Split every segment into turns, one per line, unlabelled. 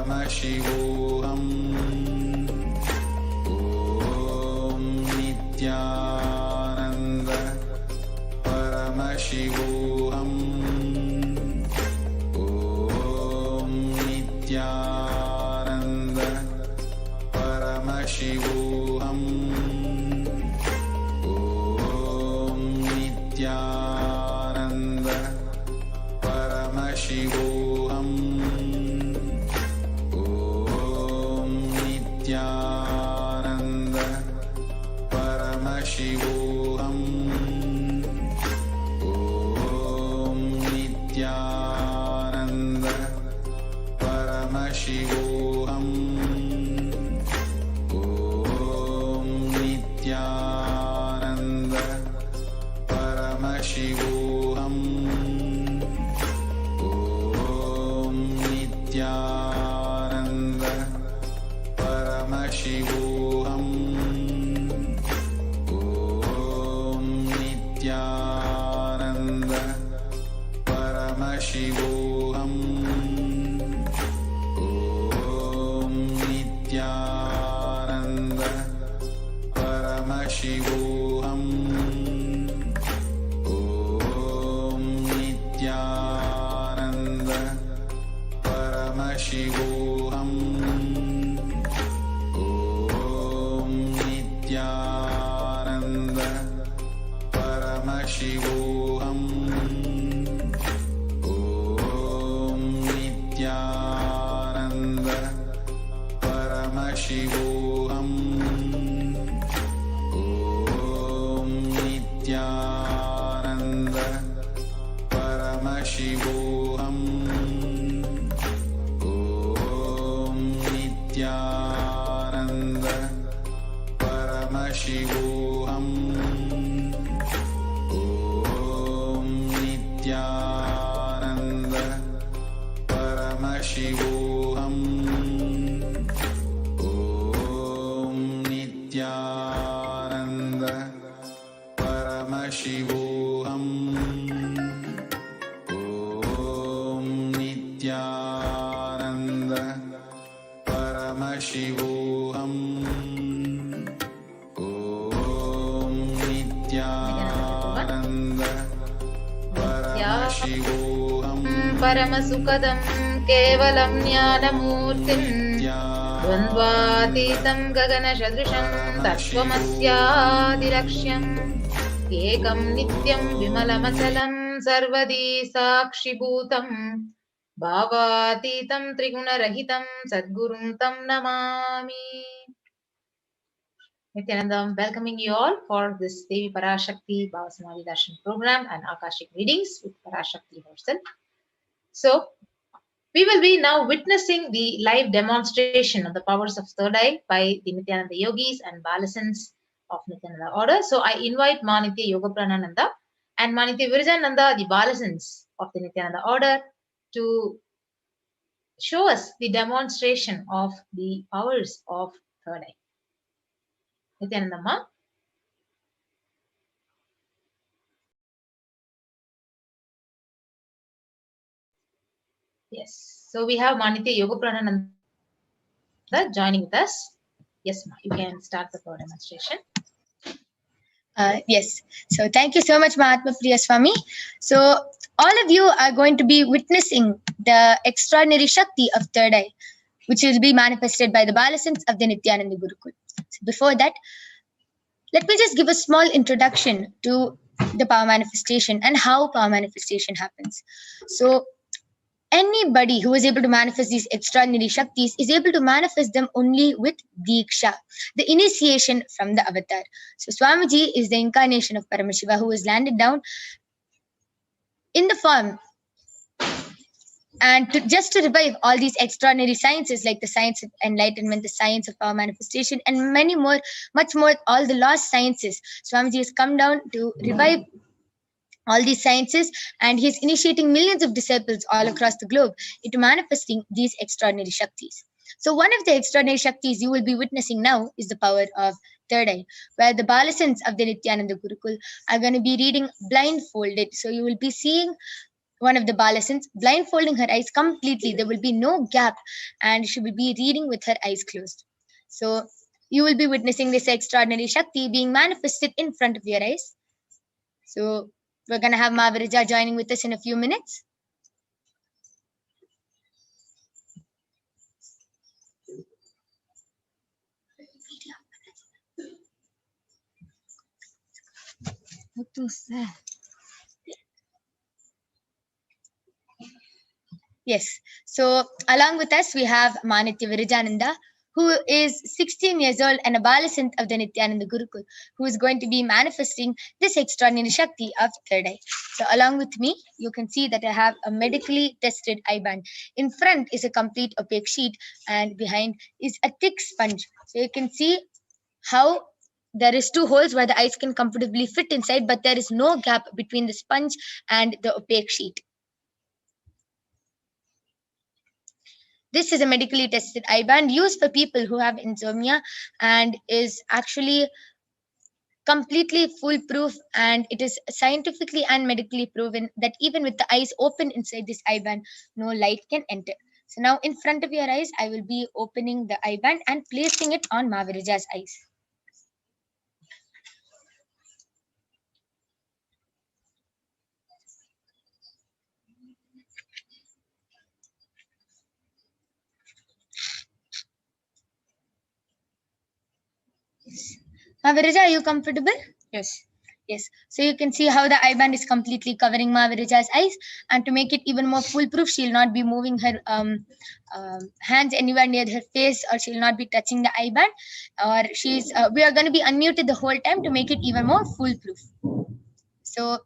Paramashivoham. Om Nithyananda Paramashivoham. Om Nithyananda Paramashivoham. Om Nithyananda Paramashivoham. Om Nithyananda Paramashivoham. Om Nithyananda Paramashivoham. Om Nithyananda Paramashivoham. Om Nithyananda Paramashivoham. Om Nithyananda Paramashivoham. Om Nithyananda Paramashivoham. Om Nithyananda Paramashivoham. Om Nithyananda Paramashivoham. Om Nithyananda Paramashivoham. Om Nithyananda Paramashivoham. Om Nithyananda Paramashivoham. Om Nithyananda Paramashivoham. Om Nithyananda Paramashivoham. Om Nithyananda Paramashivoham. Om Nithyananda Paramashivoham.
Paramasukadam kevalam jnanamurtim dvandvaतीतं gaganashadrusham tattvamasyaadirakshyam ekam nityam vimalamachalam sarvadi sakshibhutam bhavaतीतं trigunarahitam sadgurum tam namami. Nithyanandam welcoming you all for this Devi Parashakti Bhava Samadhi Darshan program and Akashic readings with Parashakti herself. So, we will be now witnessing the live demonstration of the powers of third eye by the Nithyananda yogis and Balasans of Nithyananda order. So, I invite Manitya Yoga Pranananda and Manitya Virajananda, the Balasans of the Nithyananda order, to show us the demonstration of the powers of third eye. Nithyanandamma. Yes. So we have Manitya Yoga Pranananda joining with us. Yes, ma. You can start the power demonstration.
Yes. So thank you so much, Mahatma Priya Swami. So all of you are going to be witnessing the extraordinary Shakti of third eye, which will be manifested by the Balasans of the Nithyananda Gurukul. So before that, let me just give a small introduction to the power manifestation and how power manifestation happens. So anybody who is able to manifest these extraordinary Shaktis is able to manifest them only with Diksha, the initiation from the avatar. So Swamiji is the incarnation of Paramashiva who has landed down in the form and just to revive all these extraordinary sciences like the science of enlightenment, the science of power manifestation, and many more, much more, all the lost sciences. Swamiji has come down to revive all these sciences, and he is initiating millions of disciples all across the globe into manifesting these extraordinary Shaktis. So one of the extraordinary Shaktis you will be witnessing now is the power of third eye, where the Balasans of the Nithyananda Gurukul are going to be reading blindfolded. So you will be seeing one of the balasins, blindfolding her eyes completely. There will be no gap, and she will be reading with her eyes closed. So you will be witnessing this extraordinary Shakti being manifested in front of your eyes. So we're going to have Maharija joining with us in a few minutes. What was that? Yes. So along with us, we have Manitya Virajananda, who is 16 years old and a balasant of the Nithyananda Gurukul, who is going to be manifesting this extraordinary Shakti of third eye. So along with me, you can see that I have a medically tested eye band. In front is a complete opaque sheet, and behind is a thick sponge. So you can see how there is two holes where the eyes can comfortably fit inside, but there is no gap between the sponge and the opaque sheet. This is a medically tested eye band used for people who have insomnia and is actually completely foolproof, and it is scientifically and medically proven that even with the eyes open inside this eye band, no light can enter. So now in front of your eyes, I will be opening the eye band and placing it on Mavirija's eyes. Mavirija, are you comfortable?
Yes.
Yes. So you can see how the eye band is completely covering Mavirija's eyes, and to make it even more foolproof, she'll not be moving her hands anywhere near her face, or she'll not be touching the eye band, or she's. We are going to be unmuted the whole time to make it even more foolproof. So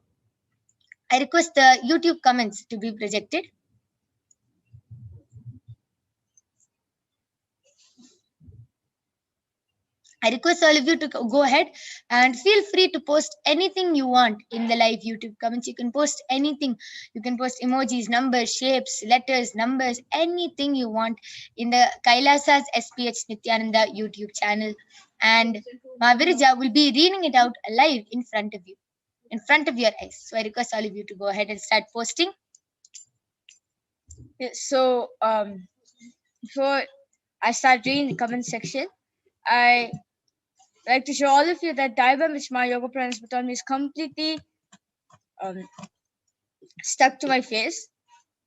I request the YouTube comments to be projected. I request all of you to go ahead and feel free to post anything you want in the live YouTube comments. You can post anything. You can post emojis, numbers, shapes, letters, numbers, anything you want in the Kailasa's SPH Nithyananda YouTube channel. And Mavirija will be reading it out live in front of you, in front of your eyes. So I request all of you to go ahead and start posting.
So before I start reading the comment section, I like to show all of you that diagram which my yoga parents put on me is completely stuck to my face.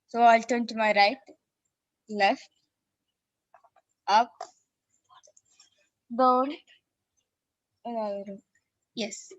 So I'll turn to my right, left, up, down, and
Yes.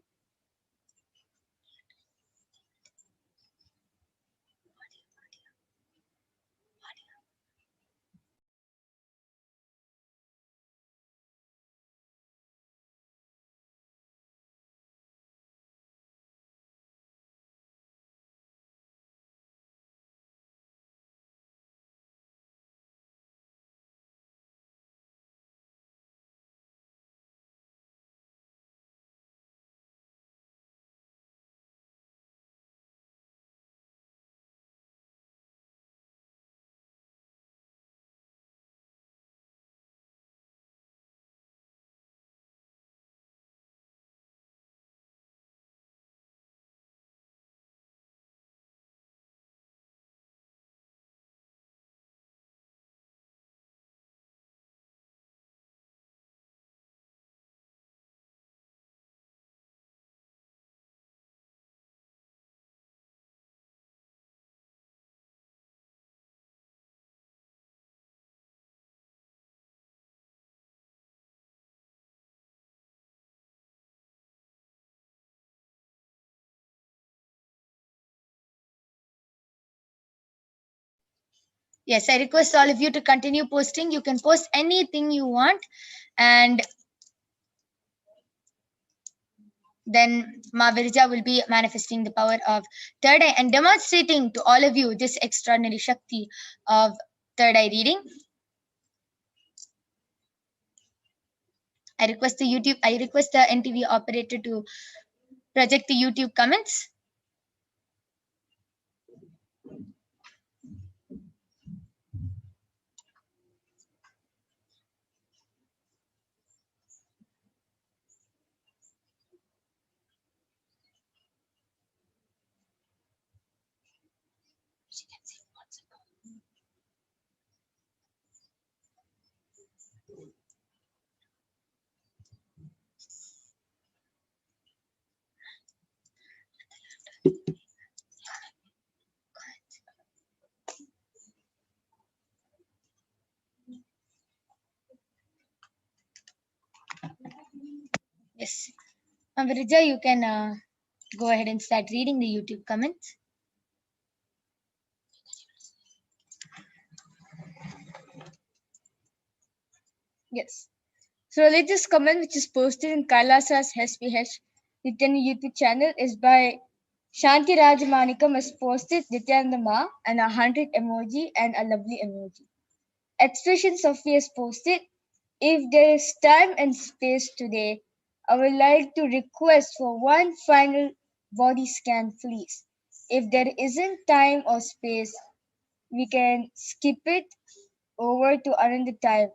Yes, I request all of you to continue posting. You can post anything you want, and then Mavirja will be manifesting the power of third eye and demonstrating to all of you this extraordinary Shakti of third eye reading. I request the NTV operator to project the YouTube comments. Yes. Virija, you can go ahead and start reading the YouTube comments.
Yes. So the latest comment which is posted in Kailasa's SPH Nithyananda YouTube channel is by Shanti Rajamanikam has posted Nithyananda Ma and 100 emoji and a lovely emoji. Expressions of me has posted, if there is time and space today, I would like to request for one final body scan, please. If there isn't time or space, we can skip it over to another time.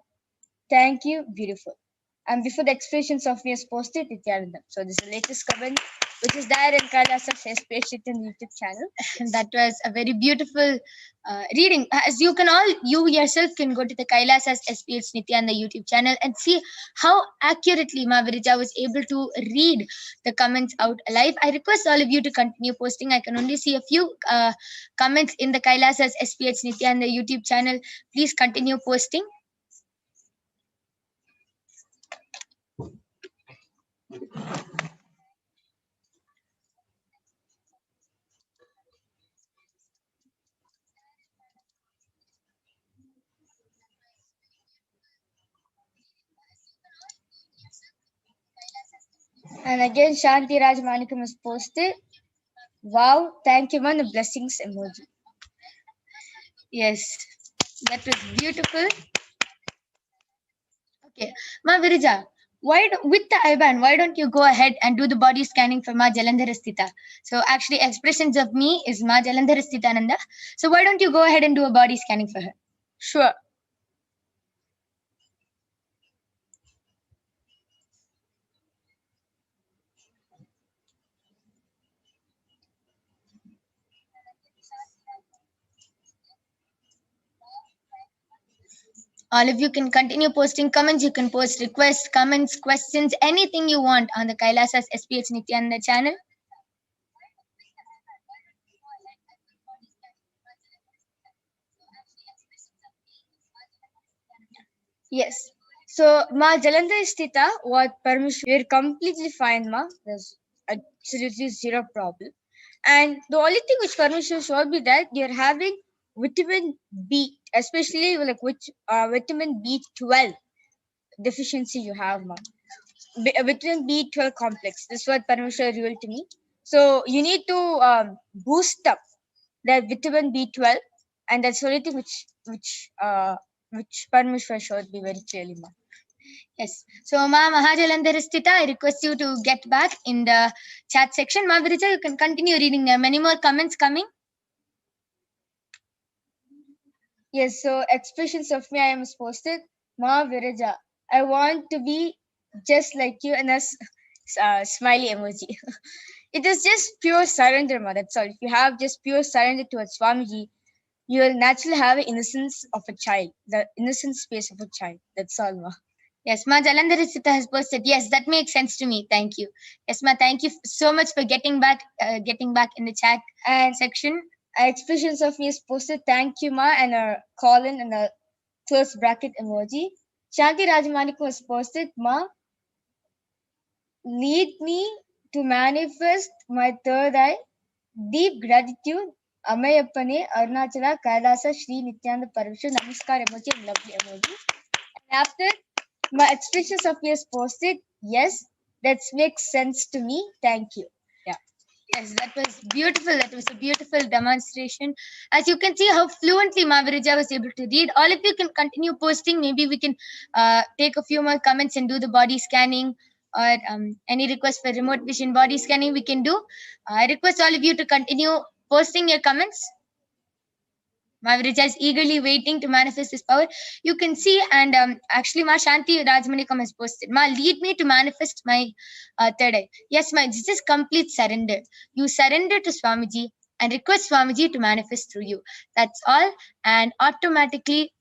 Thank you, beautiful. And before the expressions of me is posted, Nithyananda. So this is the latest comment which is there in Kailasa's SPH in YouTube channel.
That was a very beautiful reading. As you yourself can go to the Kailasa's SPH Nithyananda YouTube channel and see how accurately Ma Virija was able to read the comments out alive. I request all of you to continue posting. I can only see a few comments in the Kailasa's SPH Nithyananda YouTube channel. Please continue posting.
And again, Shanti Raj Manikam has posted, wow, thank you, man, the blessings emoji.
Yes, that was beautiful. Okay, Ma Virija, with the IBAN, why don't you go ahead and do the body scanning for Ma Jalandharasthita? So actually, expressions of me is Ma Jalandharasthitananda. So why don't you go ahead and do a body scanning for her?
Sure.
All of you can continue posting comments. You can post requests, comments, questions, anything you want on the Kailasa's SPH Nithyananda channel.
Yes. So, Ma Jalandharasthita, what permission? We're completely fine, Ma. There's absolutely zero problem. And the only thing which permission should be that you're having vitamin B, especially like which vitamin B12 deficiency you have, Ma. Vitamin B12 complex. This is what permission revealed to me. So you need to boost up that vitamin B12, and that's the only thing which Paramashivoham showed me very clearly, Ma.
Yes. So, Ma Mahajalandharasthita, I request you to get back in the chat section. Ma Virija, you can continue reading. There are many more comments coming.
Yes, so expressions of me I am posted. Ma Virija, I want to be just like you, and a smiley emoji. It is just pure surrender, Ma. That's all. If you have just pure surrender towards Swamiji, you will naturally have an innocence of a child, the innocent space of a child. That's all, Ma.
Yes, Ma Jalandharasthita has posted. Yes, that makes sense to me. Thank you. Yes, Ma, thank you so much for getting back in the chat
And
section.
Expressions of me is posted. Thank you, Ma, and a colon and a close bracket emoji. Shanti Rajamanik was posted. Ma, lead me to manifest my third eye. Deep gratitude. Amayappane, Arunachala, Kailasa, Shri Nithyananda Paramashivam, Namaskar emoji and lovely emoji. And after my expressions of me is posted. Yes, that makes sense to me. Thank you. Yeah.
Yes, that was beautiful. That was a beautiful demonstration. As you can see how fluently Ma Virija was able to read. All of you can continue posting. Maybe we can take a few more comments and do the body scanning, or any request for remote vision body scanning we can do. I request all of you to continue posting your comments. Ma Virija is eagerly waiting to manifest this power. You can see, and actually Ma Shanti Rajmanikam has posted, Ma, lead me to manifest my third eye. Yes, Ma, this is complete surrender. You surrender to Swamiji and request Swamiji to manifest through you. That's all. And automatically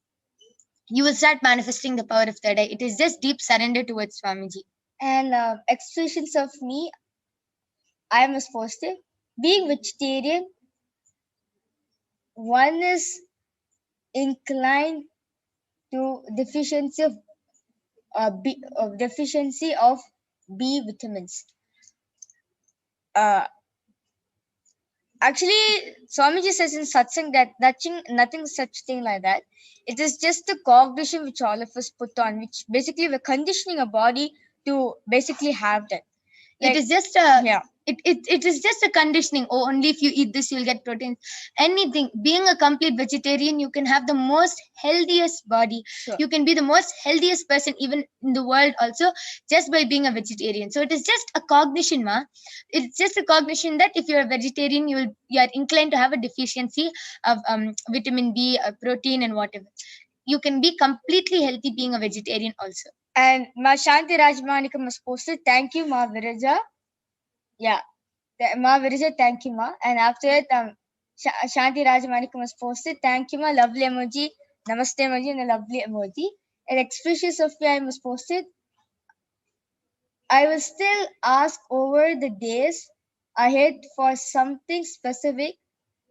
you will start manifesting the power of third eye. It is just deep surrender towards Swamiji.
And expressions of me, I am as positive. Being vegetarian, one is inclined to deficiency of B vitamins. Actually, Swamiji says in SATSANG that nothing such thing like that. It is just the cognition which all of us put on, which basically we're conditioning a body to basically have that.
It is just it is just a conditioning. Oh, only if you eat this you'll get protein. Anything. Being a complete vegetarian, you can have the most healthiest body.
Sure.
You can be the most healthiest person even in the world also, just by being a vegetarian. So it is just a cognition, ma. It's just a cognition that if you're a vegetarian, you are inclined to have a deficiency of vitamin B, protein, and whatever. You can be completely healthy being a vegetarian also.
And Ma Shanti Rajmanikam was posted, thank you, Ma Viraja. Yeah. Ma Viraja, thank you, Ma. And after that, Shanti Rajmanikam was posted, thank you, Ma. Lovely emoji. Namaste emoji and a lovely emoji. And expressions of me was posted. I will still ask over the days ahead for something specific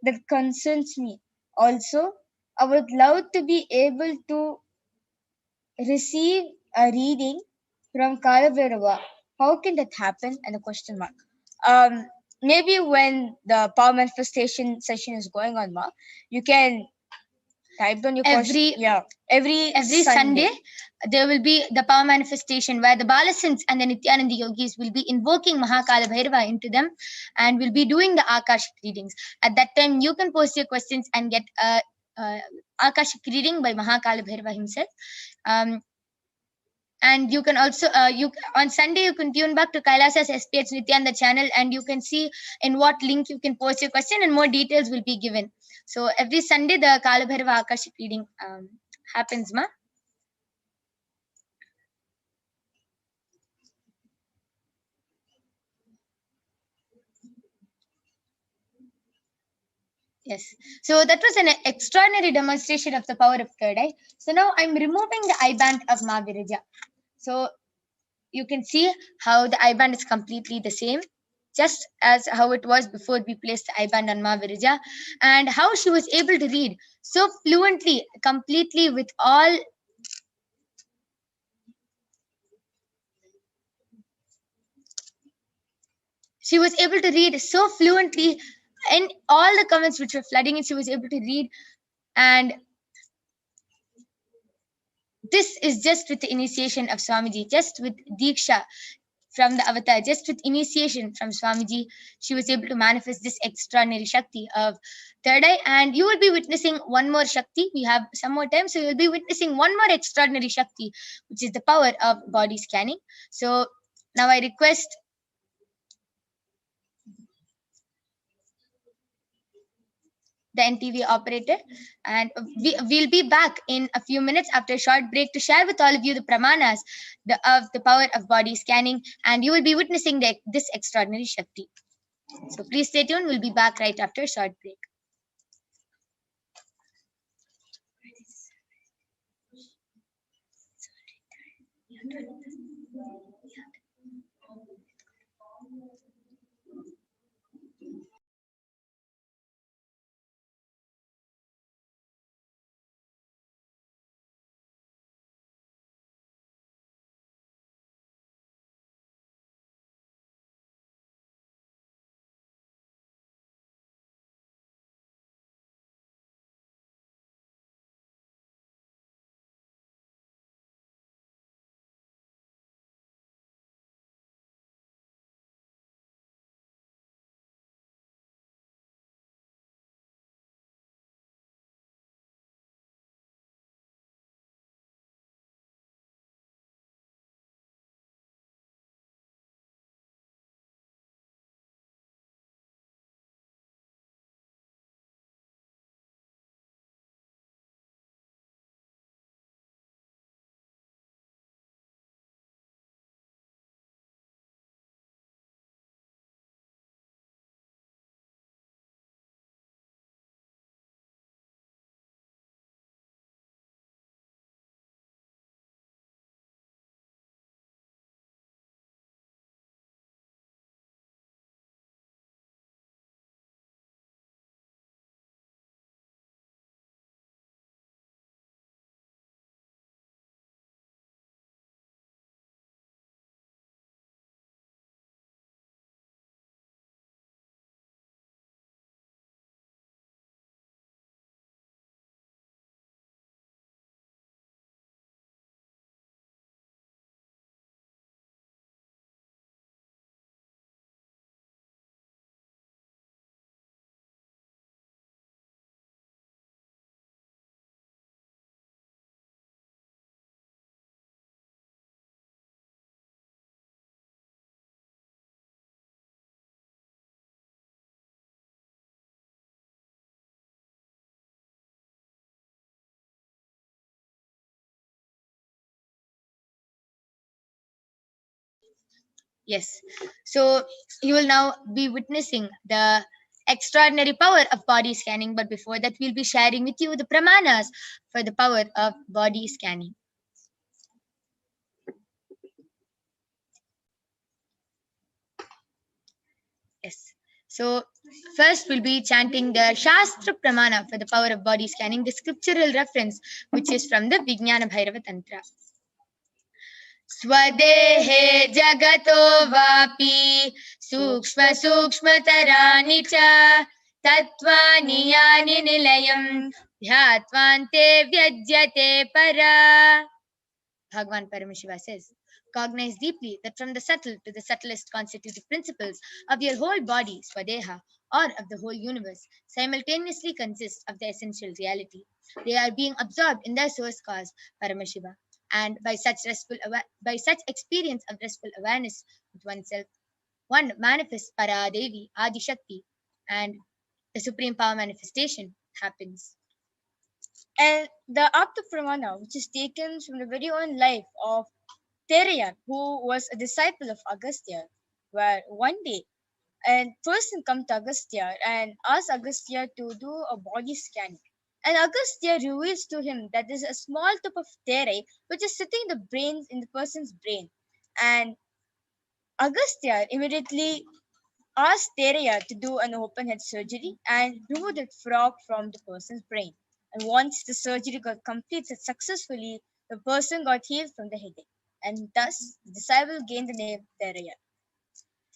that concerns me. Also, I would love to be able to receive a reading from Kalabhairava. How can that happen? And a question mark. Maybe when the power manifestation session is going on, ma, you can type down your question. Every
Sunday there will be the power manifestation where the Balasins and the Nithyananda yogis will be invoking Mahakala Bhairava into them and will be doing the Akashic readings. At that time, you can post your questions and get Akashic reading by Mahakala Bhairava himself. And you can also on Sunday you can tune back to Kailasa's SPH Nithyananda channel and you can see in what link you can post your question and more details will be given. So every Sunday the Kala Bhairava Akashic reading happens, ma. Yes. So that was an extraordinary demonstration of the power of third eye. So now I'm removing the eye band of Ma Viraja. So you can see how the eye band is completely the same, just as how it was before we placed the eye band on Ma Viraja, and how she was able to read so fluently, completely with all. She was able to read so fluently, and all the comments which were flooding in, she was able to read. And this is just with the initiation of Swamiji, just with Diksha from the avatar, just with initiation from Swamiji, she was able to manifest this extraordinary Shakti of third eye. And you will be witnessing one more Shakti. We have some more time. So you'll be witnessing one more extraordinary Shakti, which is the power of body scanning. So now I request the NTV operator, and we'll be back in a few minutes after a short break to share with all of you the pramanas of the power of body scanning, and you will be witnessing this extraordinary Shakti. So please stay tuned. We'll be back right after a short break. Yes. So you will now be witnessing the extraordinary power of body scanning. But before that, we'll be sharing with you the pramanas for the power of body scanning. Yes. So first we'll be chanting the Shastra Pramana for the power of body scanning, the scriptural reference, which is from the Vijnana Bhairava Tantra. Swadehe jagato vapi sukshma sukshmataraani cha tattvani yani nilayam dhyatvante vyajyate para. Bhagavan Paramashiva says, cognize deeply that from the subtle to the subtlest constitutive principles of your whole body, Swadeha, or of the whole universe, simultaneously consist of the essential reality. They are being absorbed in their source cause, Paramashiva, and by such experience of restful awareness with oneself, one manifests Paradevi, Adi Shakti, and the supreme power manifestation happens.
And the Apta Pramana, which is taken from the very own life of Therayan, who was a disciple of Agastya, where one day a person come to Agastya and ask Agastya to do a body scanning. And Agastya reveals to him that there is a small tip of Therai which is sitting in the person's brain. And Agastya immediately asked Teraya to do an open head surgery and remove that frog from the person's brain. And once the surgery got completed successfully, the person got healed from the headache. And thus, the disciple gained the name Teraya.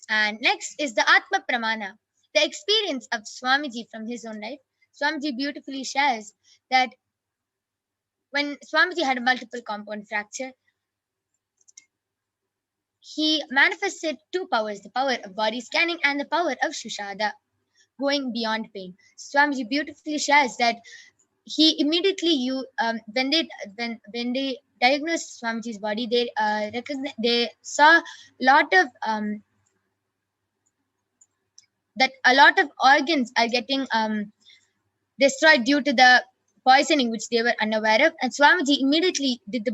And next is the Atma Pramana, the experience of Swamiji from his own life. Swamiji beautifully shares that when Swamiji had a multiple compound fracture, he manifested two powers, the power of body scanning and the power of Shushada, going beyond pain. Swamiji beautifully shares that he immediately when they diagnosed Swamiji's body, they saw lot of that a lot of organs are getting destroyed due to the poisoning which they were unaware of. And Swamiji immediately did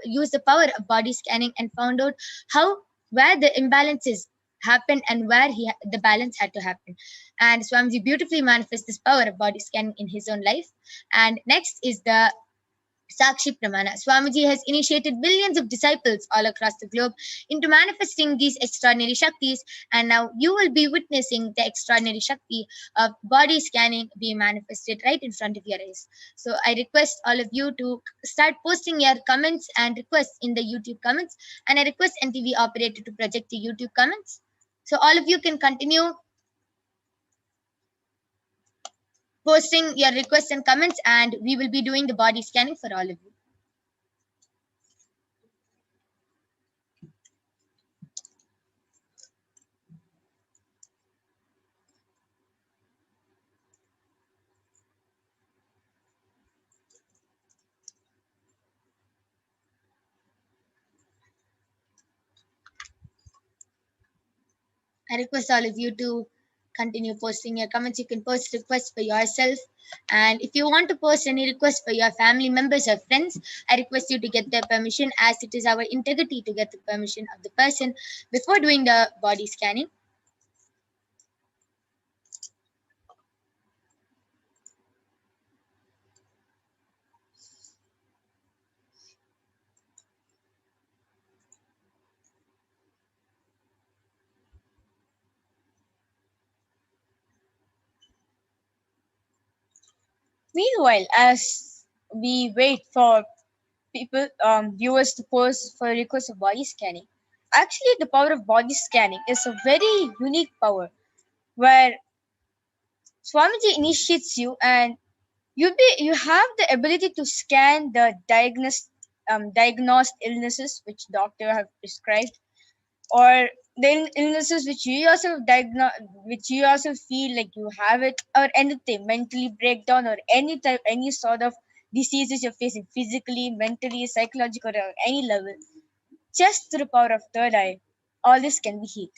use the power of body scanning and found out where the imbalances happened and where the balance had to happen. And Swamiji beautifully manifests this power of body scanning in his own life. And next is the Sakshi Pramana. Swamiji has initiated millions of disciples all across the globe into manifesting these extraordinary Shaktis, and now you will be witnessing the extraordinary Shakti of body scanning being manifested right in front of your eyes. So I request all of you to start posting your comments and requests in the YouTube comments, and I request NTV operator to project the YouTube comments. So all of you can continue posting your requests and comments, and we will be doing the body scanning for all of you. I request all of you to continue posting your comments. You can post requests for yourself. And if you want to post any requests for your family members or friends, I request you to get their permission, as it is our integrity to get the permission of the person before doing the body scanning.
Meanwhile, as we wait for viewers to post for requests of body scanning, actually the power of body scanning is a very unique power where Swamiji initiates you and you have the ability to scan the diagnosed illnesses which doctor have prescribed, or the illnesses which you yourself which you yourself feel like you have it, or anything mentally breakdown, or any sort of diseases you're facing physically, mentally, psychologically, or any level. Just through the power of third eye, all this can be healed.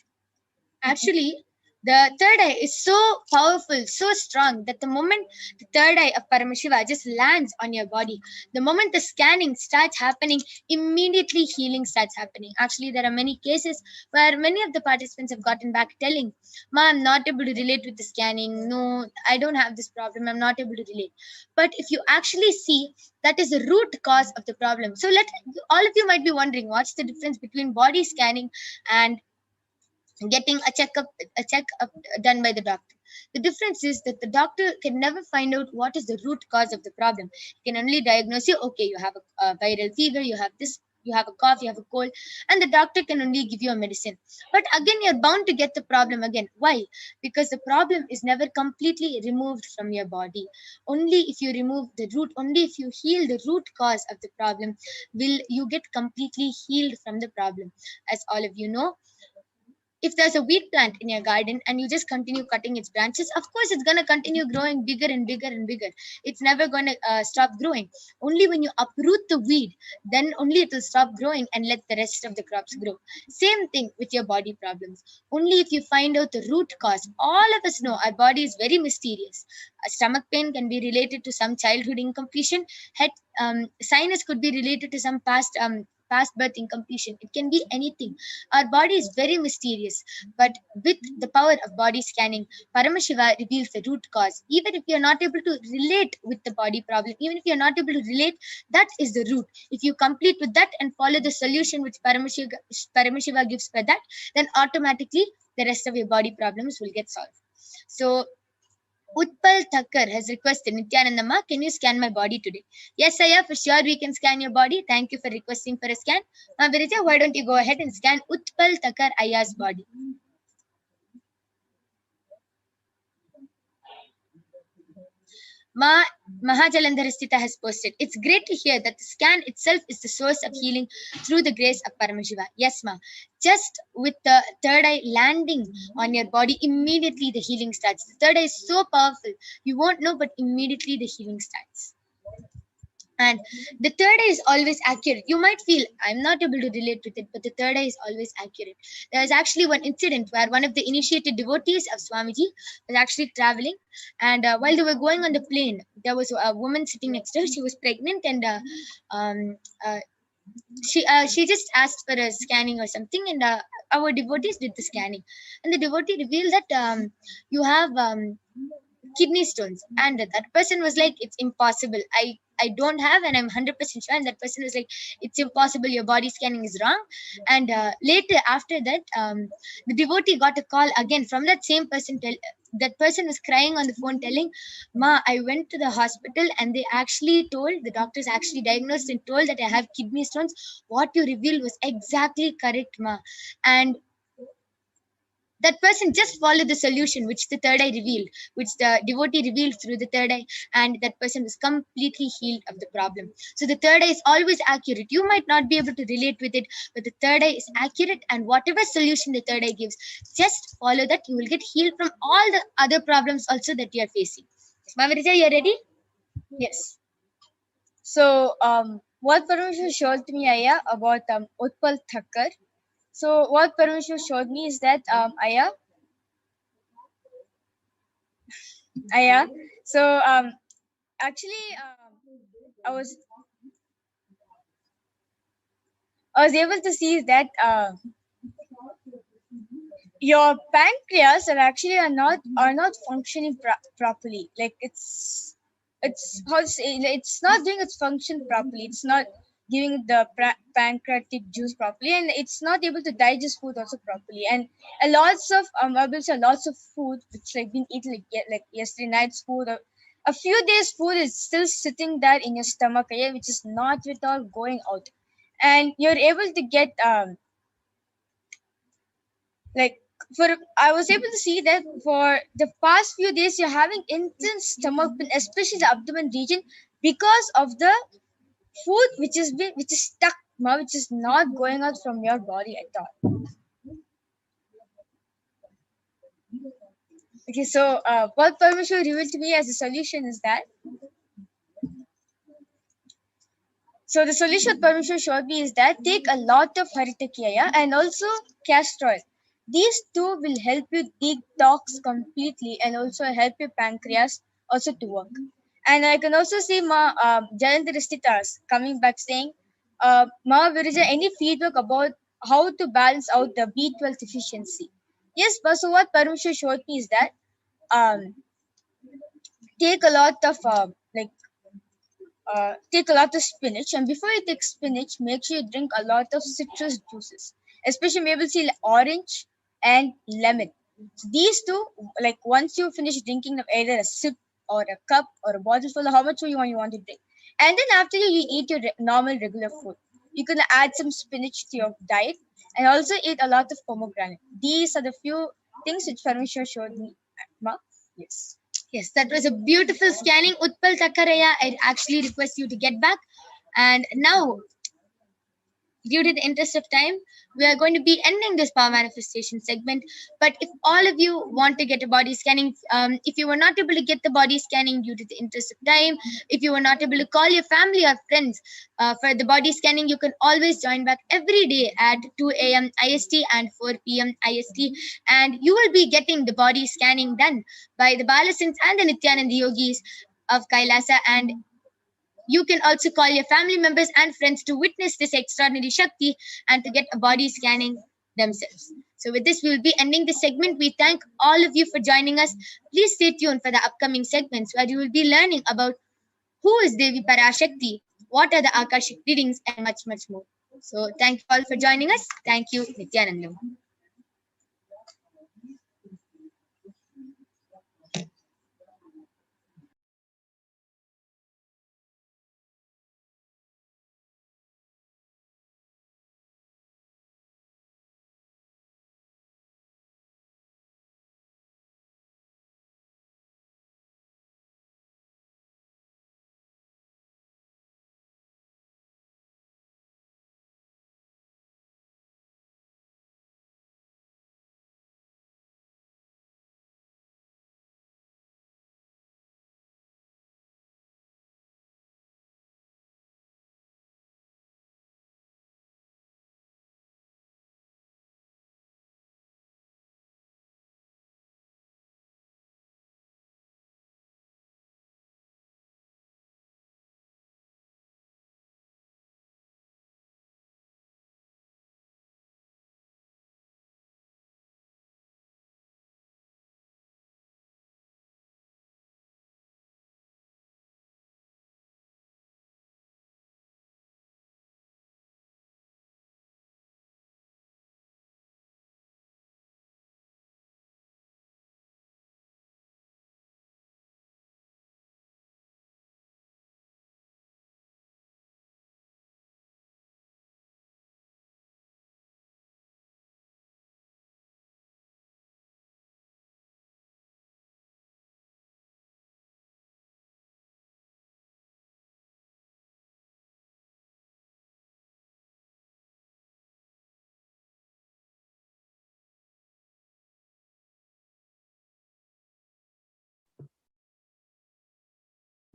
Actually, The third eye is so powerful, so strong that the moment the third eye of Paramashiva just lands on your body, the moment the scanning starts happening, immediately healing starts happening. Actually, there are many cases where many of the participants have gotten back telling, Ma, I'm not able to relate with the scanning. No, I don't have this problem. I'm not able to relate. But if you actually see, that is the root cause of the problem. So all of you might be wondering, what's the difference between body scanning and getting a checkup done by the doctor? The difference is that the doctor can never find out what is the root cause of the problem. He can only diagnose you, okay, you have a viral fever, you have this, you have a cough, you have a cold, and the doctor can only give you a medicine. But again, you're bound to get the problem again. Why? Because the problem is never completely removed from your body. Only if you remove the root, only if you heal the root cause of the problem, will you get completely healed from the problem. As all of you know, if there's a weed plant in your garden and you just continue cutting its branches, of course it's going to continue growing bigger and bigger and bigger. It's never going to stop growing. Only when you uproot the weed, then only it will stop growing and let the rest of the crops grow. Same thing with your body problems. Only if you find out the root cause. All of us know our body is very mysterious. Stomach pain can be related to some childhood incompletion. Head sinus could be related to some past birth incompletion. It can be anything. Our body is very mysterious, but with the power of body scanning, Paramashiva reveals the root cause. Even if you're not able to relate with the body problem, even if you're not able to relate, that is the root. If you complete with that and follow the solution which Paramashiva gives for that, then automatically the rest of your body problems will get solved. So Utpal Thakkar has requested, Nithyananda Ma, can you scan my body today? Yes, Aya, for sure we can scan your body. Thank you for requesting for a scan. Now, Virija, why don't you go ahead and scan Utpal Thakkar Aya's body? Ma Mahajalandharastita has posted, it's great to hear that the scan itself is the source of healing through the grace of Paramashiva. Yes, Ma. Just with the third eye landing on your body, immediately the healing starts. The third eye is so powerful. You won't know, but immediately the healing starts. And the third eye is always accurate. You might feel, I'm not able to relate with it, but the third eye is always accurate. There was actually one incident where one of the initiated devotees of Swamiji was actually traveling. And while they were going on the plane, there was a woman sitting next to her. She was pregnant, and she just asked for a scanning or something. And our devotees did the scanning. And the devotee revealed that you have kidney stones. And that person was like, it's impossible. I don't have, and I'm 100% sure. And that person was like, it's impossible. Your body scanning is wrong. And later, after that, the devotee got a call again from that same person. That person was crying on the phone telling, Ma, I went to the hospital and they actually told, the doctors actually diagnosed and told that I have kidney stones. What you revealed was exactly correct, Ma. And that person just followed the solution which the third eye revealed, which the devotee revealed through the third eye, and that person was completely healed of the problem. So the third eye is always accurate. You might not be able to relate with it, but the third eye is accurate, and whatever solution the third eye gives, just follow that. You will get healed from all the other problems also that you are facing. Mavarija, you are ready?
Yes. So, what Paramashiva showed me, Aya, about Utpal Thakkar. So, what Paramashiva showed me is that, Aya. So, actually, I was able to see that your pancreas are not functioning properly. Like it's how to say, it's not doing its function properly. It's not giving the pancreatic juice properly, and it's not able to digest food also properly. And lots of food which like been eaten like yesterday night's food or a few days food is still sitting there in your stomach, which is not at all going out, and you're able to get I was able to see that for the past few days you're having intense stomach pain, especially the abdomen region, because of the food which is stuck, which is not going out from your body at all. Okay, so what Paramashiva revealed to me as a solution is that. So the solution Paramashiva showed me is that take a lot of Haritakya and also castor oil. These two will help you detox completely and also help your pancreas also to work. And I can also see Jayanth Ristitas coming back saying, Ma, is there any feedback about how to balance out the B12 deficiency? Yes, but so what Parusha showed me is that um, take a lot of take a lot of spinach, and before you take spinach, make sure you drink a lot of citrus juices, especially maybe see orange and lemon. So these two, like once you finish drinking of either a sip or a cup or a bottle full, how much you want to drink, and then after you eat your normal regular food, you can add some spinach to your diet, and also eat a lot of pomegranate. These are the few things which Parmeshwar showed me. Ma? Yes.
Yes, that was a beautiful scanning. Utpal Takaraya, I actually request you to get back. And now, due to the interest of time, we are going to be ending this power manifestation segment. But if all of you want to get a body scanning, if you were not able to get the body scanning due to the interest of time, if you were not able to call your family or friends for the body scanning, you can always join back every day at 2 a.m. IST and 4 p.m. IST. And you will be getting the body scanning done by the Balasins and the Nithyananda Yogis of Kailasa. And you can also call your family members and friends to witness this extraordinary Shakti and to get a body scanning themselves. So with this, we will be ending this segment. We thank all of you for joining us. Please stay tuned for the upcoming segments where you will be learning about who is Devi Parashakti, what are the Akashic readings, and much, much more. So thank you all for joining us. Thank you, Nithyanandam.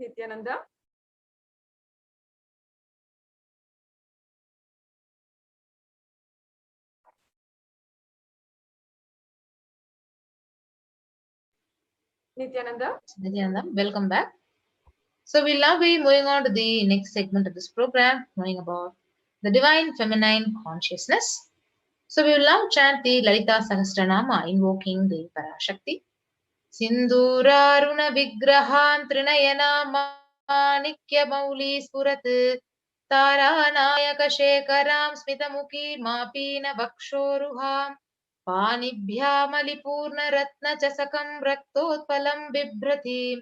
Nithyananda. Nithyananda.
Nithyanandam, welcome back. So we'll now be moving on to the next segment of this program, knowing about the divine feminine consciousness. So we will now chant the Lalita Sahasranama, invoking the Parashakti. Sinduraruna Vigrahan Trinayana Manikya Mauli Spurat Taranayaka Shekaram Smitamuki Mapina Vakshoruham Panibhyamalipurna Ratna Chasakam Raktotpalam Bibhratim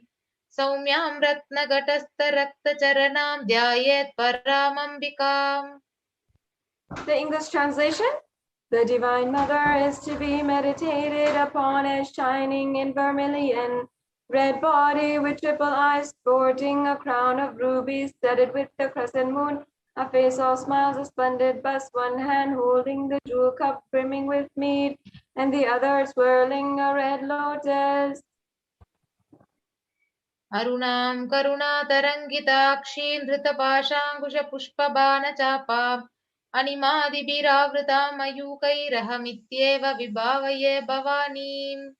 Saumyam Ratna Gatastha Rakta Charanam Dhyayet Paramambikam.
The English translation. The Divine Mother is to be meditated upon as shining in vermilion, red body with triple eyes, sporting a crown of rubies, studded with the crescent moon, a face all smiles, a splendid bust, one hand holding the jewel cup brimming with mead, and the other swirling a red lotus.
Arunam Karuna Tarangitakshim Dhrita Pashankusha Pushpa Bana Chapam animadibhiravritam mayukairahamityeva vibhavaye bhavanim.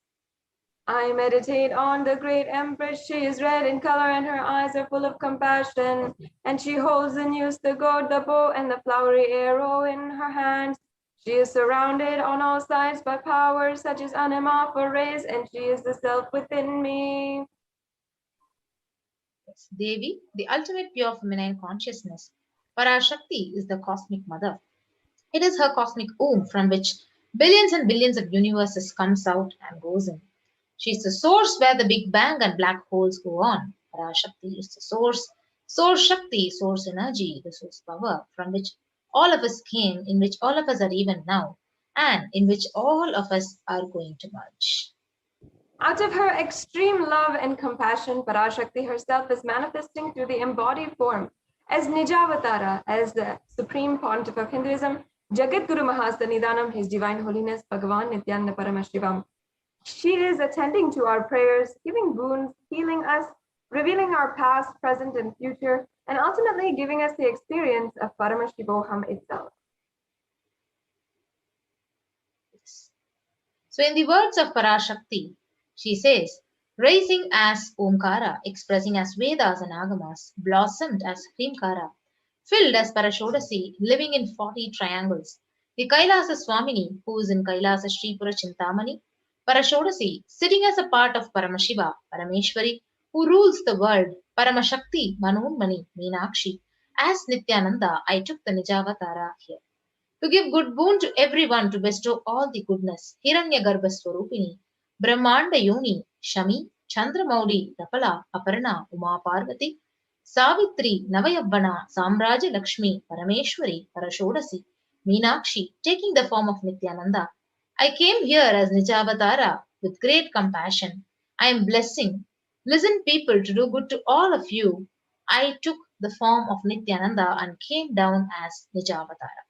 I meditate on the great Empress. She is red in color and her eyes are full of compassion. And she holds in use the gourd, the bow, and the flowery arrow in her hands. She is surrounded on all sides by powers such as anima for rays, and she is the self within me.
Devi, the ultimate pure feminine consciousness. Parashakti is the cosmic mother. It is her cosmic womb from which billions and billions of universes comes out and goes in. She is the source where the Big Bang and black holes go on. Parashakti is the source Shakti, source energy, the source power from which all of us came, in which all of us are even now, and in which all of us are going to merge.
Out of her extreme love and compassion, Parashakti herself is manifesting through the embodied form as Nijavatara, as the Supreme Pontiff of Hinduism, Jagat Guru Mahasanidanam, His Divine Holiness, Bhagavan Nithyananda Paramashivam. She is attending to our prayers, giving boons, healing us, revealing our past, present, and future, and ultimately giving us the experience of Paramashivoham itself.
So in the words of Parashakti, she says, rising as Omkara, expressing as Vedas and Agamas, blossomed as Hrimkara, filled as Parashodasi, living in 40 triangles. The Kailasa Swamini, who is in Kailasa Sripura Chintamani, Parashodasi, sitting as a part of Paramashiva, Parameshwari, who rules the world, Paramashakti, Manonmani, Meenakshi. As Nithyananda, I took the Nijavatara here. To give good boon to everyone, to bestow all the goodness, Hiranyagarbha Swarupini, Brahmanda Yoni, Shami, Chandramauli, Rapala, Aparna, Uma Parvati, Savitri, Navayabbana, Samraja Lakshmi, Parameshwari, Parashodasi, Meenakshi, taking the form of Nithyananda. I came here as Nijavatara with great compassion. I am blessing. Listen, people, to do good to all of you. I took the form of Nithyananda and came down as Nijavatara.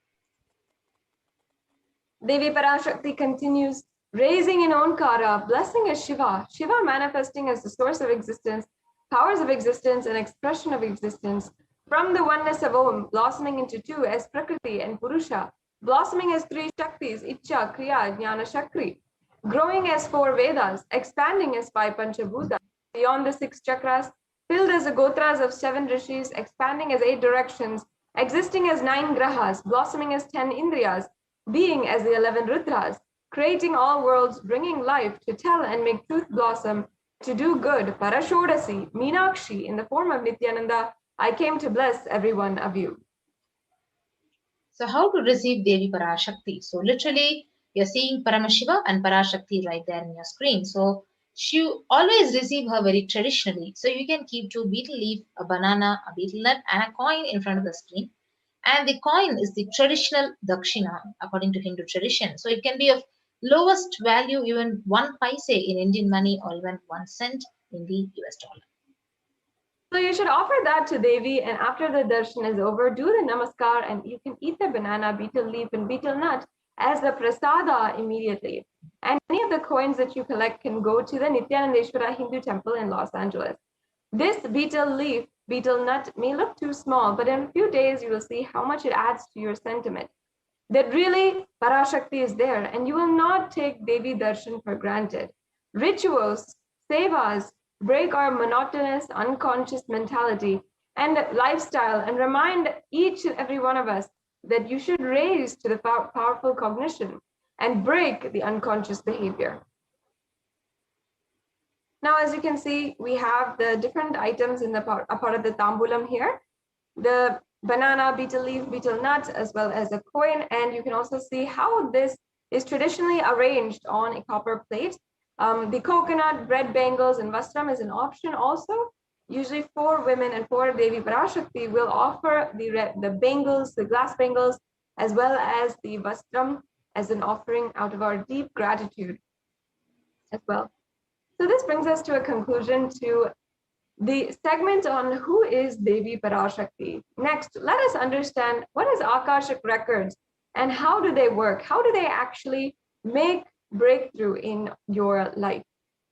Devi Parashakti continues, raising in Omkara, blessing as Shiva, Shiva manifesting as the source of existence, powers of existence, and expression of existence, from the oneness of Om, blossoming into two as Prakriti and Purusha, blossoming as three Shaktis, Icha, Kriya, Jnana, Shakri, growing as four Vedas, expanding as five Panchabhutas, beyond the six chakras, filled as the Gotras of seven Rishis, expanding as 8 directions, existing as 9 Grahas, blossoming as 10 Indriyas, being as the 11 Rudras, creating all worlds, bringing life to tell and make truth blossom, to do good, Parashodasi, Meenakshi, in the form of Nithyananda, I came to bless every one of you.
So how to receive Devi Parashakti? So literally, you're seeing Paramashiva and Parashakti right there in your screen. So you always receive her very traditionally. So you can keep 2 betel leaf, a banana, a betel nut, and a coin in front of the screen. And the coin is the traditional dakshina according to Hindu tradition. So it can be of lowest value, even 1 paise in Indian money or even 1 cent in the US dollar.
So you should offer that to Devi, and after the darshan is over, do the namaskar, and you can eat the banana, betel leaf, and betel nut as the prasada immediately. And any of the coins that you collect can go to the Nithyanandeshwara Hindu temple in Los Angeles. This betel leaf, betel nut may look too small, but in a few days you will see how much it adds to your sentiment. That really Parashakti is there, and you will not take Devi darshan for granted. Rituals, sevas, break our monotonous, unconscious mentality and lifestyle and remind each and every one of us that you should raise to the powerful cognition and break the unconscious behavior. Now, as you can see, we have the different items in a part of the tambulam here. The banana, betel leaf, betel nuts, as well as a coin. And you can also see how this is traditionally arranged on a copper plate. The coconut, bread bangles, and vastram is an option also. Usually 4 women and 4 Devi Parashakti will offer the bangles, the glass bangles, as well as the vastram as an offering out of our deep gratitude as well. So this brings us to a conclusion to the segment on who is Devi Parashakti. Next, let us understand what is Akashic records and how do they work? How do they actually make breakthrough in your life?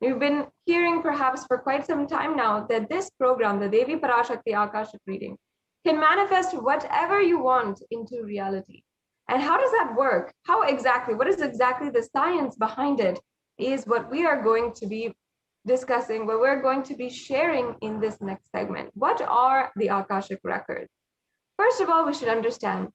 You've been hearing perhaps for quite some time now that this program, the Devi Parashakti Akashic reading, can manifest whatever you want into reality. And how does that work? How exactly? What is exactly the science behind it is what we are going to be discussing, what we're going to be sharing in this next segment. What are the Akashic records? First of all, we should understand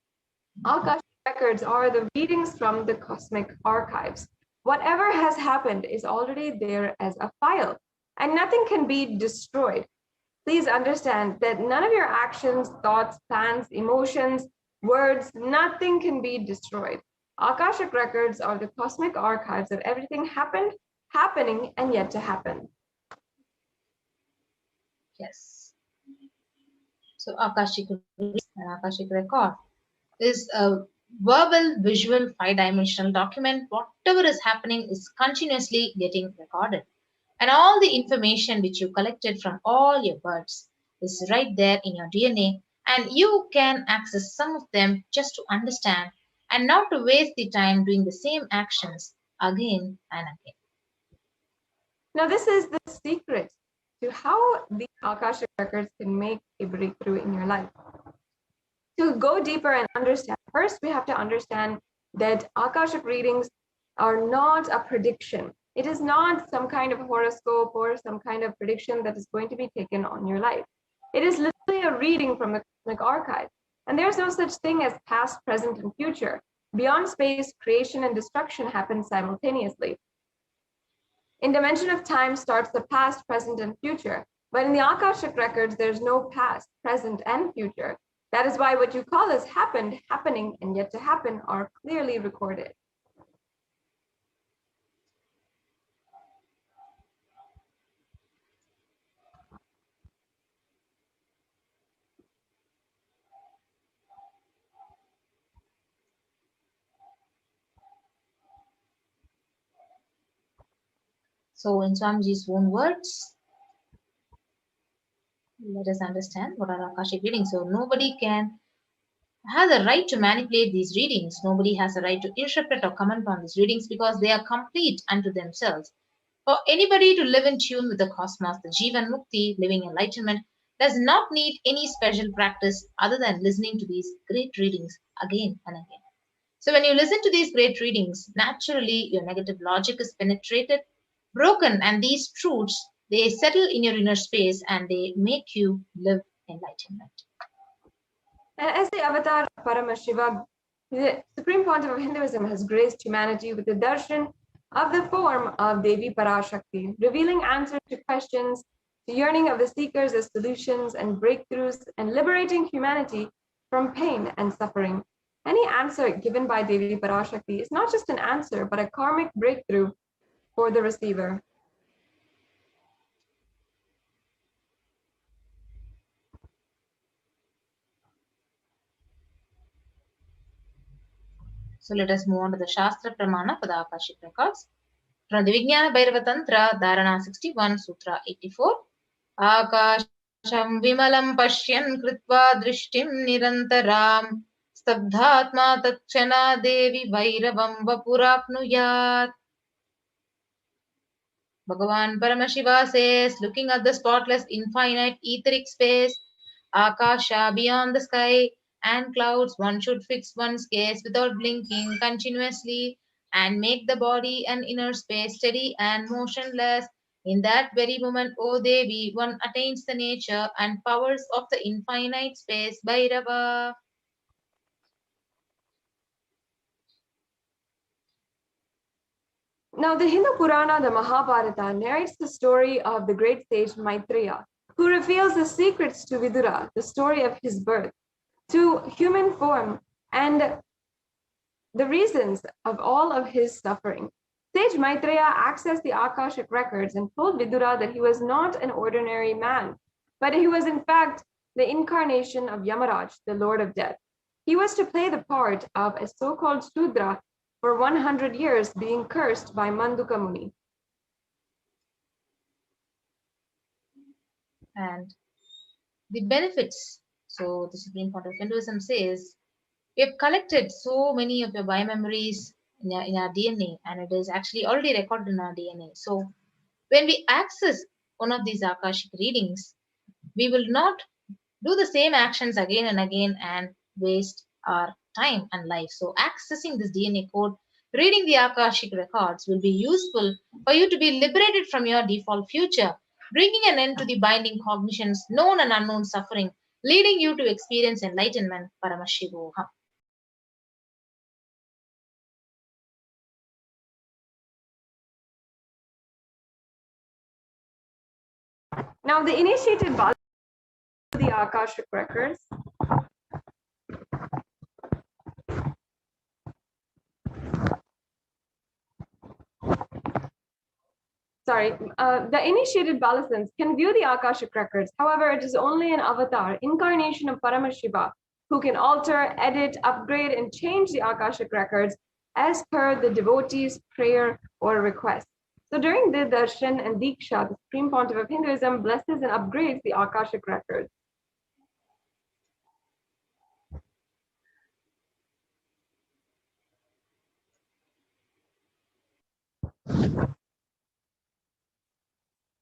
Akashic records are the readings from the cosmic archives. Whatever has happened is already there as a file, and nothing can be destroyed. Please understand that none of your actions, thoughts, plans, emotions, words, nothing can be destroyed. Akashic records are the cosmic archives of everything happened, happening, and yet to happen.
Yes. So Akashic record is a verbal, visual, five-dimensional document. Whatever is happening is continuously getting recorded. And all the information which you collected from all your births is right there in your DNA. And you can access some of them just to understand and not to waste the time doing the same actions again and again.
Now, this is the secret to how the Akashic records can make a breakthrough in your life. To go deeper and understand, first we have to understand that Akashic readings are not a prediction. It is not some kind of horoscope or some kind of prediction that is going to be taken on your life. It is literally a reading from the cosmic archive. And there's no such thing as past, present, and future. Beyond space, creation and destruction happen simultaneously. In dimension of time starts the past, present, and future. But in the Akashic records, there's no past, present, and future. That is why what you call as happened, happening, and yet to happen are clearly recorded.
So in Swamiji's own words, let us understand what are Akashic readings. So nobody has a right to manipulate these readings. Nobody has a right to interpret or comment on these readings because they are complete unto themselves. For anybody to live in tune with the cosmos, the Jivan Mukti, living enlightenment, does not need any special practice other than listening to these great readings again and again. So when you listen to these great readings, naturally your negative logic is penetrated, broken, and these truths, they settle in your inner space and they make you live enlightenment.
And as the avatar of Paramashiva, the Supreme Pontiff of Hinduism has graced humanity with the darshan of the form of Devi Parashakti, revealing answers to questions, the yearning of the seekers as solutions and breakthroughs, and liberating humanity from pain and suffering. Any answer given by Devi Parashakti is not just an answer, but a karmic breakthrough for the receiver.
So let us move on to the Shastra Pramana for the Akashic records. From the Vijnana Bhairava Tantra, Dharana 61, Sutra 84. Akasham Vimalam Pashyan Kritva Drishtim Nirantaram Stabdhatma Tatchana Devi Vairavam Vapurapnuyat. Bhagavan Paramashiva says, looking at the spotless infinite etheric space, Akasha beyond the sky and clouds, one should fix one's gaze without blinking continuously and make the body and inner space steady and motionless. In that very moment, O Devi, one attains the nature and powers of the infinite space, Bhairava.
Now, the Hindu Purana, the Mahabharata, narrates the story of the great sage Maitreya, who reveals the secrets to Vidura, the story of his birth, to human form, and the reasons of all of his suffering. Sage Maitreya accessed the Akashic records and told Vidura that he was not an ordinary man, but he was in fact the incarnation of Yamaraj, the Lord of Death. He was to play the part of a so-called Shudra for 100 years, being cursed by Manduka Muni.
And the benefits. So the Supreme Court of Hinduism says, we have collected so many of your biomemories in our DNA, and it is actually already recorded in our DNA. So when we access one of these Akashic readings, we will not do the same actions again and again and waste our time and life. So, accessing this DNA code, reading the Akashic records will be useful for you to be liberated from your default future, bringing an end to the binding cognitions, known and unknown suffering, leading you to experience enlightenment. Paramashivoham.
Now, the initiated Bala the Akashic records. The initiated Balasans can view the Akashic records. However, it is only an avatar, incarnation of Paramashiva, who can alter, edit, upgrade, and change the Akashic records as per the devotee's prayer or request. So during the Darshan and Diksha, the Supreme Pontiff of Hinduism blesses and upgrades the Akashic records.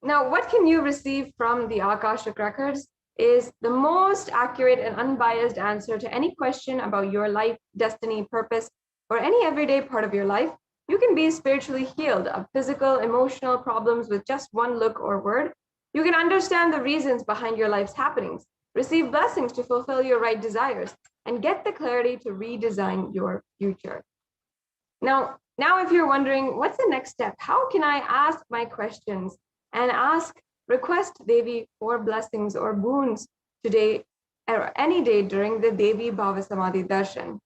Now, what can you receive from the Akashic records is the most accurate and unbiased answer to any question about your life, destiny, purpose, or any everyday part of your life. You can be spiritually healed of physical, emotional problems with just one look or word. You can understand the reasons behind your life's happenings, receive blessings to fulfill your right desires, and get the clarity to redesign your future. Now, if you're wondering, what's the next step? How can I ask my questions and request Devi for blessings or boons today or any day during the Devi Bhava Samadhi Darshan?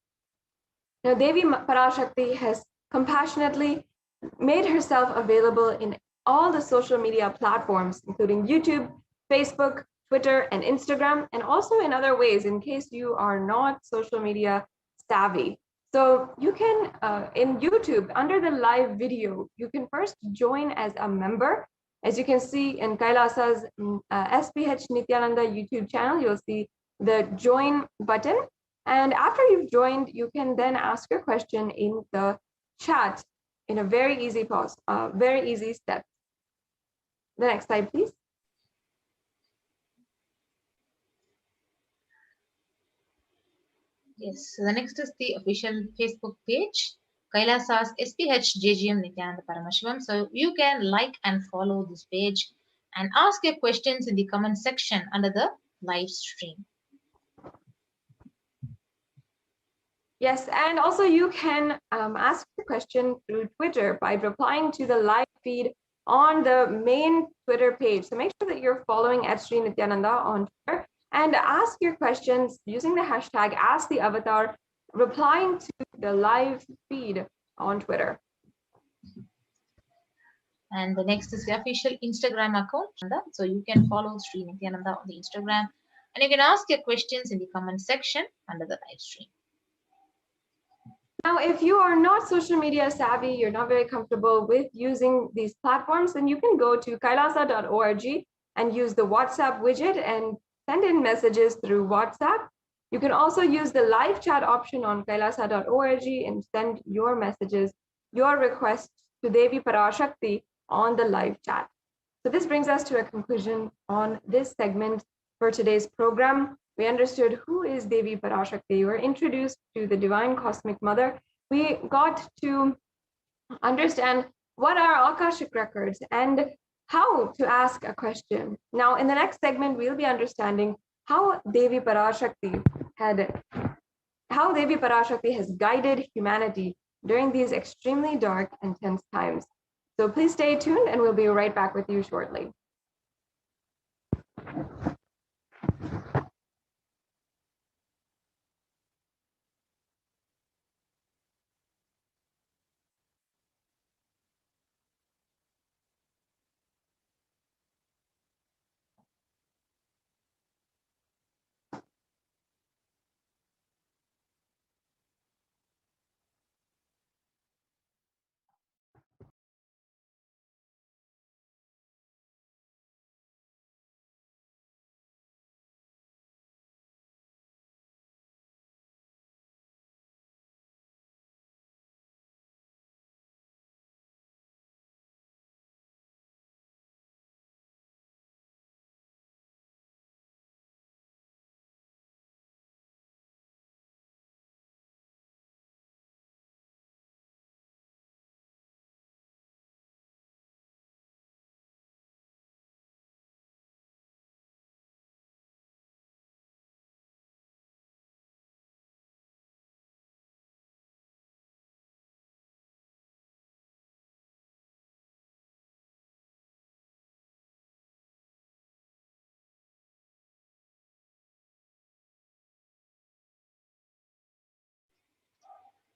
Now, Devi Parashakti has compassionately made herself available in all the social media platforms, including YouTube, Facebook, Twitter, and Instagram, and also in other ways in case you are not social media savvy. So you can, in YouTube, under the live video, you can first join as a member. As you can see in Kailasa's SPH Nithyananda YouTube channel, you'll see the join button. And after you've joined, you can then ask your question in the chat in a very easy step. The next slide, please.
Yes, so the next is the official Facebook page, Kailasa's SPH Nithyananda Paramashivam. So you can like and follow this page and ask your questions in the comment section under the live stream.
Yes, and also you can ask a question through Twitter by replying to the live feed on the main Twitter page. So make sure that you're following @Sri Nithyananda on Twitter and ask your questions using the hashtag #AskTheAvatar, replying to the live feed on Twitter.
And the next is the official Instagram account. So you can follow Sri Nithyananda on the Instagram and you can ask your questions in the comment section under the live stream.
Now, if you are not social media savvy, you're not very comfortable with using these platforms, then you can go to kailasa.org and use the WhatsApp widget and send in messages through WhatsApp. You can also use the live chat option on kailasa.org and send your messages, your requests to Devi Parashakti on the live chat. So this brings us to a conclusion on this segment for today's program. We understood who is Devi Parashakti. We were introduced to the Divine Cosmic Mother. We got to understand what are Akashic records and how to ask a question. Now, in the next segment, we'll be understanding how Devi Parashakti has guided humanity during these extremely dark and tense times. So please stay tuned and we'll be right back with you shortly.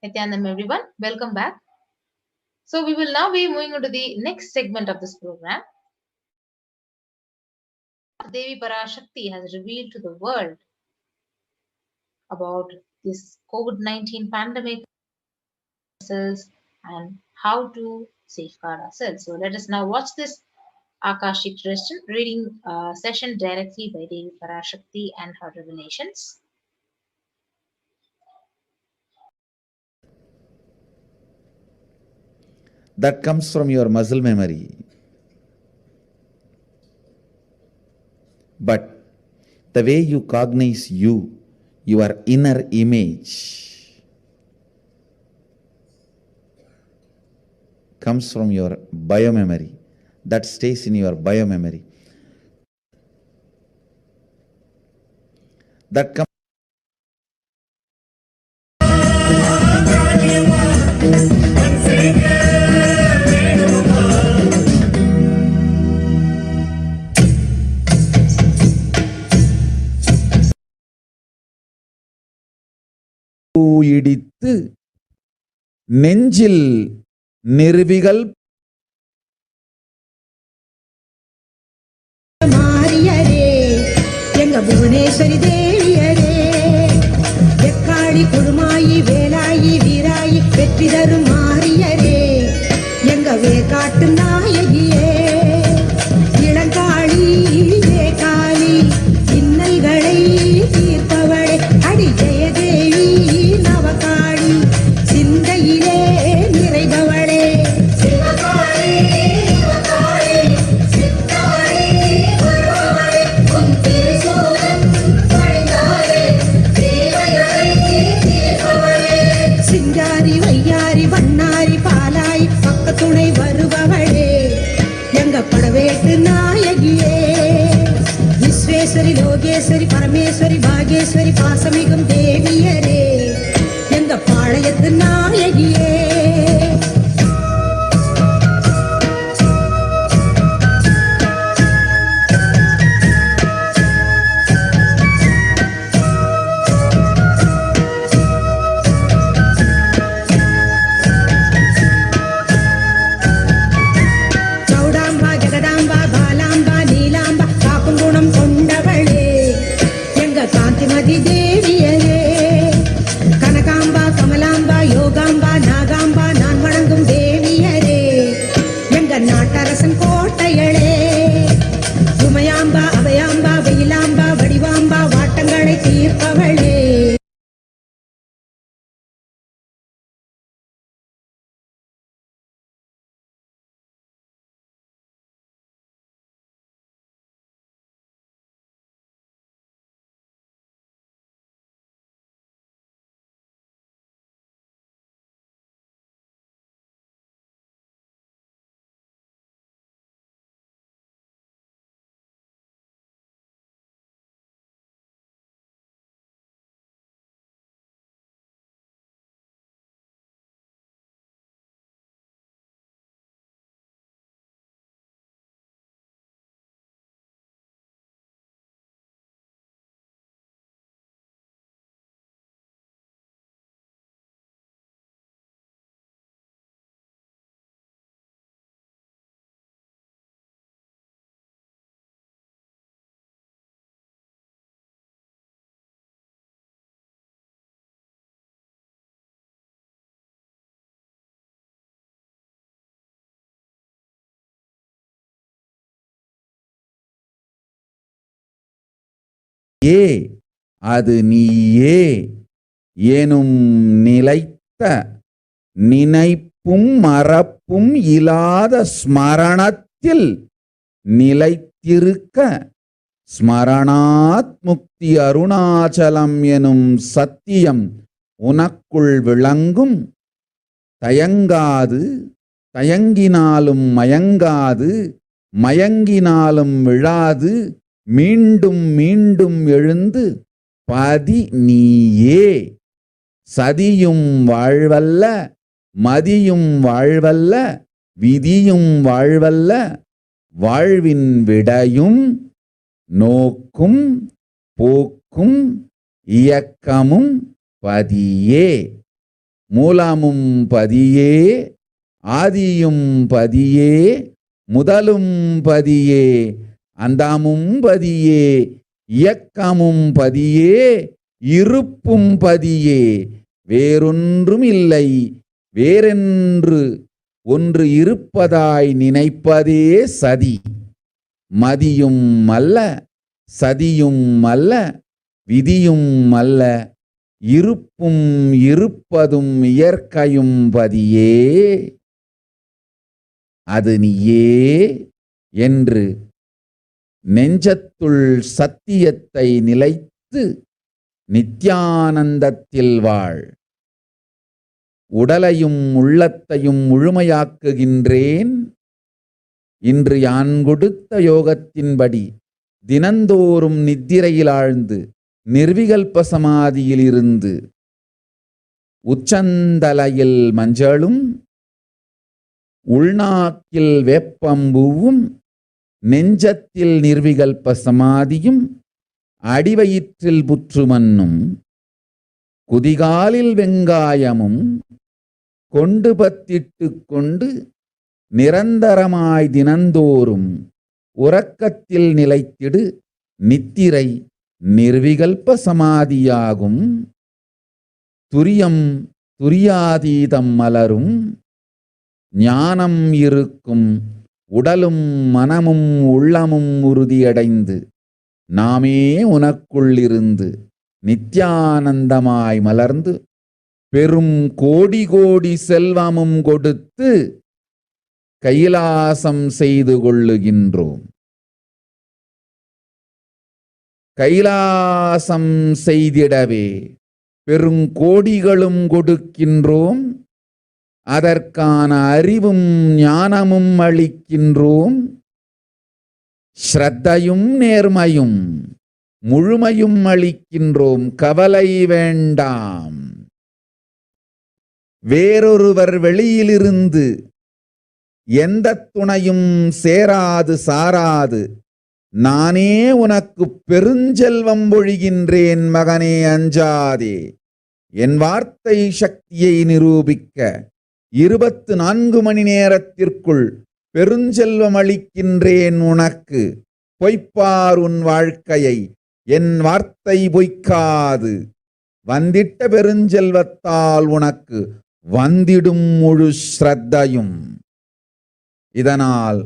Nithyanandam everyone, welcome back. So we will now be moving on to the next segment of this program. Devi Parashakti has revealed to the world about this COVID-19 pandemic and how to safeguard ourselves. So let us now watch this Akashic reading session directly by Devi Parashakti and her revelations.
That comes from your muscle memory. But the way you cognize you, your inner image, comes from your biomemory. That stays in your biomemory. That comes இடித்து நெஞ்சில் நிறுவிகள்
மாரியரே எங்க புவனேஸ்வரி தேவியரே எக்காடி கொடுமாயி வேலாயி வீராயி வெற்றி தரும் மாரியரே எங்க வேகாட்டு நாயகியே இளங்காளி வேகாளி இன்னல்களை தீர்ப்பவளே அடி ஜெயதேவி நவகாளி சிந்தையிலே நிறைபவளே சிங்காரி வையாரி வண்ணாரி பாலாய் பக்கத்துணை வருபவளே எங்க படவேட்டு நாயகியே விஸ்வேஸ்வரி லோகேஸ்வரி பரமேஸ்வரி பாகேஸ்வரி பாசமிகும் தேவியரே எங்க பாளையத்து நாயகியே சௌடாம்பா ஜெகதாம்பா பாலாம்பா நீலாம்பா காக்கும் குணம் கொண்டவளே எங்க காந்திமதி தேவியரே கனகாம்பா கமலாம்பா யோகாம்பா நாகாம்பா நான் வணங்கும் தேவியரே எங்க நாட்டரசன் கோட்டையளே உமையாம்பா அபயாம்பா வெயிலாம்பா வடிவாம்பா வாட்டங்களை தீர்ப்பவளே
அது நீயே எனும் நிலைத்த நினைப்பும் மறப்பும் இல்லாத ஸ்மரணத்தில் நிலைத்திருக்க ஸ்மரணாத் முக்தி அருணாச்சலம் எனும் சத்தியம் உனக்குள் விளங்கும். தயங்காது, தயங்கினாலும் மயங்காது, மயங்கினாலும் விழாது, மீண்டும் மீண்டும் எழுந்து பதி நீயே. சதியும் வாழ்வல்ல, மதியும் வாழ்வல்ல, விதியும் வாழ்வல்ல, வாழ்வின் விடையும் நோக்கும் போக்கும் இயக்கமும் பதியே. மூலமும் பதியே, ஆதியும் பதியே, முதலும் பதியே, அந்தமும் பதியே, இயக்கமும் பதியே, இருப்பும் பதியே, வேறொன்றும் இல்லை, வேறென்று ஒன்று இருப்பதாய் நினைப்பதே சதி. மதியும் அல்ல, சதியும் அல்ல, விதியும் அல்ல, இருப்பும் இருப்பதும் இயற்கையும் பதியே, அது நீயே என்று நெஞ்சத்துள் சத்தியத்தை நிலைத்து நித்யானந்தத்தில் வாழ். உடலையும் உள்ளத்தையும் முழுமையாக்குகின்றேன். இன்று யான் கொடுத்த யோகத்தின்படி தினந்தோறும் நித்திரையில் ஆழ்ந்து நிர்விகல்ப சமாதியில் இருந்து உச்சந்தலையில் மஞ்சளும் உள்நாக்கில் வேப்பம்பூவும் நெஞ்சத்தில் நிர்விகல்ப சமாதியும் அடிவயிற்றில் புற்றுமன்னும் குதிகாலில் வெங்காயமும் கொண்டு பத்திட்டு கொண்டு நிரந்தரமாய் தினந்தோறும் உறக்கத்தில் நிலைத்திடு. நித்திரை நிர்விகல்ப சமாதியாகும். துரியம் துரியாதீதம் மலரும். ஞானம் இருக்கும். உடலும் மனமும் உள்ளமும் உறுதியடைந்து நாமே உனக்குள்ளிருந்து நித்யானந்தமாய் மலர்ந்து பெரும் கோடி கோடி செல்வமும் கொடுத்து கைலாசம் செய்து கொள்ளுகின்றோம். கைலாசம் செய்திடவே பெருங்கோடிகளும் கொடுக்கின்றோம். அதற்கான அறிவும் ஞானமும் அளிக்கின்றோம். ஸ்ரத்தையும் நேர்மையும் முழுமையும் அளிக்கின்றோம். கவலை வேண்டாம். வேறொருவர் வெளியிலிருந்து எந்த துணையும் சேராது சாராது நானே உனக்கு பெருஞ்செல்வம் பொழிகின்றேன். மகனே அஞ்சாதே. என் வார்த்தை சக்தியை நிரூபிக்க 24 மணி நேரத்திற்குள் பெருஞ்செல்வம் அளிக்கின்றேன் உனக்கு. பொய்ப்பார் உன் வாழ்க்கையை, என் வார்த்தை பொய்க்காது. வந்திட்ட பெருஞ்செல்வத்தால் உனக்கு வந்திடும் முழு ஸ்ரத்தையும். இதனால்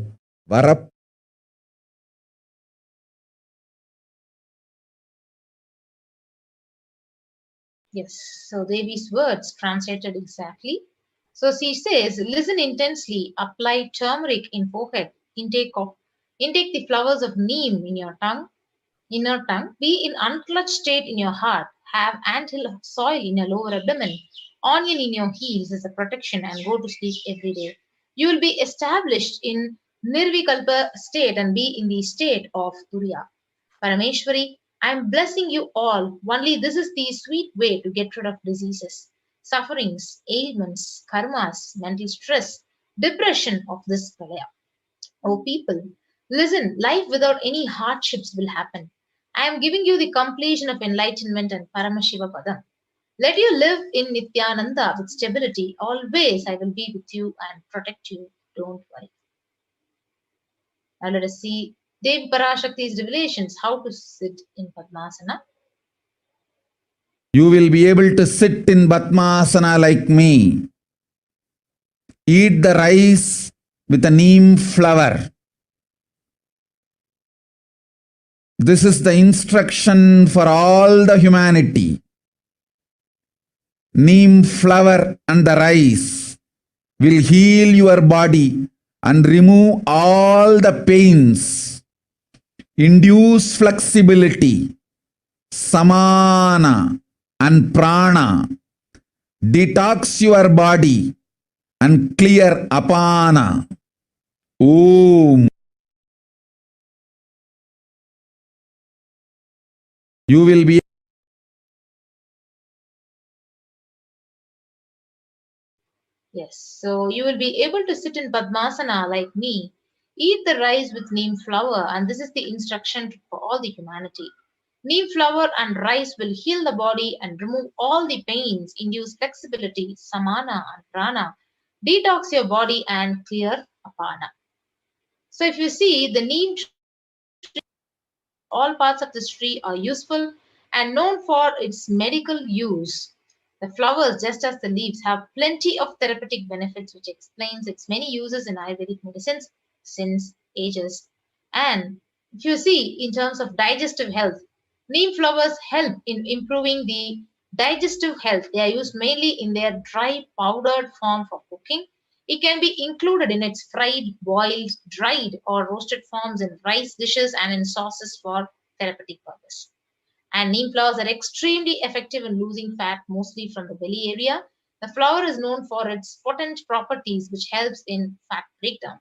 Yes, so Devi's words translated exactly. So she says, listen intensely, apply turmeric in forehead, intake the flowers of neem in your tongue, be in unclutched state in your heart, have anthill soil in your lower abdomen, onion in your heels as a protection, and go to sleep every day. You will be established in Nirvikalpa state and be in the state of Turiya. Parameshwari, I am blessing you all. Only this is the sweet way to get rid of diseases, sufferings, ailments, karmas, mental stress, depression of this pralaya. Oh people, listen, life without any hardships will happen. I am giving you the completion of enlightenment and Paramashivoham. Let you live in Nithyananda with stability. Always I will be with you and protect you. Don't worry. Now let us see Devi Parashakti's revelations, how to sit in Padmasana.
You will be able to sit in Padmasana like me. Eat the rice with a neem flower. This is the instruction for all the humanity. Neem flower and the rice will heal your body and remove all the pains, induce flexibility, samana and prana, detox your body and clear apana. Om. You will be
Yes, so you will be able to sit in Padmasana like me. Eat the rice with neem flower, and this is the instruction for all the humanity. Neem flower and rice will heal the body and remove all the pains, induce flexibility, samana and prana, detox your body and clear apana. So if you see, the neem tree, all parts of this tree are useful and known for its medical use. The flowers, just as the leaves, have plenty of therapeutic benefits, which explains its many uses in Ayurvedic medicines since ages. And if you see, in terms of digestive health, neem flowers help in improving the digestive health. They are used mainly in their dry powdered form for cooking. It can be included in its fried, boiled, dried, or roasted forms in rice dishes and in sauces for therapeutic purpose. And neem flowers are extremely effective in losing fat, mostly from the belly area. The flower is known for its potent properties, which helps in fat breakdown.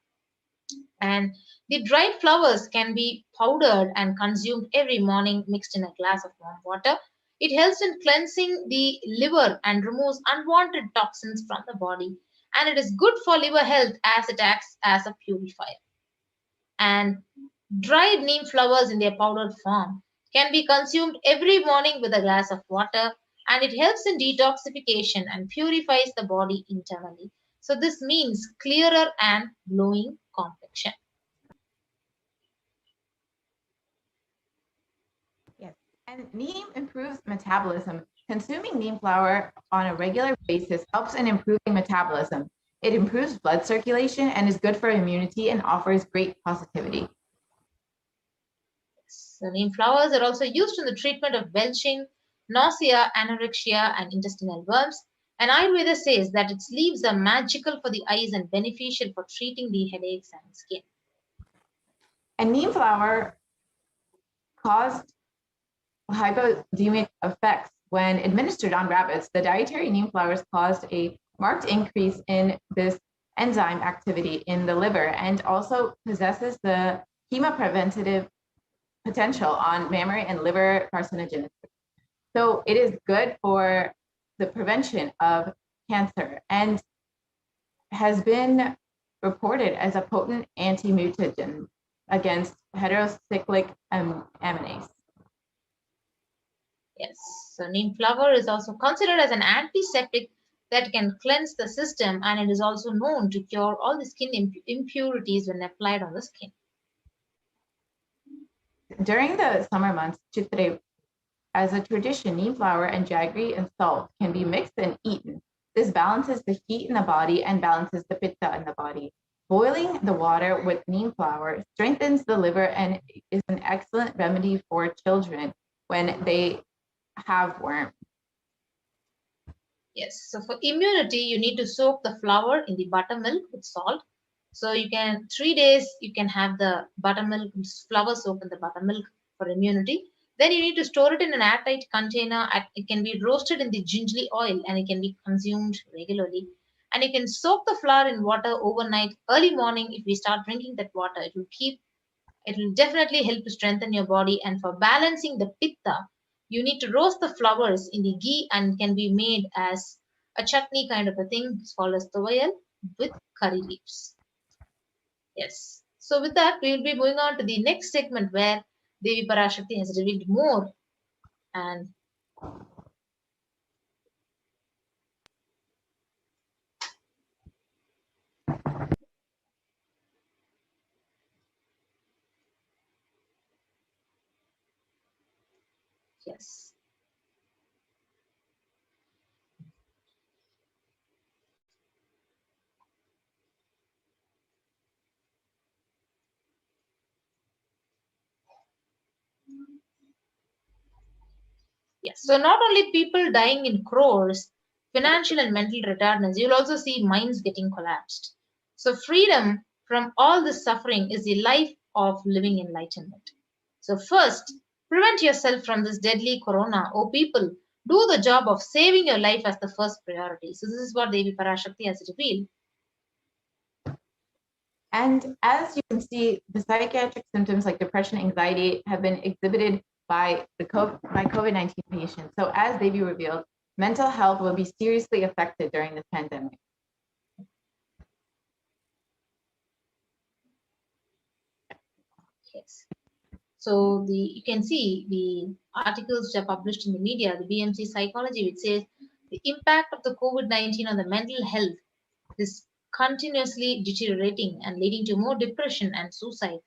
And the dried flowers can be powdered and consumed every morning mixed in a glass of warm water. It helps in cleansing the liver and removes unwanted toxins from the body. And it is good for liver health as it acts as a purifier. And dried neem flowers in their powdered form can be consumed every morning with a glass of water, and it helps in detoxification and purifies the body internally. So this means clearer and glowing complexion.
Yes, and neem improves metabolism. Consuming neem flower on a regular basis helps in improving metabolism. It improves blood circulation and is good for immunity and offers great positivity.
So neem flowers are also used in the treatment of belching, nausea, anorexia, and intestinal worms. And Ayurveda says that its leaves are magical for the eyes and beneficial for treating the headaches and skin.
And neem flower caused hypoglycemic effects when administered on rabbits. The dietary neem flowers caused a marked increase in this enzyme activity in the liver and also possesses the chemopreventative potential on mammary and liver carcinogenesis. So it is good for the prevention of cancer and has been reported as a potent anti-mutagen against heterocyclic amylase.
Yes, so neem flower is also considered as an antiseptic that can cleanse the system, and it is also known to cure all the skin impurities when applied on the skin.
During the summer months, Chitre, as a tradition, neem flower and jaggery and salt can be mixed and eaten. This balances the heat in the body and balances the pitta in the body. Boiling the water with neem flower strengthens the liver and is an excellent remedy for children when they have worms.
Yes, so for immunity, you need to soak the flower in the buttermilk with salt. So you can, 3 days, you can have the buttermilk, flower soaked in the buttermilk for immunity. Then you need to store it in an airtight container. It can be roasted in the gingerly oil and it can be consumed regularly. And you can soak the flower in water overnight. Early morning, if we start drinking that water, it will definitely help to strengthen your body. And for balancing the pitta, you need to roast the flowers in the ghee and can be made as a chutney kind of a thing. It's called as tawayal with curry leaves. Yes. So with that, we will be moving on to the next segment where Devi Parashakti has revealed more. And yes. Yes. So not only people dying in crores, financial and mental retardness, you'll also see minds getting collapsed. So freedom from all this suffering is the life of living enlightenment. So first, prevent yourself from this deadly corona. Oh people, do the job of saving your life as the first priority. So this is what Devi Parashakti has revealed.
And as you can see, the psychiatric symptoms like depression, anxiety have been exhibited by COVID-19 patients. So as Devi revealed, mental health will be seriously affected during this pandemic.
Yes. So you can see the articles which are published in the media, the BMC Psychology, which says the impact of the COVID-19 on the mental health is continuously deteriorating and leading to more depression and suicide.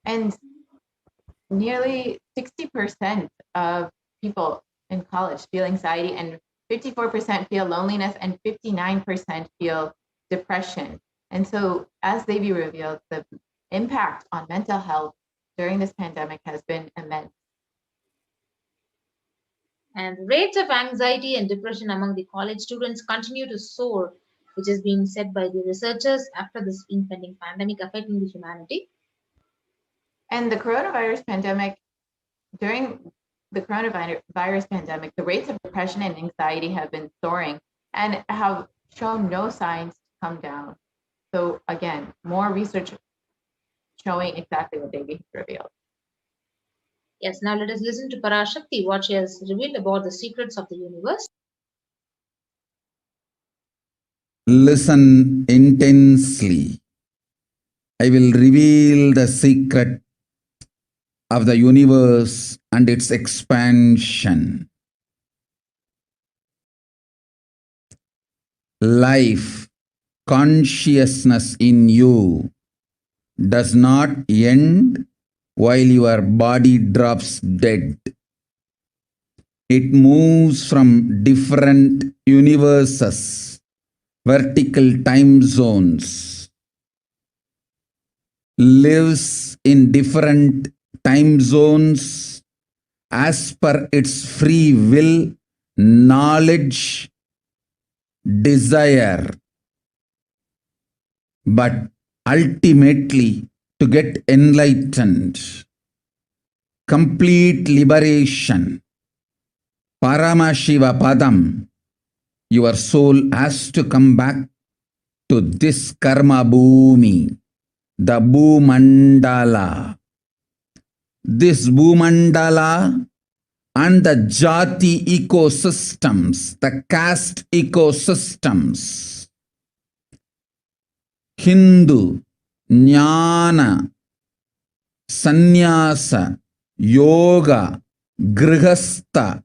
And nearly 60% of people in college feel anxiety, and 54% feel loneliness, and 59% feel depression. And so, as Devi revealed, the impact on mental health during this pandemic has been immense.
And rates of anxiety and depression among the college students continue to soar, which has been said by the researchers after this impending pandemic affecting the humanity.
And the coronavirus pandemic, during the coronavirus pandemic, the rates of depression and anxiety have been soaring and have shown no signs to come down. So again, more research showing exactly what Devi revealed.
Yes, now let us listen to Parashakti, what she has revealed about the secrets of the universe.
Listen intensely. I will reveal the secret of the universe and its expansion. Life, consciousness in you does not end while your body drops dead. It moves from different universes, vertical time zones, lives in different time zones as per its free will, knowledge, desire. But ultimately, to get enlightened, complete liberation, Paramashiva Padam, your soul has to come back to this karma bhumi, the Bhumandala. This Bhumandala and the Jati ecosystems, the caste ecosystems, Hindu, Jnana, Sannyasa, Yoga, Grihastha,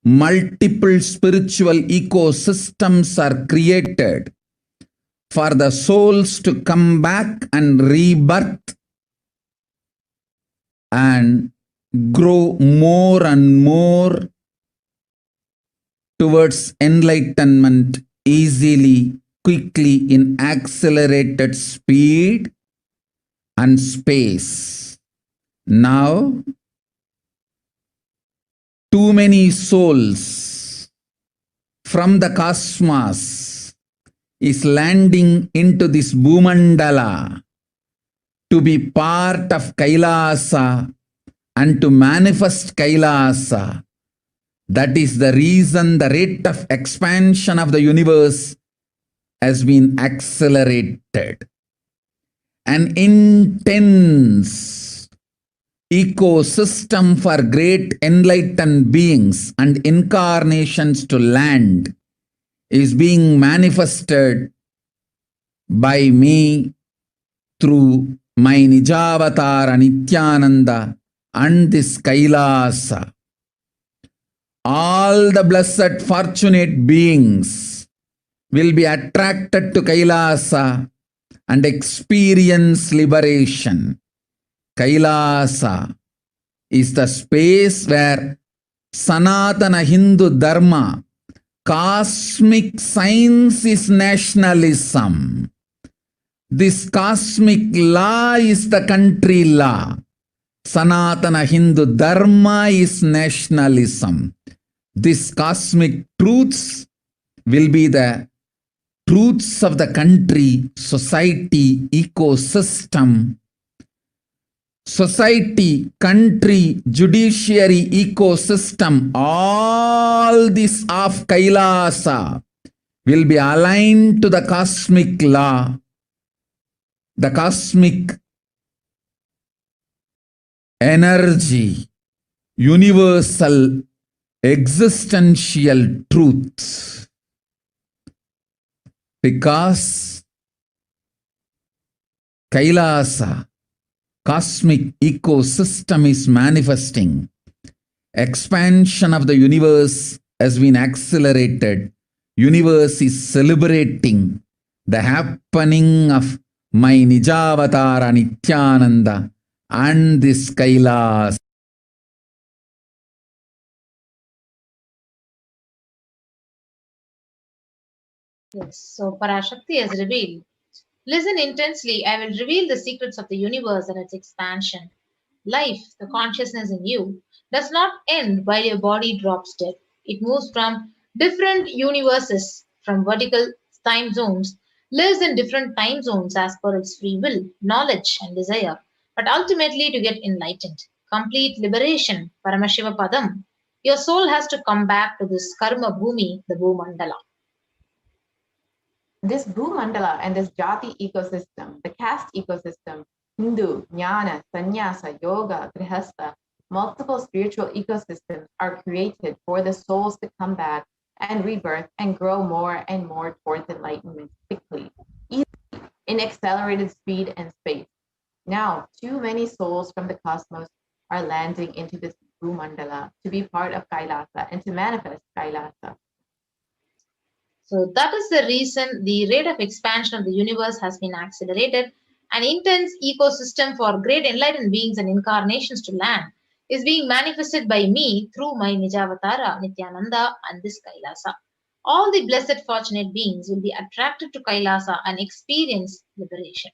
multiple spiritual ecosystems are created for the souls to come back and rebirth and grow more and more towards enlightenment easily, quickly, in accelerated speed and space. Now, too many souls from the cosmos is landing into this Bhumandala to be part of Kailasa and to manifest Kailasa. That is the reason the rate of expansion of the universe has been accelerated. An intense ecosystem for great enlightened beings and incarnations to land is being manifested by me through my Nijavatara Nithyananda and this Kailasa. All the blessed fortunate beings will be attracted to Kailasa and experience liberation. Kailasa is the space where Sanatana Hindu Dharma, cosmic science, is nationalism. This cosmic law is the country law. Sanatana Hindu Dharma is nationalism. These cosmic truths will be the truths of the country, society, ecosystem. Society, country, judiciary, ecosystem, all this of Kailasa will be aligned to the cosmic law, the cosmic energy, universal existential truth. Because Kailasa cosmic ecosystem is manifesting. Expansion of the universe has been accelerated. Universe is celebrating the happening of my Nijavatara Nithyananda and this Kailasa.
Yes, so Parashakti has revealed. Listen intensely, I will reveal the secrets of the universe and its expansion. Life, the consciousness in you, does not end while your body drops dead. It moves from different universes, from vertical time zones, lives in different time zones as per its free will, knowledge, and desire, but ultimately to get enlightened. Complete liberation, Paramashiva Padam. Your soul has to come back to this Karma Bhumi, the Bhumandala.
This Bhumandala and this Jati ecosystem, the caste ecosystem, Hindu, Jnana, Sannyasa, Yoga, Grihastha, multiple spiritual ecosystems are created for the souls to come back and rebirth and grow more and more towards enlightenment quickly, easily, in accelerated speed and space. Now, too many souls from the cosmos are landing into this Bhumandala to be part of Kailasa and to manifest Kailasa.
So that is the reason the rate of expansion of the universe has been accelerated. An intense ecosystem for great enlightened beings and incarnations to land is being manifested by me through my Nijavatara, Nithyananda, and this Kailasa. All the blessed fortunate beings will be attracted to Kailasa and experience liberation.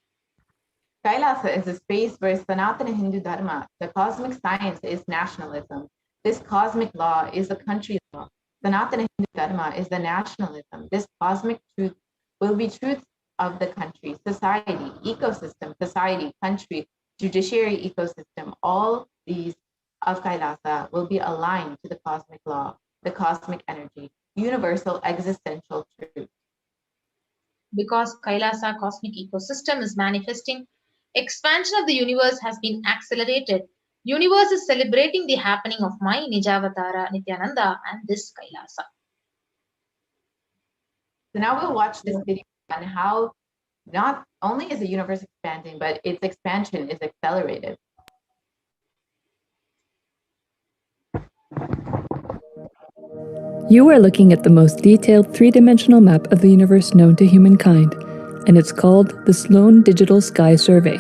Kailasa is a space where Sanatana Hindu Dharma, the cosmic science, is nationalism. This cosmic law is a country law. Sanatana Hindu Dharma is the nationalism. This cosmic truth will be truth of the country, society, ecosystem, society, country, judiciary ecosystem. All these of Kailasa will be aligned to the cosmic law, the cosmic energy, universal existential truth.
Because Kailasa cosmic ecosystem is manifesting, expansion of the universe has been accelerated. Universe is celebrating the happening of my Nijavatara, Nithyananda, and this Kailasa.
So now we'll watch this video on how not only is the universe expanding, but its expansion is accelerated.
You are looking at the most detailed three-dimensional map of the universe known to humankind, and it's called the Sloan Digital Sky Survey.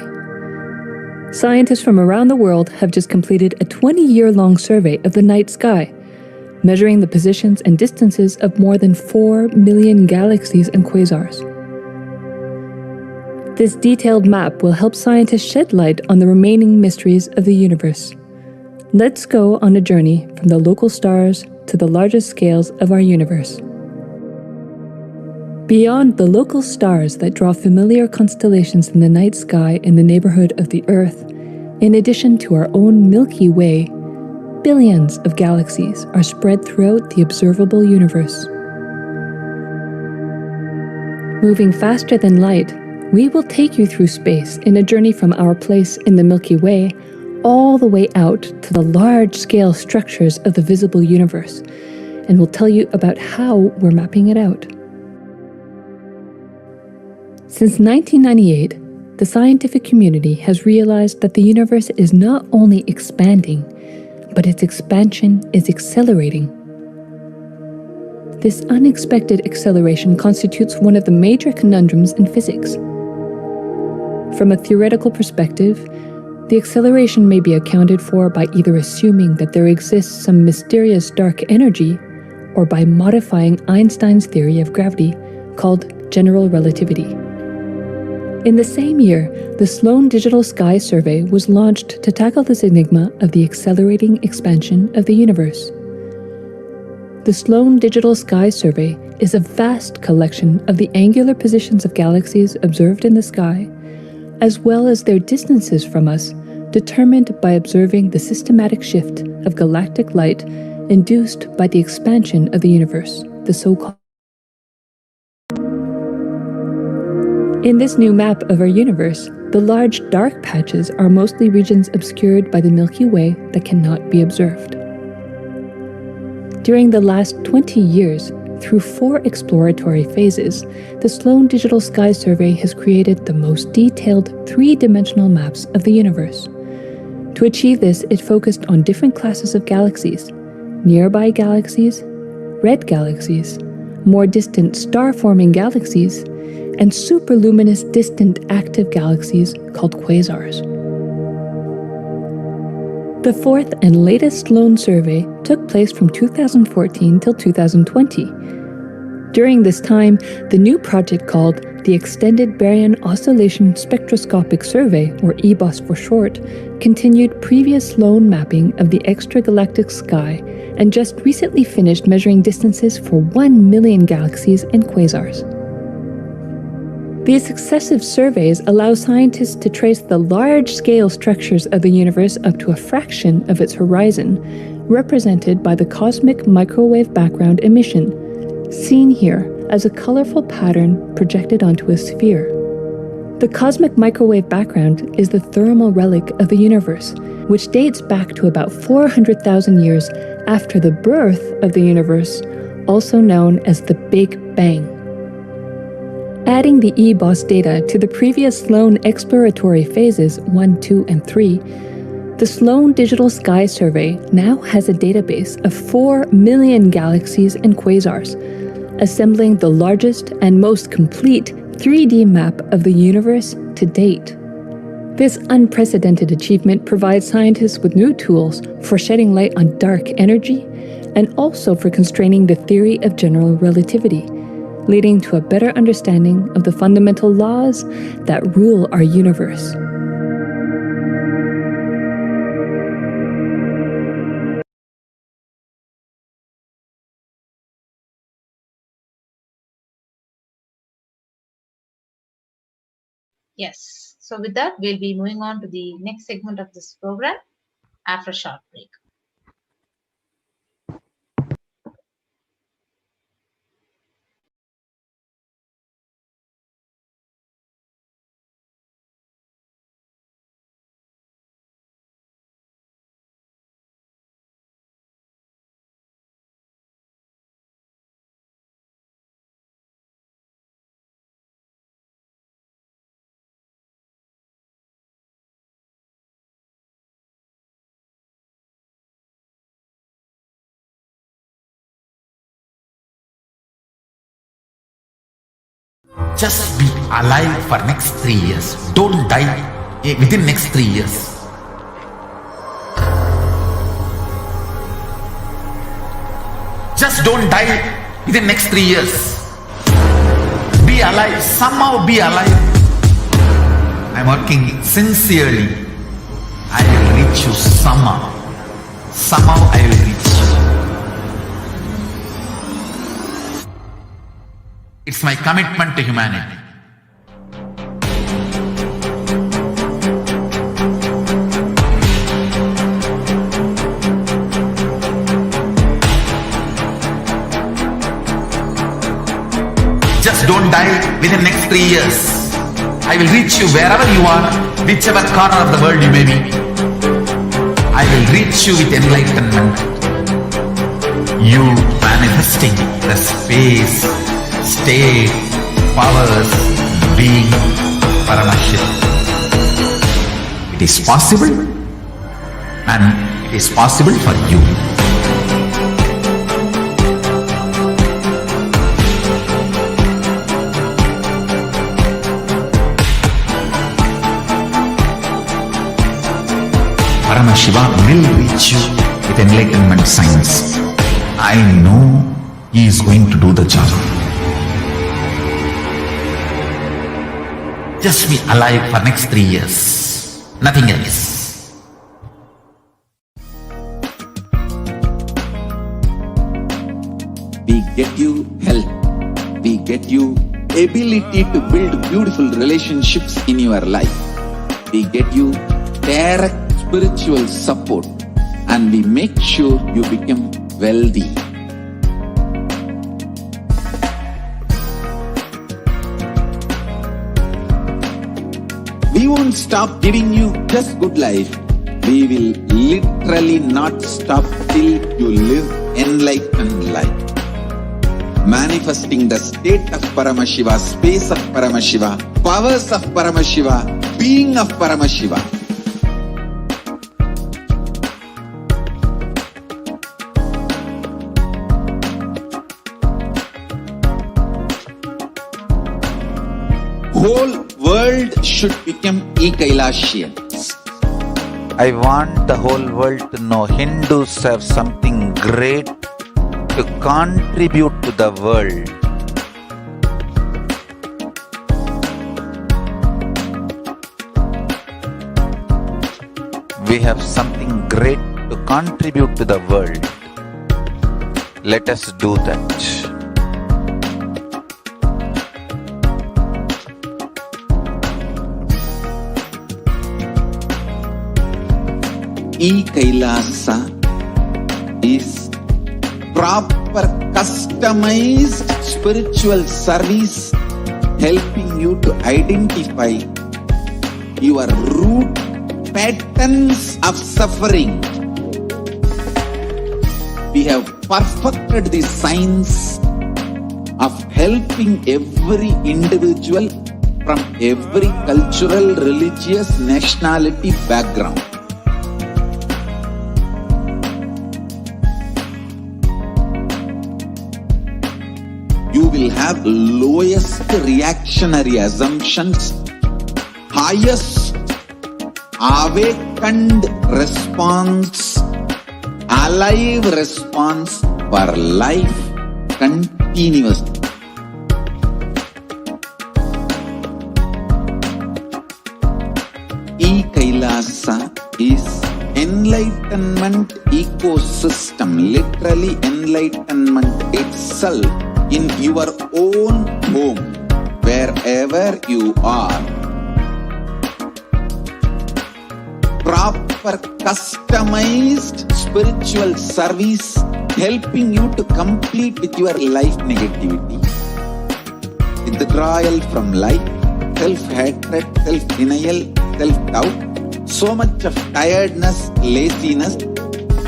Scientists from around the world have just completed a 20-year-long survey of the night sky, measuring the positions and distances of more than 4 million galaxies and quasars. This detailed map will help scientists shed light on the remaining mysteries of the universe. Let's go on a journey from the local stars to the largest scales of our universe. Beyond the local stars that draw familiar constellations in the night sky in the neighborhood of the Earth, in addition to our own Milky Way, billions of galaxies are spread throughout the observable universe. Moving faster than light, we will take you through space in a journey from our place in the Milky Way all the way out to the large-scale structures of the visible universe, and we'll tell you about how we're mapping it out. Since 1998, the scientific community has realized that the universe is not only expanding, but its expansion is accelerating. This unexpected acceleration constitutes one of the major conundrums in physics. From a theoretical perspective, the acceleration may be accounted for by either assuming that there exists some mysterious dark energy, or by modifying Einstein's theory of gravity, called general relativity. In the same year, the Sloan Digital Sky Survey was launched to tackle this enigma of the accelerating expansion of the universe. The Sloan Digital Sky Survey is a vast collection of the angular positions of galaxies observed in the sky, as well as their distances from us, determined by observing the systematic shift of galactic light induced by the expansion of the universe, the so-called. In this new map of our universe, the large dark patches are mostly regions obscured by the Milky Way that cannot be observed. During the last 20 years, through 4 exploratory phases, the Sloan Digital Sky Survey has created the most detailed 3-dimensional maps of the universe. To achieve this, it focused on different classes of galaxies: nearby galaxies, red galaxies, more distant star-forming galaxies, and superluminous distant active galaxies called quasars. The 4th and latest Sloan survey took place from 2014 till 2020. During this time, the new project called the Extended Baryon Oscillation Spectroscopic Survey, or EBOS for short, continued previous Sloan mapping of the extragalactic sky and just recently finished measuring distances for 1 million galaxies and quasars. These successive surveys allow scientists to trace the large-scale structures of the universe up to a fraction of its horizon, represented by the cosmic microwave background emission, seen here as a colorful pattern projected onto a sphere. The cosmic microwave background is the thermal relic of the universe, which dates back to about 400,000 years after the birth of the universe, also known as the Big Bang. Adding the EBOS data to the previous Sloan exploratory phases 1, 2, and 3, the Sloan Digital Sky Survey now has a database of 4 million galaxies and quasars, assembling the largest and most complete 3D map of the universe to date. This unprecedented achievement provides scientists with new tools for shedding light on dark energy and also for constraining the theory of general relativity, leading to a better understanding of the fundamental laws that rule our universe.
Yes. So with that, we'll be moving on to the next segment of this program after a short break.
Just be alive for next 3 years. Don't die within next 3 years. Just don't die within next 3 years. Be alive. Somehow be alive. I'm working sincerely. I will reach you somehow. Somehow I will reach you. It's my commitment to humanity. Just don't die within next 3 years. I will reach you wherever you are, whichever corner of the world you may be. I will reach you with enlightenment. You manifesting the space, state, powers, being Paramashivoham. It is possible, and it is possible for you. Paramashivoham will reach you with enlightenment science. I know he is going to do the job. Just be alive for next 3 years. Nothing else.
We get you health. We get you ability to build beautiful relationships in your life. We get you direct spiritual support, and we make sure you become wealthy. We won't stop giving you just good life. We will literally not stop till you live enlightened life. manifesting the state of Paramashiva, space of Paramashiva, powers of Paramashiva, being of Paramashiva. Whole world should become Kailasians.
I want the whole world to know Hindus have something great to contribute to the world. We have something great to contribute to the world. Let us do that.
Kailasa is proper customized spiritual service helping you to identify your root patterns of suffering. We have perfected the science of helping every individual from every cultural, religious, nationality background. You will have lowest reactionary assumptions, highest awakened response, alive response for life continuously. Kailasa is enlightenment ecosystem, literally enlightenment itself in your own home, wherever you are. Proper customized spiritual service helping you to complete with your life negativity, withdrawal from life, self-hatred, self-denial, self-doubt, so much of tiredness, laziness.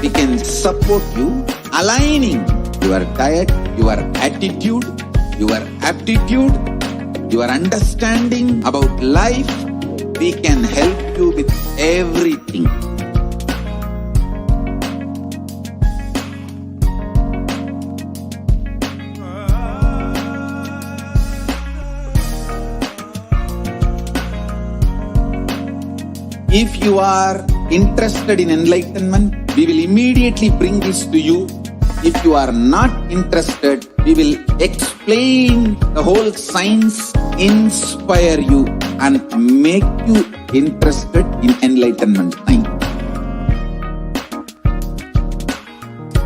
We can support you aligning your diet, your attitude, your aptitude, your understanding about life. We can help you with everything. If you are interested in enlightenment, we will immediately bring this to you. If you are not interested, we will explain the whole science, inspire you and make you interested in enlightenment time.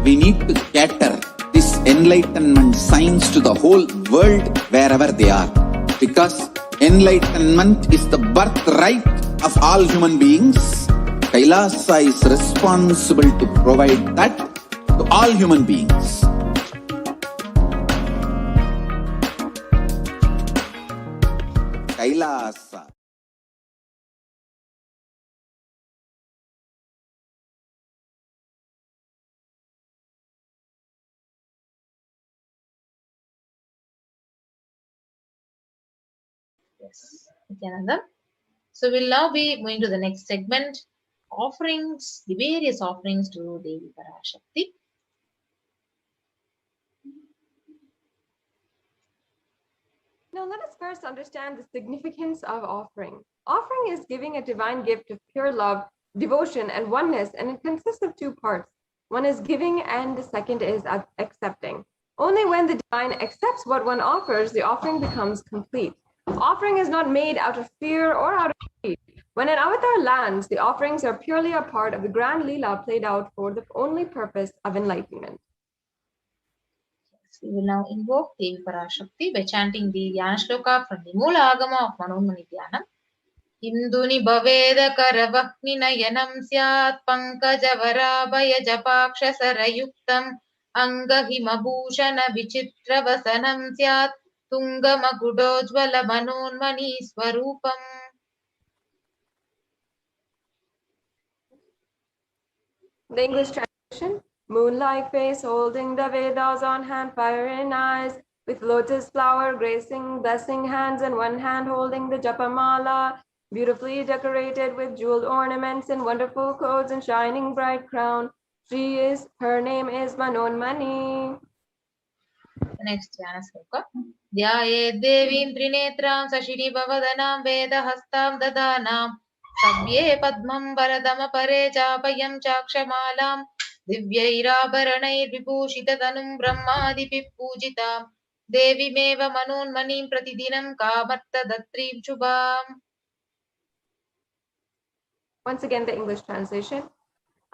We need to cater this enlightenment science to the whole world wherever they are, because enlightenment is the birthright of all human beings. Kailasa is responsible to provide that to all human beings. Kailasa.
Yes, Nithyananda. So we'll now be moving to the next segment, offerings, the various offerings to Devi Parashakti.
Now let us first understand the significance of offering. Offering is giving a divine gift of pure love, devotion, and oneness, and it consists of two parts. One is giving and the second is accepting. Only when the divine accepts what one offers, the offering becomes complete. Offering is not made out of fear or out of greed. When an avatar lands, the offerings are purely a part of the grand Leela played out for the only purpose of enlightenment.
We will now invoke Devi Parashakti by chanting the Dhyana Shloka from the Moola Agama of Manommani Dhyanam. Induni Bhaveda Karavakni Nayanam Syat Pankaja Varabhaya Japaksha Sarayuktam Anga Himabhushana Vichitra Vasanam Syat Tunga Magudojvala Manonmani Swarupam.
The English translation: moon-like face holding the Vedas on hand, fire in eyes, with lotus flower gracing blessing hands and one hand holding the japamala, beautifully decorated with jeweled ornaments and wonderful clothes and shining bright crown. Her name is Manonmani.
The next Jnana Sloka. Dhyaye Devim Trinetram Sashini Bhavadanam Vedahastam Dadanam Sabye Padmam Varadama Pare Chapayam Chakshamalam Divyairabharanai Vibhushitatanum Brahmadipi Pujitam Devi Meva Manonmanim Pratidinam Kamarta Datrim Shubham.
Once again, the English translation.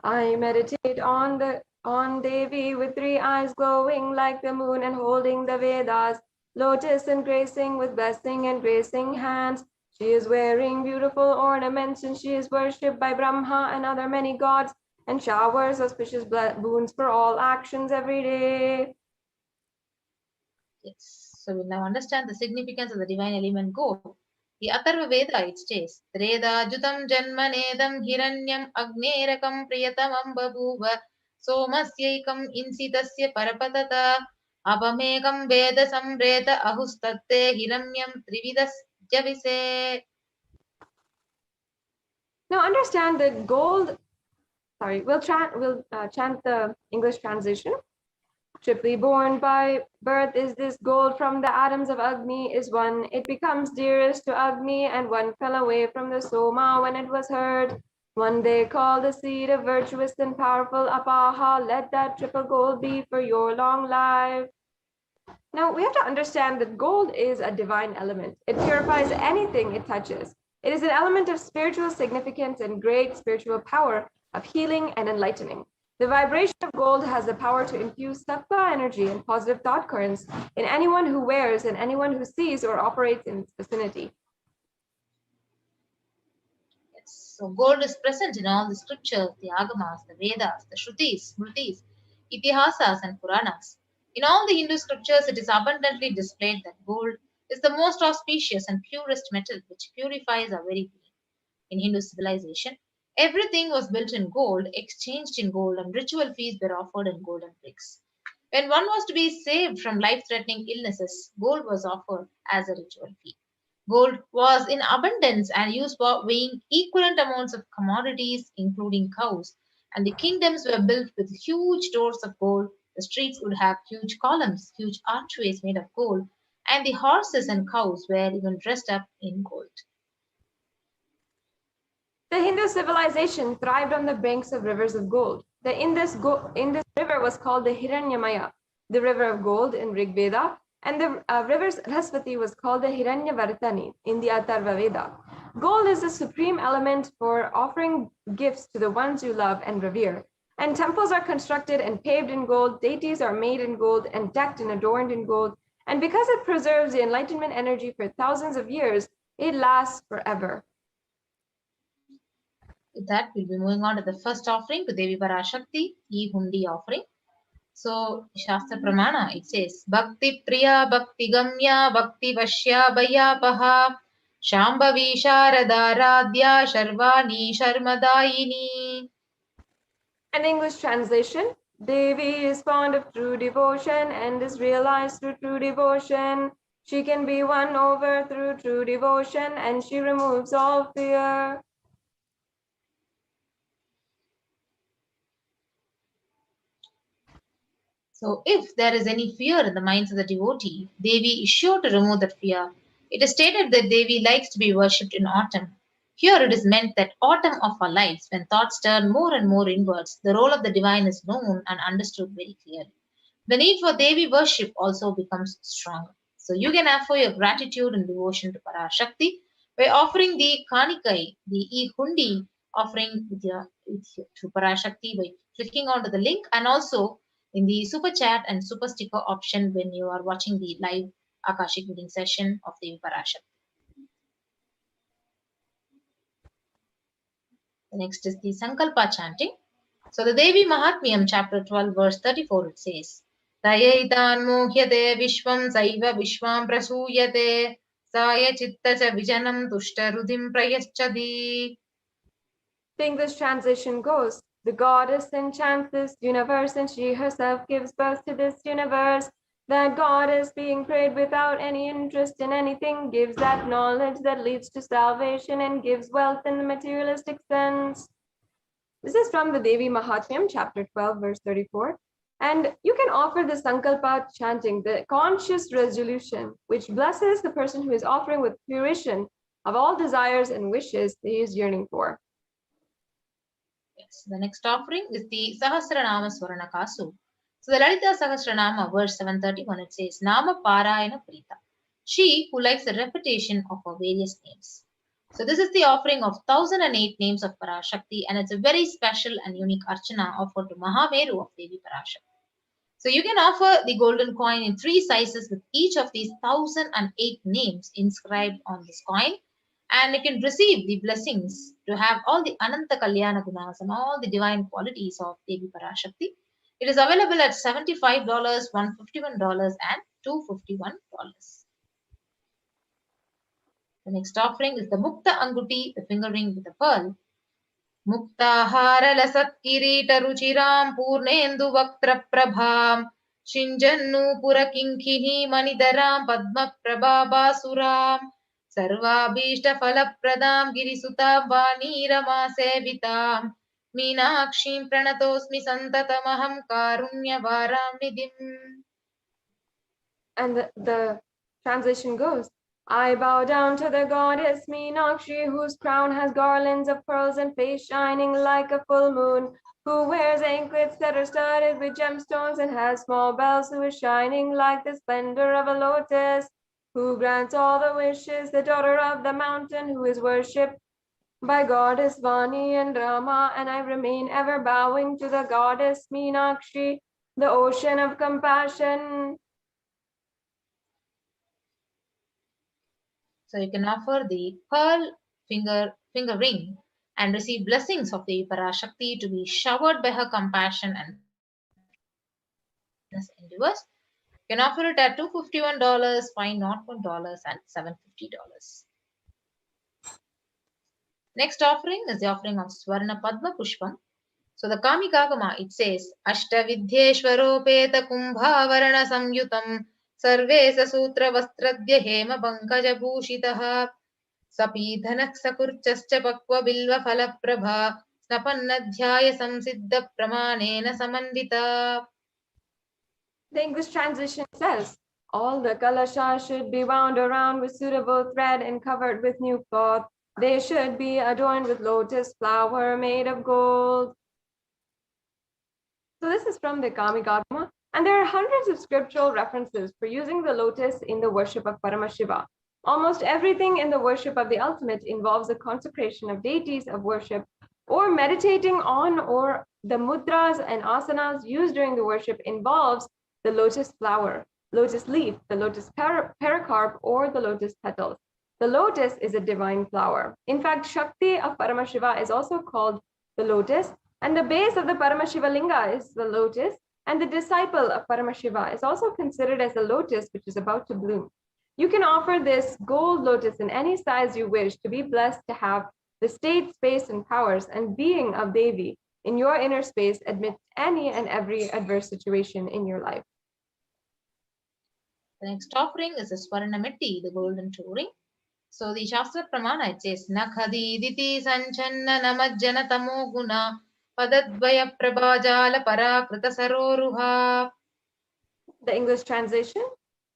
I meditate on Devi with three eyes glowing like the moon and holding the Vedas, lotus and gracing with blessing and gracing hands. She is wearing beautiful ornaments and she is worshipped by Brahma and other many gods and showers auspicious boons for all actions every day.
Yes, so we now understand the significance of the divine element gold. The Atharva Veda, it says, Treda Jutam Janmanedam Hiranyam Agnerakam Priyatamam Babhuva Somasyaikam Insitasya Parapatata Abamekam Veda Samreta Ahustatte Hiranyam Trividas Javise.
Now understand that gold, we'll chant the English translation. Triply born by birth is this gold from the atoms of Agni is one. It becomes dearest to Agni and one fell away from the Soma when it was heard. One they call the seed of virtuous and powerful Apaha. Let that triple gold be for your long life. Now we have to understand that gold is a divine element. It purifies anything it touches. It is an element of spiritual significance and great spiritual power of healing and enlightening. The vibration of gold has the power to infuse sattva energy and positive thought currents in anyone who wears and anyone who sees or operates in its vicinity.
Yes, so gold is present in all the scriptures, the Agamas, the Vedas, the Shrutis, Smritis, Itihasas and Puranas. In all the Hindu scriptures, it is abundantly displayed that gold is the most auspicious and purest metal which purifies our very being. In Hindu civilization, everything was built in gold, exchanged in gold, and ritual feasts were offered in golden bricks. When one was to be saved from life-threatening illnesses, gold was offered as a ritual fee. Gold was in abundance and used for weighing equivalent amounts of commodities, including cows, and the kingdoms were built with huge doors of gold. The streets would have huge columns, huge archways made of gold, and the horses and cows were even dressed up in gold.
The Hindu civilization thrived on the banks of rivers of gold. The Indus river was called the Hiranyamaya, the river of gold in Rig Veda, and the river Saraswati was called the Hiranyavartani in the Atharva Veda. Gold is the supreme element for offering gifts to the ones you love and revere. And temples are constructed and paved in gold, deities are made in gold and decked and adorned in gold. And because it preserves the enlightenment energy for thousands of years, it lasts forever.
With that, we'll be moving on to the first offering to Devi Parashakti, E-Hundi offering. So, Shastra Pramana, it says, Bhakti Priya, Bhakti Gamya, Bhakti Vashya, Bhayapaha, Shambhavi Sharada Radhya, Sharvani Sharmadayini.
An English translation, Devi is fond of true devotion and is realized through true devotion. She can be won over through true devotion and she removes all fear.
So, if there is any fear in the minds of the devotee, Devi is sure to remove that fear. It is stated that Devi likes to be worshipped in autumn. Here it is meant that autumn of our lives, when thoughts turn more and more inwards, the role of the divine is known and understood very clearly. The need for Devi worship also becomes stronger. So, you can offer your gratitude and devotion to Parashakti by offering the Kanikai, the E-Hundi offering to Parashakti by clicking onto the link, and also in the super chat and super sticker option when you are watching the live Akashic reading session of Devi Parashakti. The next is the Sankalpa chanting. So the Devi Mahatmyam chapter 12 verse 34 it says, Tayaitan mohyate vishvam saiva vishvam prasuyate saya chitta cha vijanam tushta rudim prayaschadi.
The English translation goes, the goddess enchants this universe and she herself gives birth to this universe. That goddess, being prayed without any interest in anything, gives that knowledge that leads to salvation and gives wealth in the materialistic sense. This is from the Devi Mahatmyam, chapter 12, verse 34. And you can offer the Sankalpa chanting, the conscious resolution, which blesses the person who is offering with fruition of all desires and wishes that he is yearning for.
Yes, the next offering is the Sahasranama Swaranakasu. So the Lalita Sahasranama, verse 731, it says, Nama Parayana Prita, she who likes the repetition of her various names. So this is the offering of 1008 names of Parashakti, and it's a very special and unique archana offered to Mahameru of Devi Parashakti. So you can offer the golden coin in 3 sizes with each of these 1008 names inscribed on this coin, and you can receive the blessings to have all the Ananta Kalyana Gunas and all the divine qualities of Devi Parashakti. It is available at $75, $151, and $251. The next offering is the Mukta Anguti, the finger ring with a pearl. Muktahara lasat kirita ruchiram purnendu vaktra prabham shinjannu purakinkini manidaram padma prabhabasuram sarvabhishta falapradam girisutam vanirama sevitam meenakshim pranatosmi santatamaham karunyavaram nidhim.
And the translation goes, I bow down to the goddess Meenakshi, whose crown has garlands of pearls and face shining like a full moon, who wears anklets that are studded with gemstones and has small bells, who is shining like the splendor of a lotus, who grants all the wishes, the daughter of the mountain, who is worshipped by goddess Vani and Rama, and I remain ever bowing to the goddess Meenakshi, the ocean of compassion.
So you can offer the pearl finger ring and receive blessings of the Parashakti to be showered by her compassion and endeavors. You can offer it at $251, $501, and $750. Next offering is the offering of Swarna Padma Pushpam. So the Kamikagama, it says, Ashtavidhyeshwaropeta kumbhavarana samyutam sarve sasutra vastradya hema bankaja bhushitaha sapidhanak sakurchascha pakva bilva phala prabha snapannadhyaya samsiddha pramanena samandita.
The English translation says, all the kalashas should be wound around with suitable thread and covered with new cloth. They should be adorned with lotus flower made of gold. So this is from the Kamikagama, and there are hundreds of scriptural references for using the lotus in the worship of Paramashiva. Almost everything in the worship of the ultimate involves a consecration of deities of worship or meditating on, or the mudras and asanas used during the worship involves the lotus flower, lotus leaf, the lotus pericarp, or the lotus petals. The lotus is a divine flower. In fact, Shakti of Paramashiva is also called the lotus, and the base of the Paramashiva linga is the lotus, and the disciple of Paramashiva is also considered as a lotus which is about to bloom. You can offer this gold lotus in any size you wish to be blessed to have the state, space, and powers and being of Devi in your inner space amidst any and every adverse situation in your life.
The next offering is the Swaranamiti, the golden toe ring. So the Shastra Pramana, it says, Nakhadi diti sanchanna namajjana tamo guna padadvaya prabhajala parakrita saroruha.
The English translation,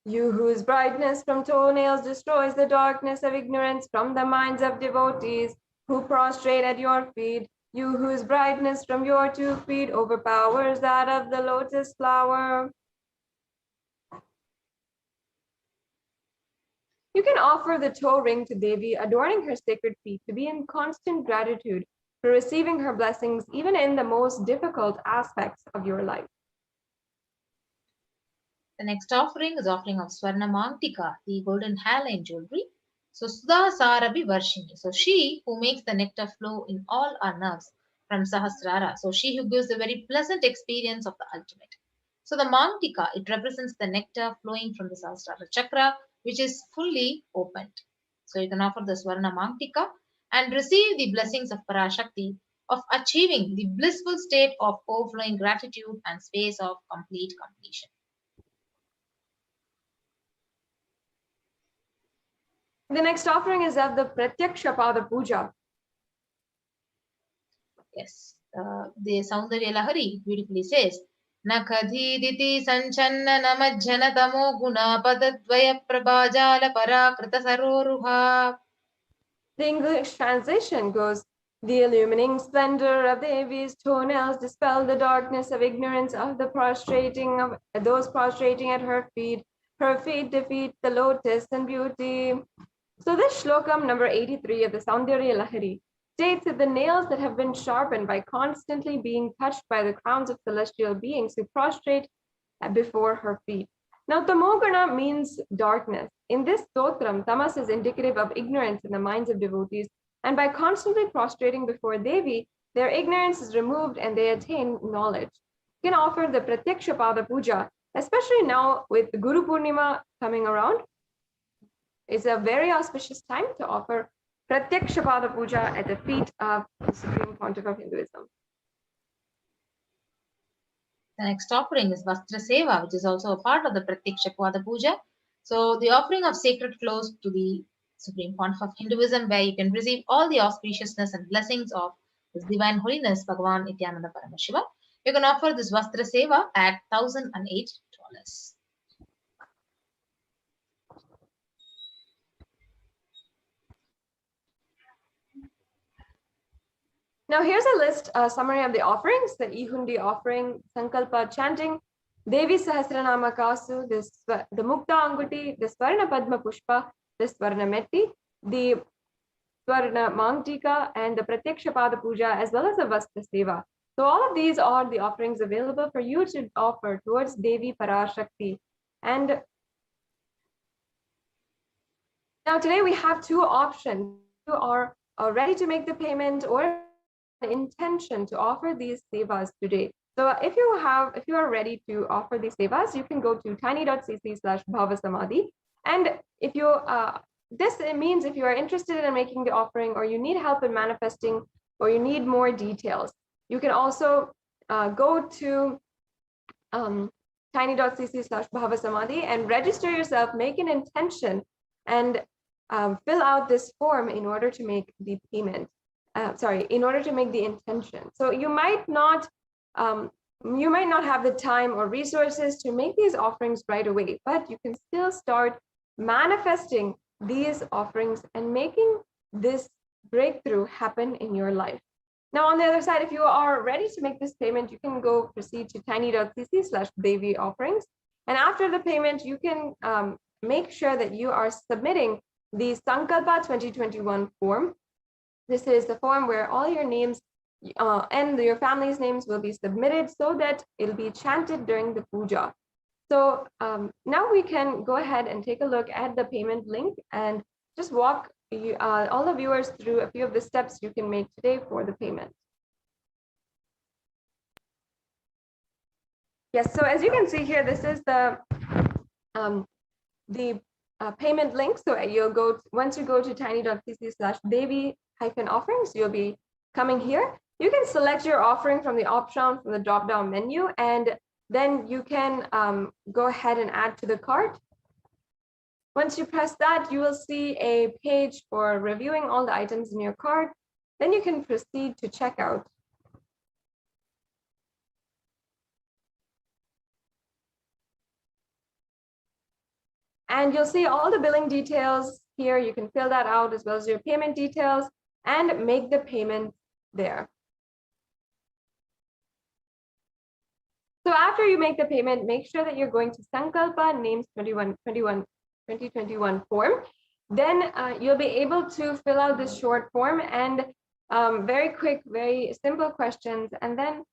you whose brightness from toenails destroys the darkness of ignorance from the minds of devotees who prostrate at your feet, you whose brightness from your 2 feet overpowers that of the lotus flower. You can offer the toe ring to Devi, adorning her sacred feet, to be in constant gratitude for receiving her blessings, even in the most difficult aspects of your life.
The next offering is offering of Swarna Mantika, the golden hairline jewelry. So Sudha Sarabi Varshini. So she who makes the nectar flow in all our nerves from Sahasrara. So she who gives a very pleasant experience of the ultimate. So the Mantika, it represents the nectar flowing from the Sahasrara chakra, which is fully opened. So you can offer the Swarna Mantika and receive the blessings of Parashakti of achieving the blissful state of overflowing gratitude and space of complete completion.
The next offering is of the Pratyaksha Pada Puja.
Yes, the Saundarya Lahari beautifully says, Nakadhiditi Sanchanna Namajjana Tamo Guna Padadvaya Prabhajala Parakrita Saroruha.
The English translation goes, the illumining splendor of Devi's toenails dispel the darkness of ignorance of the prostrating of those prostrating at her feet. Her feet defeat the lotus and beauty. So this shlokam number 83 of the Saundarya Lahari states that the nails that have been sharpened by constantly being touched by the crowns of celestial beings who prostrate before her feet. Now, tamogana means darkness. In this stotram, tamas is indicative of ignorance in the minds of devotees, and by constantly prostrating before Devi, their ignorance is removed and they attain knowledge. You can offer the Pratyaksha Pada Puja, especially now with Guru Purnima coming around. It's a very auspicious time to offer Pratyaksha Pada Puja at the feet of the Supreme Pontiff of Hinduism.
The next offering is Vastra Seva, which is also a part of the Pratyaksha Pada Puja. So the offering of sacred clothes to the Supreme Pontiff of Hinduism, where you can receive all the auspiciousness and blessings of His Divine Holiness Bhagavan Nithyananda Paramashivam. You can offer this Vastra Seva at $1,008.
Now here's a list, summary of the offerings: the Ihundi offering, Sankalpa chanting, Devi Sahasranama Kasu, the Mukta Anguti, the Swarna Padma Pushpa, the Swarna Metti, the Swarna Mangtika, and the Pratyaksha Pada Puja, as well as the Vastra Seva. So all of these are the offerings available for you to offer towards Devi Parashakti. And now today we have two options. You are ready to make the payment or intention to offer these sevas today. So if you are ready to offer these sevas, you can go to tiny.cc/Bhava Samadhi. And if you this means if you are interested in making the offering, or you need help in manifesting, or you need more details, you can also go to tiny.cc/Bhava Samadhi and register yourself, make an intention, and fill out this form in order to make the payment. In order to make the intention. So you might not have the time or resources to make these offerings right away, but you can still start manifesting these offerings and making this breakthrough happen in your life. Now, on the other side, if you are ready to make this payment, you can proceed to tiny.cc/Devi offerings. And after the payment, you can make sure that you are submitting the Sankalpa 2021 form. This is the form where all your names and your family's names will be submitted so that it'll be chanted during the puja. So now we can go ahead and take a look at the payment link and just walk all the viewers through a few of the steps you can make today for the payment. Yes, so as you can see here, this is the payment link. So you'll once you go to tiny.cc/Devi-offerings, you'll be coming here. You can select your offering from the option from the drop-down menu, and then you can go ahead and add to the cart. Once you press that, you will see a page for reviewing all the items in your cart. Then you can proceed to checkout. And you'll see all the billing details here. You can fill that out, as well as your payment details, and make the payment there. So after you make the payment, make sure that you're going to Sankalpa Names 2021 form. Then you'll be able to fill out this short form and very quick, very simple questions, and then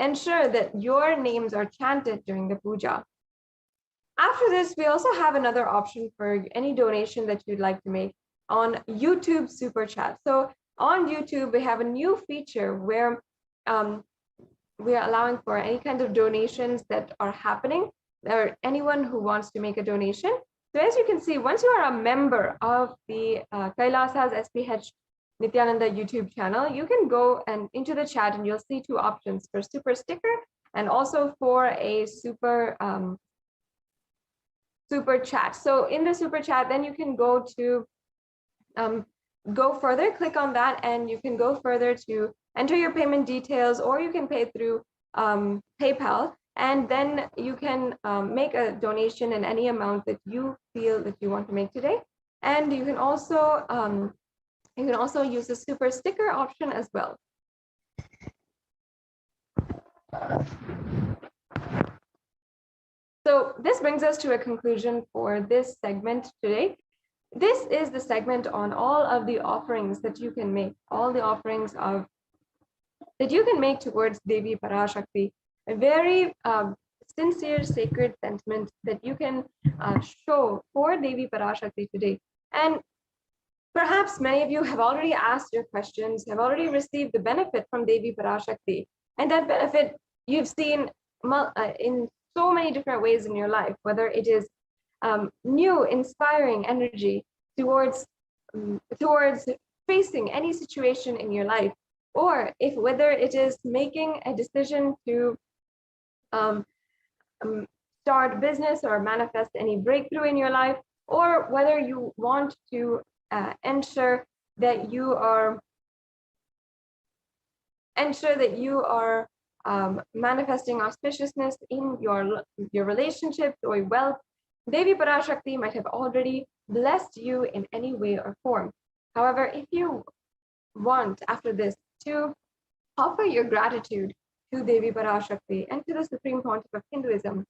ensure that your names are chanted during the puja. After this, we also have another option for any donation that you'd like to make on YouTube Super Chat. So on YouTube, we have a new feature where we are allowing for any kind of donations that are happening, or anyone who wants to make a donation. So as you can see, once you are a member of the Kailasa's SATSANG Nithyananda YouTube channel, you can go and into the chat and you'll see two options for super sticker and also for a super chat. So in the super chat, then you can go to go further, click on that, and you can go further to enter your payment details, or you can pay through PayPal, and then you can make a donation in any amount that you feel that you want to make today. And you can also use the super sticker option as well. So this brings us to a conclusion for this segment today. This is the segment on all of the offerings that you can make, all the offerings that you can make towards Devi Parashakti, a very sincere, sacred sentiment that you can show for Devi Parashakti today. And perhaps many of you have already asked your questions, have already received the benefit from Devi Parashakti, and that benefit you've seen in so many different ways in your life, whether it is new, inspiring energy towards facing any situation in your life, or whether it is making a decision to start business or manifest any breakthrough in your life, or whether you want to ensure that you are manifesting auspiciousness in your relationships or wealth. Devi Parashakti might have already blessed you in any way or form. However, if you want after this to offer your gratitude to Devi Parashakti and to the Supreme Pontiff of Hinduism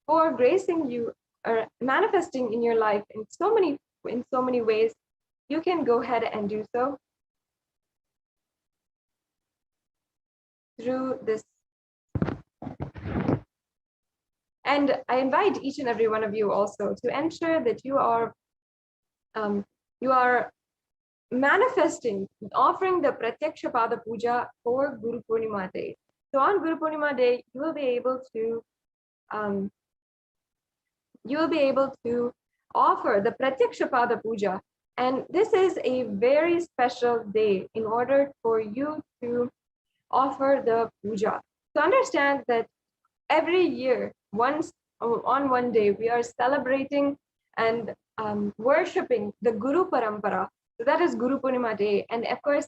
for gracing you or manifesting in your life in so many ways, you can go ahead and do so through this. And I invite each and every one of you also to ensure that you are manifesting, offering the Pratyaksha Pada Puja for Guru Purnima Day. So on Guru Purnima Day, you will be able to offer the Pratyaksha Pada Puja. And this is a very special day in order for you to offer the puja. So understand that every year, on one day, we are celebrating and worshipping the Guru Parampara. So that is Guru Purnima Day. And of course,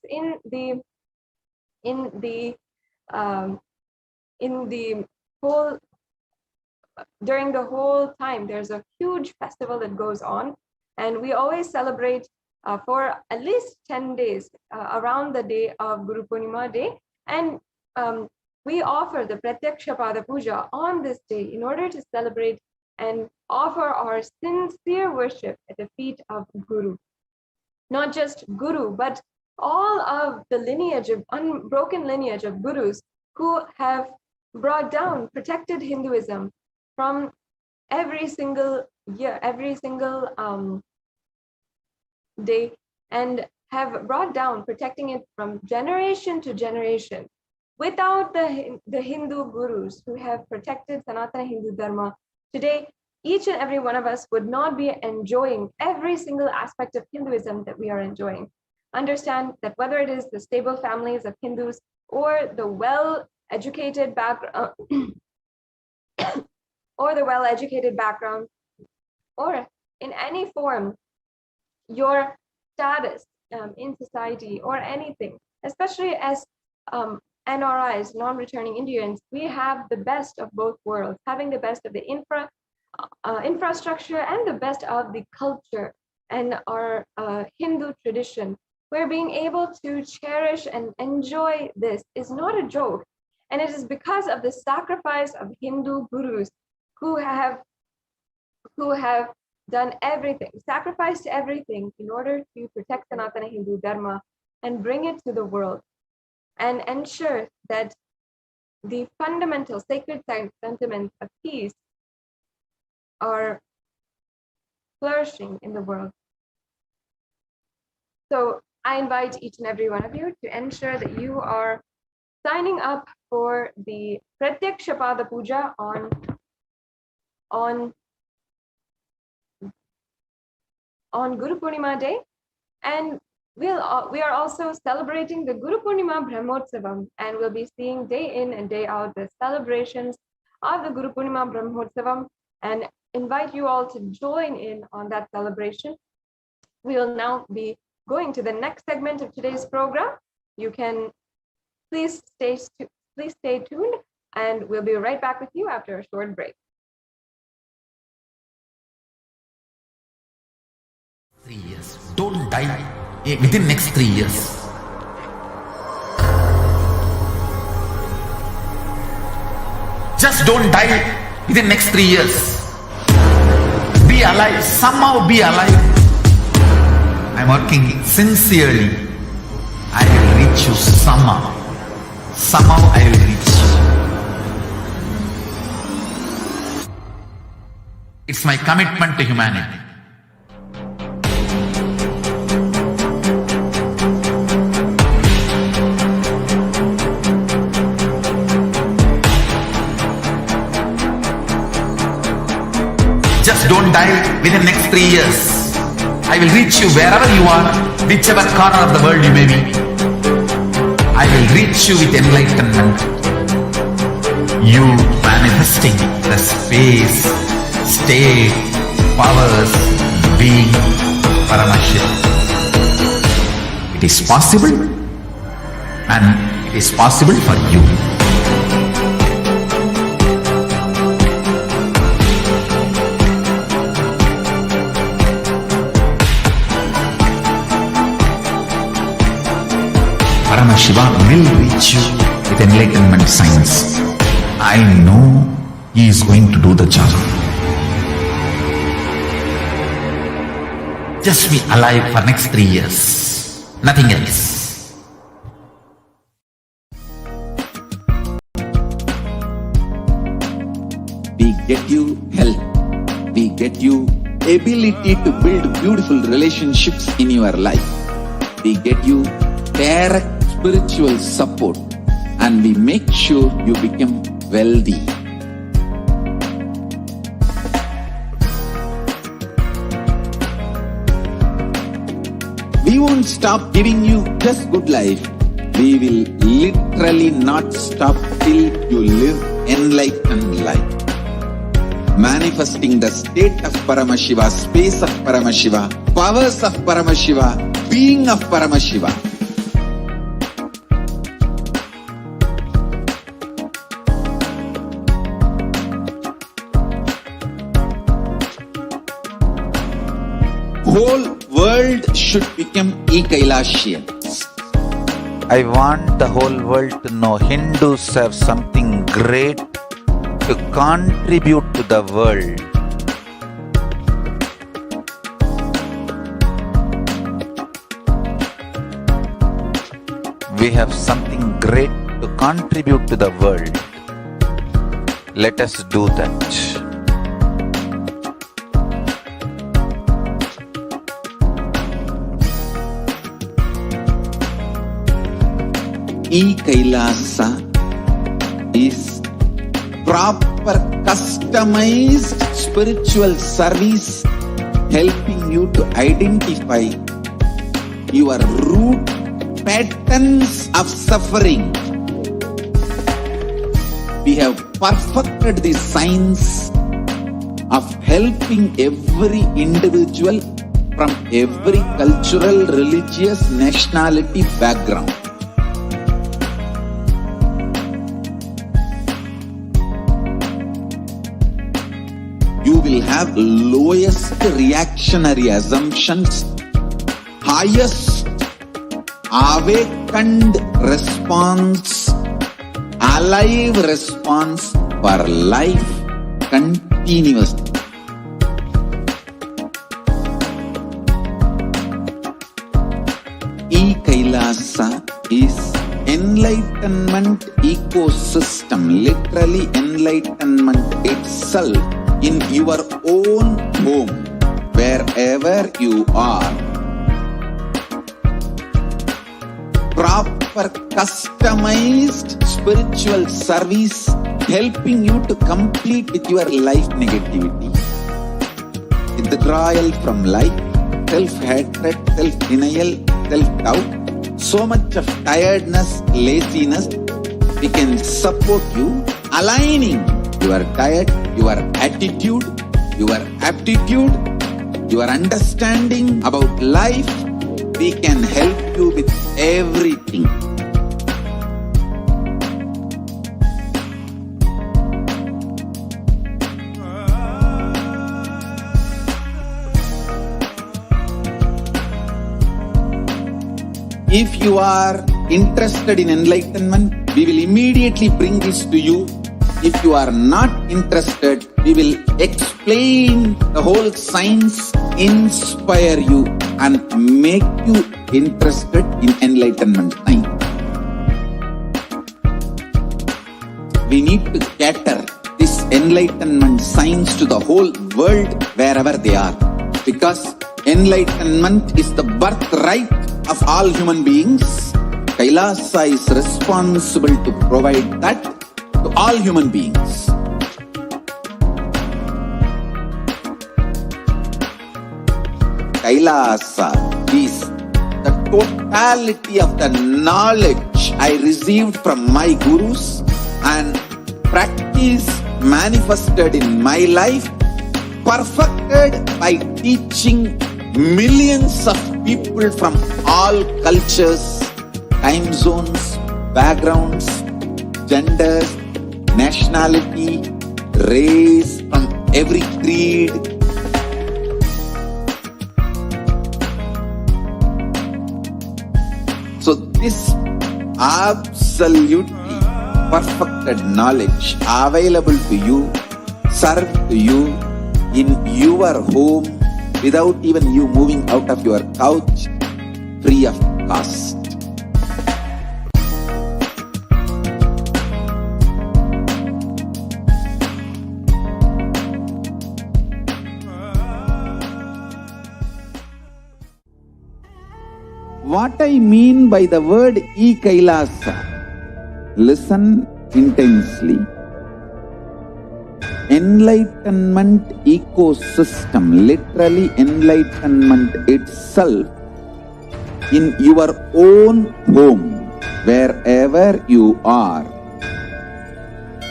during the whole time, there's a huge festival that goes on, and we always celebrate for at least 10 days around the day of Guru Purnima Day. And we offer the Pratyaksha Pada Puja on this day in order to celebrate and offer our sincere worship at the feet of Guru. Not just Guru, but all of the lineage of unbroken lineage of Gurus who have brought down, protected Hinduism from every single year, every single day, and have brought down, protecting it from generation to generation. Without the Hindu Gurus who have protected Sanatana Hindu Dharma, today, each and every one of us would not be enjoying every single aspect of Hinduism that we are enjoying. Understand that whether it is the stable families of Hindus or the well-educated background, or in any form, your status in society or anything, especially as NRIs, non-returning Indians, we have the best of both worlds, having the best of the infrastructure and the best of the culture and our Hindu tradition. We're being able to cherish and enjoy this is not a joke. And it is because of the sacrifice of Hindu Gurus who have done everything, sacrificed everything in order to protect Sanatana Hindu Dharma and bring it to the world and ensure that the fundamental sacred sentiments of peace are flourishing in the world. So I invite each and every one of you to ensure that you are signing up for the Pratyaksha Pada Puja on Guru Purnima Day, and we are also celebrating the Guru Purnima Brahmotsavam, and we'll be seeing day in and day out the celebrations of the Guru Purnima Brahmotsavam, and invite you all to join in on that celebration. We will now be going to the next segment of today's program. You can please stay tuned, and we'll be right back with you after a short break.
3 years. Don't die within next 3 years. Just don't die within next 3 years. Be alive. Somehow be alive. I'm working sincerely. I will reach you somehow. Somehow I will reach you. It's my commitment to humanity. Just don't die within next 3 years. I will reach you wherever you are, whichever corner of the world you may be. I will reach you with enlightenment. You manifesting the space, state, powers, being Paramashivoham. It is possible, and it is possible for you. Paramashivoham will reach you with enlightenment science. I know he is going to do the job. Just be alive for next 3 years. Nothing else.
We get you health. We get you ability to build beautiful relationships in your life. We get you direct spiritual support, and we make sure you become wealthy. We won't stop giving you just good life. We will literally not stop till you live enlightened life. Manifesting the state of Paramashiva, space of Paramashiva, powers of Paramashiva, being of Paramashiva. Whole world should become Kailasians.
I want the whole world to know Hindus have something great to contribute to the world. We have something great to contribute to the world. Let us do that.
Kailasa is proper customized spiritual service helping you to identify your root patterns of suffering. We have perfected the science of helping every individual from every cultural, religious, nationality background. You will have lowest reactionary assumptions, highest awakened response, alive response for life continuously. Kailasa is enlightenment ecosystem, literally enlightenment itself in your own home, wherever you are. Proper customized spiritual service helping you to complete with your life negativity. Withdrawal from life, self-hatred, self-denial, self-doubt, so much of tiredness, laziness. We can support you aligning your diet, your attitude, your aptitude, your understanding about life we can help you with everything. If you are interested in enlightenment, we will immediately bring this to you. If you are not interested, we will explain the whole science, inspire you and make you interested in enlightenment science. We need to cater this enlightenment science to the whole world wherever they are, because enlightenment is the birthright of all human beings. Kailasa is responsible to provide that to all human beings. Kailasa is the totality of the knowledge I received from my gurus and practice manifested in my life, perfected by teaching millions of people from all cultures, time zones, backgrounds, genders, nationality, race, from every creed. So this absolutely perfected knowledge available to you, served to you in your home without even you moving out of your couch, free of cost. What I mean by the word Kailasa, listen intensely. Enlightenment ecosystem, literally enlightenment itself, in your own home, wherever you are.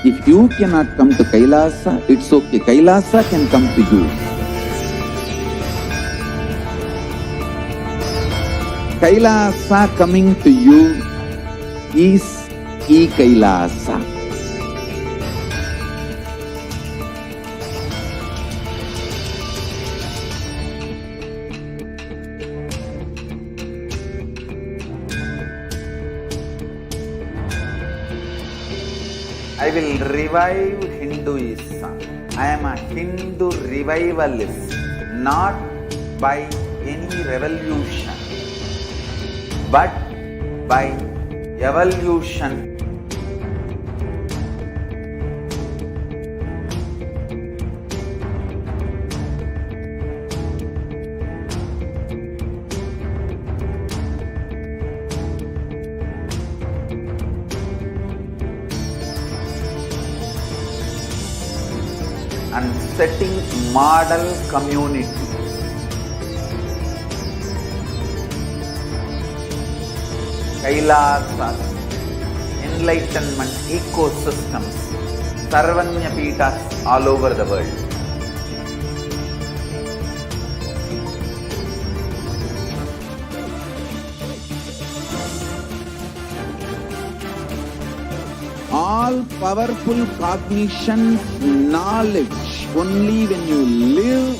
If you cannot come to Kailasa, it's okay. Kailasa can come to you. Kailasa coming to you is Kailasa. I will revive Hinduism. I am a Hindu revivalist, not by any revolution, but by evolution. And setting model community. Kailasa, enlightenment ecosystems, Sarvanya Peethas all over the world. All powerful cognition, knowledge, only when you live,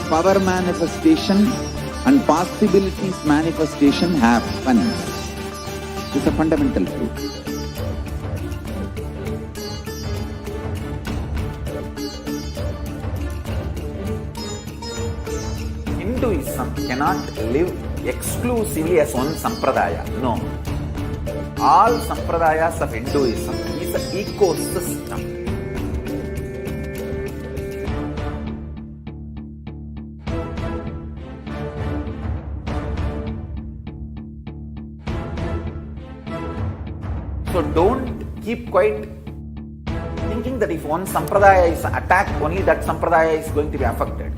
power manifestation and possibilities manifestation happens. It's a fundamental truth. Hinduism cannot live exclusively as one sampradaya. No. All sampradayas of Hinduism is an ecosystem. So don't keep quiet thinking that if one sampradaya is attacked, only that sampradaya is going to be affected.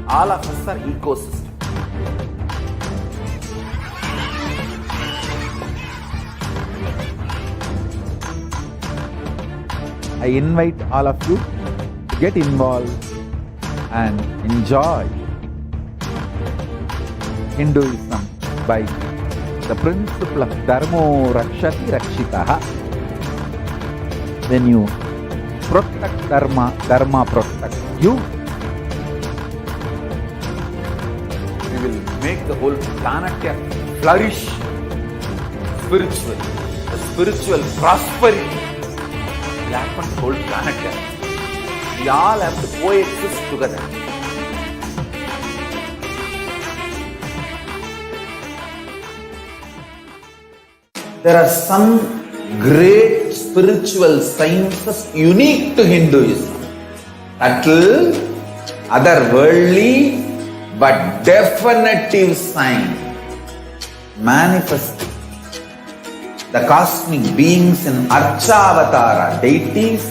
All of us are ecosystem. I invite all of you to get involved,
and enjoy Hinduism by the principle of Dharmo Rakshati Rakshitaha. When you protect Dharma, Dharma protects you. We will make the whole planet flourish spiritually. The spiritual prosperity will happen to the whole planet. We all have to coexist together. There are some great spiritual sciences unique to Hinduism. Subtle, otherworldly, but definitive sign. Manifesting the cosmic beings in Archavatara, deities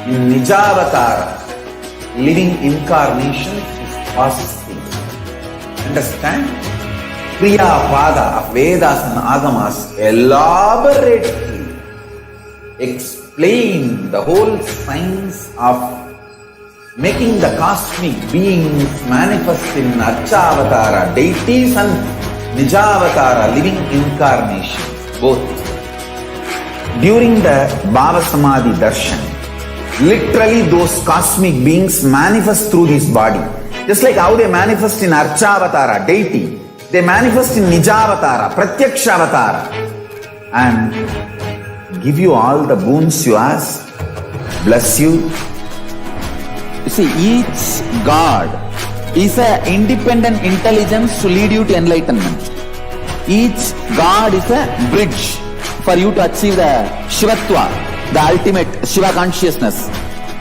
in Nijavatara, living incarnations is possible. Understand? Kriya Pada of Vedas and Agamas elaborately explain the whole science of making the cosmic beings manifest in Archavatara, deities and Nijavatara, living incarnations, both. During the BHAVA Samadhi Darshan, literally those cosmic beings manifest through this body. Just like how they manifest in Archavatara, deity, they manifest in Nijavatara, Pratyakshavatara, and give you all the boons you ask, bless you. You see, each God is an independent intelligence to lead you to enlightenment. Each God is a bridge for you to achieve the Shivatva, the ultimate Shiva consciousness.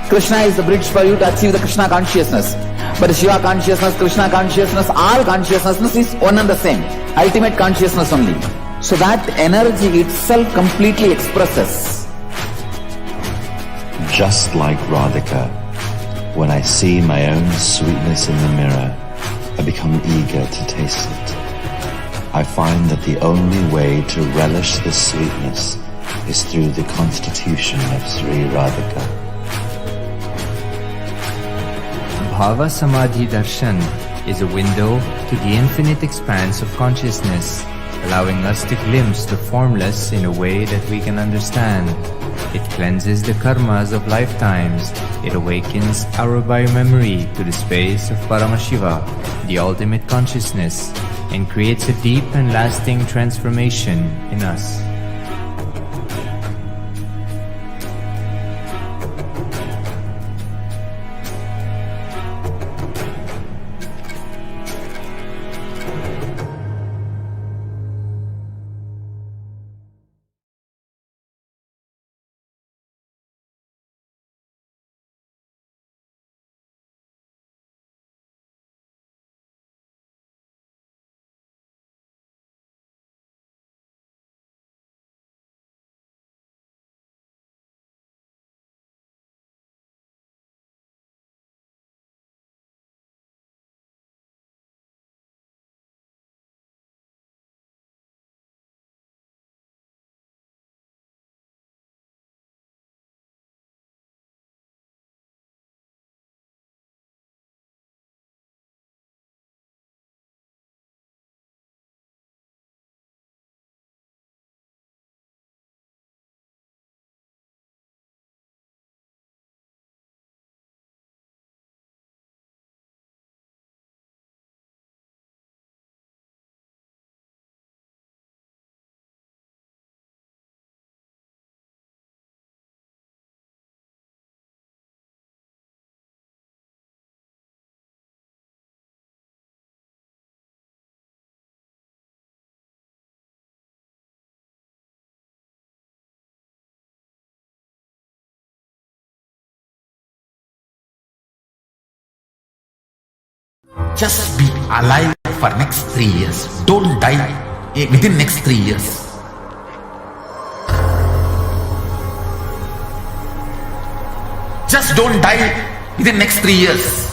Krishna is the bridge for you to achieve the Krishna consciousness. But Shiva consciousness, Krishna consciousness, all consciousness is one and the same. Ultimate consciousness only. So that energy itself completely expresses.
Just like Radhika, when I see my own sweetness in the mirror, I become eager to taste it. I find that the only way to relish this sweetness is through the constitution of Sri Radhika.
Bhava Samadhi Darshan is a window to the infinite expanse of consciousness, allowing us to glimpse the formless in a way that we can understand. It cleanses the karmas of lifetimes. It awakens our biomemory to the space of Paramashiva, the ultimate consciousness, and creates a deep and lasting transformation in us.
Just be alive for next 3 years. Don't die within next 3 years. Just don't die within next 3 years.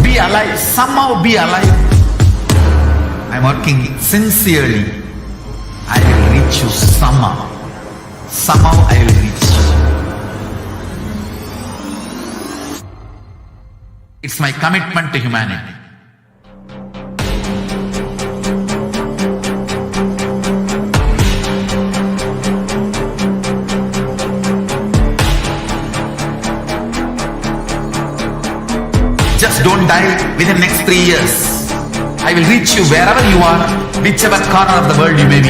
Be alive. Somehow be alive. I'm working sincerely. I will reach you somehow. Somehow I will reach you. It's my commitment to humanity. Just don't die within the next 3 years. I will reach you wherever you are, whichever corner of the world you may be.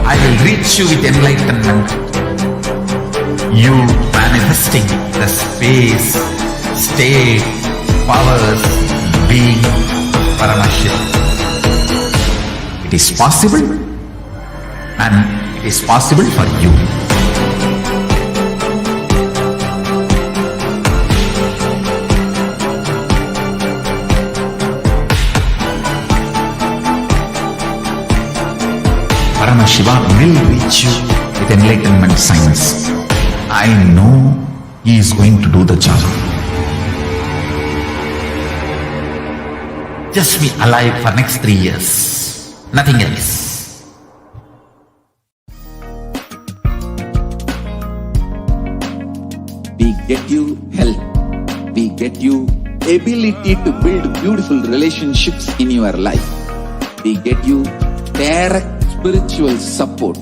I will reach you with enlightenment. You manifesting the space, state, powers, being, Paramashivoham. It is possible, and it is possible for you. Paramashivoham will reach you with enlightenment science. I know he is going to do the job. Just be alive for next 3 years. Nothing else.
We get you health. We get you ability to build beautiful relationships in your life. We get you direct spiritual support,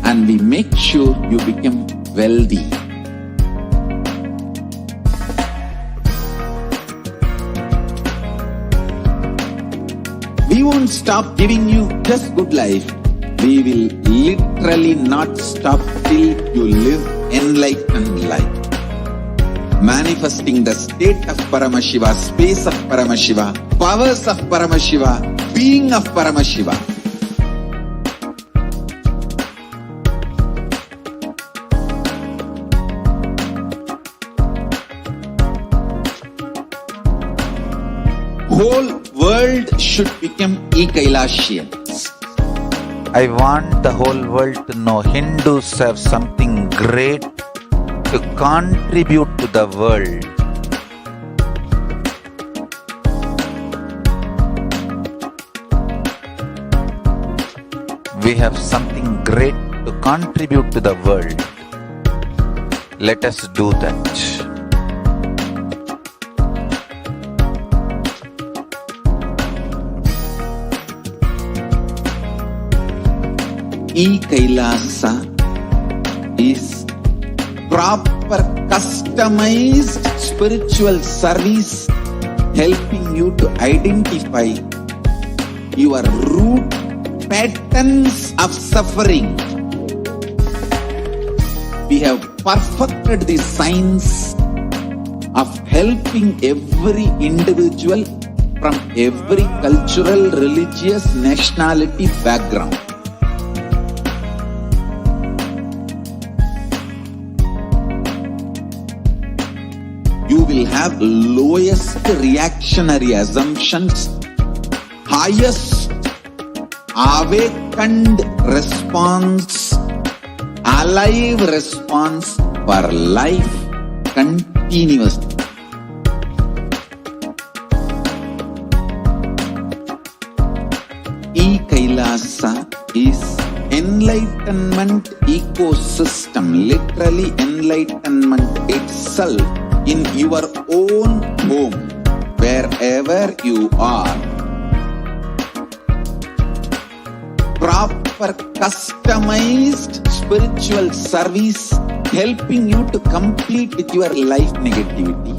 and we make sure you become wealthy. We won't stop giving you just good life. We will literally not stop till you live enlightened life. Manifesting the state of Paramashiva, space of Paramashiva, powers of Paramashiva, being of Paramashiva. Whole world should become Kailasians.
I want the whole world to know Hindus have something great to contribute to the world. We have something great to contribute to the world. Let us do that.
Kailasa is proper customized spiritual service, helping you to identify your root patterns of suffering. We have perfected the science of helping every individual from every cultural, religious, nationality background. You will have lowest reactionary assumptions, highest awakened response, alive response for life continuously. Kailasa is enlightenment ecosystem, literally enlightenment itself in your own home, wherever you are. Proper customized spiritual service helping you to complete with your life negativity.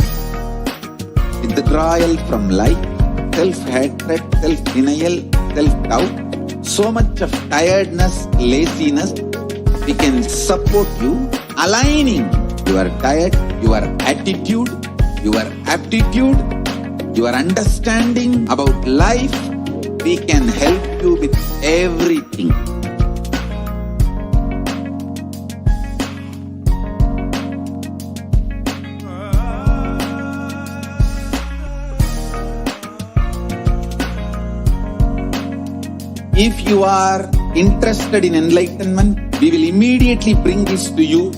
Withdrawal from life, self-hatred, self-denial, self-doubt, so much of tiredness, laziness. We can support you aligning your diet, your attitude, your aptitude, your understanding about life. We can help you with everything. If you are interested in enlightenment, we will immediately bring this to you.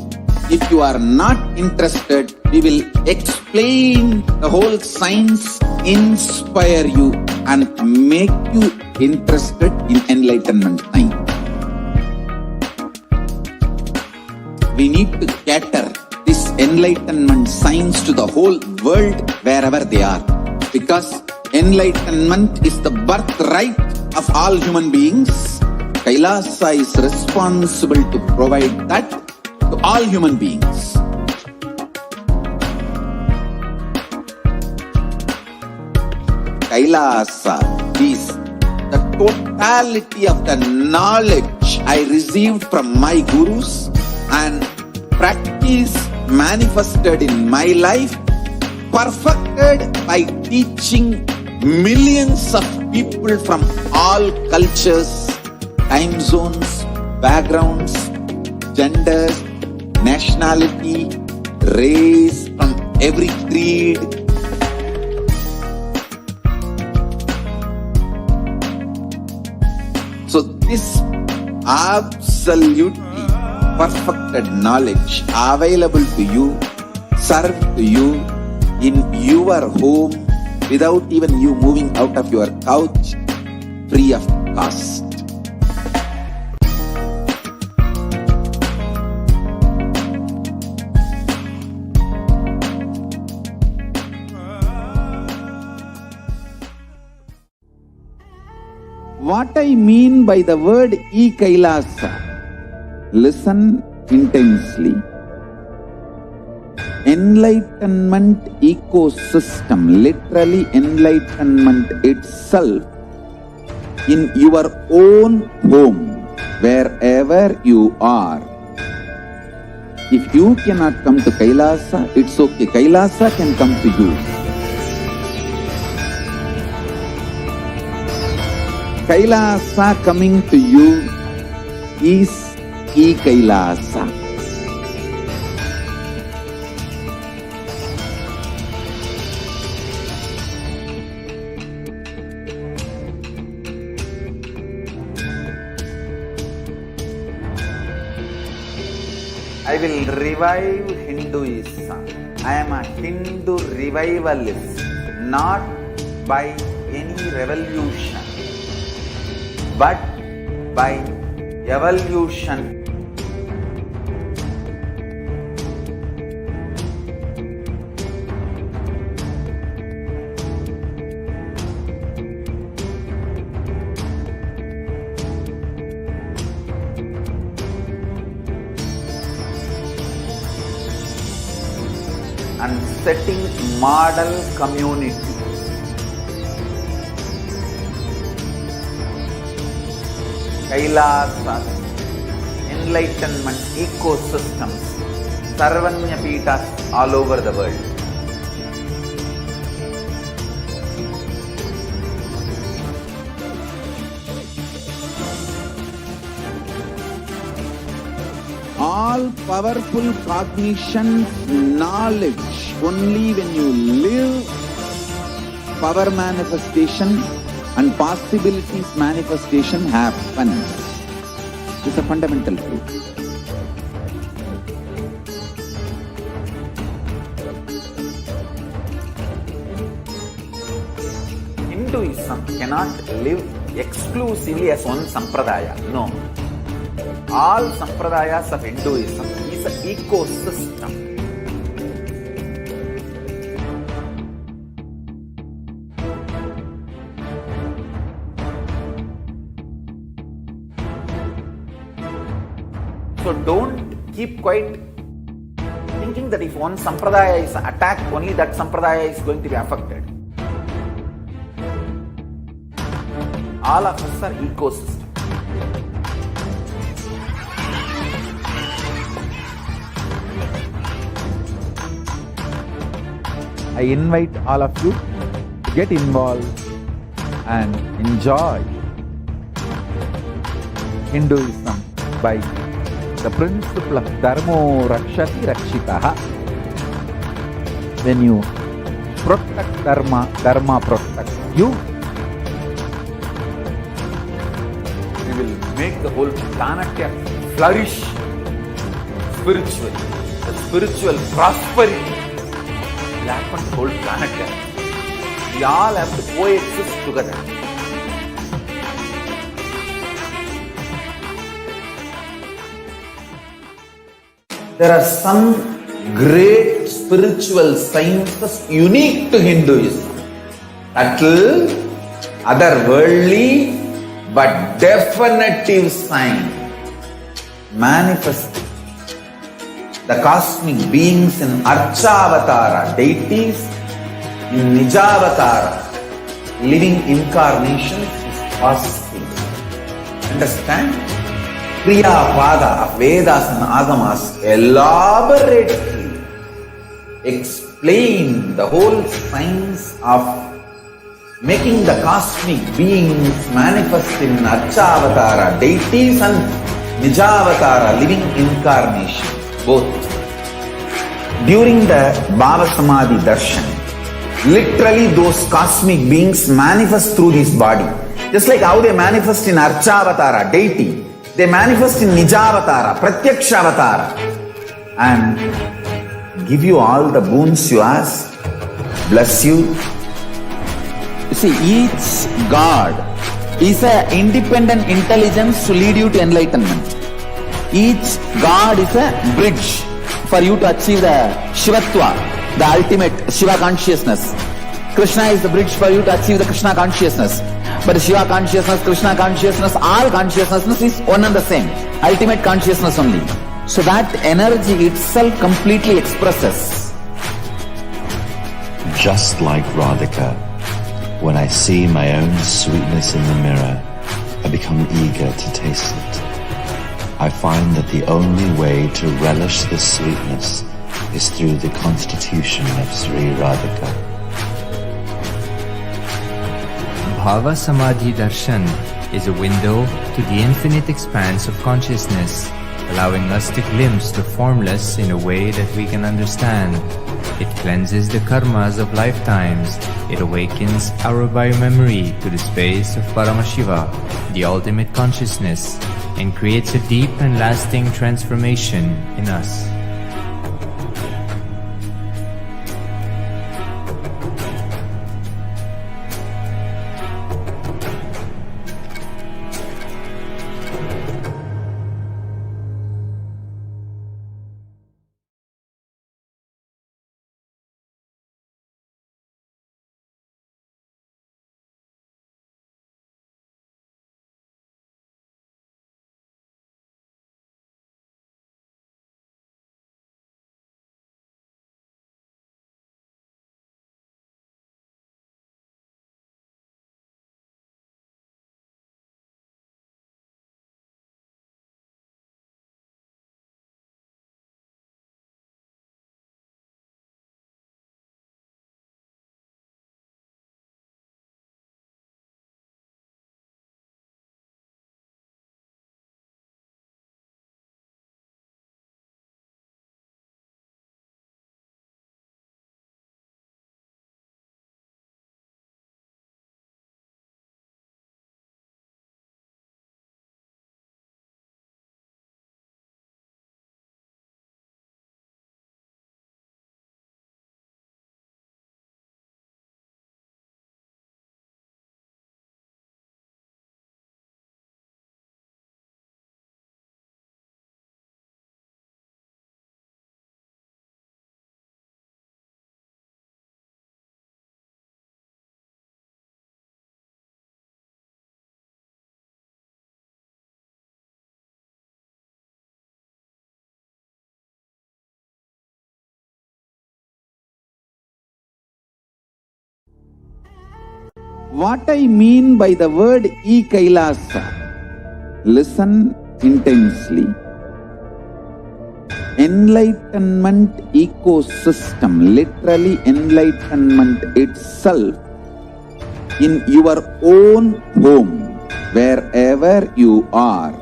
If you are not interested, we will explain the whole science, inspire you and make you interested in enlightenment science. We need to cater this enlightenment signs to the whole world wherever they are. Because enlightenment is the birthright of all human beings. Kailasa is responsible to provide that to all human beings. Kailasa is the totality of the knowledge I received from my gurus and practice manifested in my life, perfected by teaching millions of people from all cultures, time zones, backgrounds, genders, nationality, race, from every creed. So this absolutely perfected knowledge available to you, served to you in your home without even you moving out of your couch, free of cost. What I mean by the word Kailasa, listen intensely. Enlightenment ecosystem, literally enlightenment itself, in your own home, wherever you are. If you cannot come to Kailasa, it's okay. Kailasa can come to you. Kailasa coming to you is Kailasa. I will revive Hinduism. I am a Hindu revivalist, not by any revolution, but by evolution. And setting model community. Kailasa, enlightenment ecosystems, Sarvanya Peethas all over the world. All powerful cognition, knowledge, only when you live power manifestation and possibilities manifestation happens. It's a fundamental truth. Hinduism cannot live exclusively as one sampradaya. No. All sampradayas of Hinduism is an ecosystem. So don't keep quiet thinking that if one sampradaya is attacked, only that sampradaya is going to be affected. All of us are ecosystem. I invite all of you to get involved and enjoy Hinduism by the principle of Dharmo Rakshati Rakshitaha. When you protect Dharma, Dharma protects you. We will make the whole planet flourish spiritually. The spiritual prosperity will happen to the whole planet. We all have to coexist together. There are some
great spiritual sciences unique to Hinduism. Subtle, otherworldly, but definitive sign. Manifesting the cosmic beings in Archavatara, deities in Nijavatara, living incarnations is possible. Understand? Kriya Pada of Vedas and Agamas elaborately explain the whole science of making the cosmic beings manifest in Archavatara, deities and Nijavatara, living incarnation, both. During the BHAVA Samadhi Darshan, literally those cosmic beings manifest through this body. Just like how they manifest in Archavatara, deity, they manifest in Nijavatara, Pratyakshavatara, and give you all the boons you ask, bless you. You see, each God is an independent intelligence to lead you to enlightenment. Each God is a bridge for you to achieve the Shivatva, the ultimate Shiva consciousness. Krishna is the bridge for you to achieve the Krishna consciousness. But Shiva consciousness, Krishna consciousness, all consciousness is one and the same. Ultimate consciousness only. So that energy itself completely expresses.
Just like Radhika, when I see my own sweetness in the mirror, I become eager to taste it. I find that the only way to relish this sweetness is through the constitution of Sri Radhika.
Bhava Samadhi Darshan is a window to the infinite expanse of consciousness, allowing us to glimpse the formless in a way that we can understand. It cleanses the karmas of lifetimes. It awakens our biomemory to the space of Paramashiva, the ultimate consciousness, and creates a deep and lasting transformation in us.
What I mean by the word Kailasa, listen intensely. Enlightenment ecosystem, literally enlightenment itself, in your own home, wherever you are.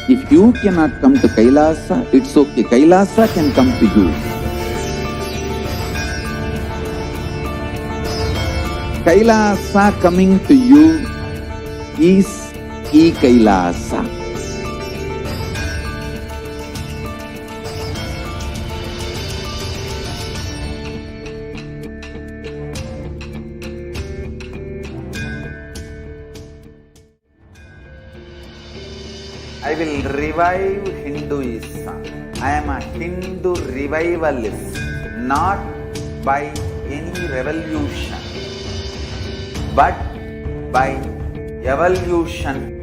If you cannot come to Kailasa, it's okay. Kailasa can come to you. Kailasa coming to you is Kailasa.
I will revive Hinduism. I am a Hindu revivalist, not by any revolution, but by evolution.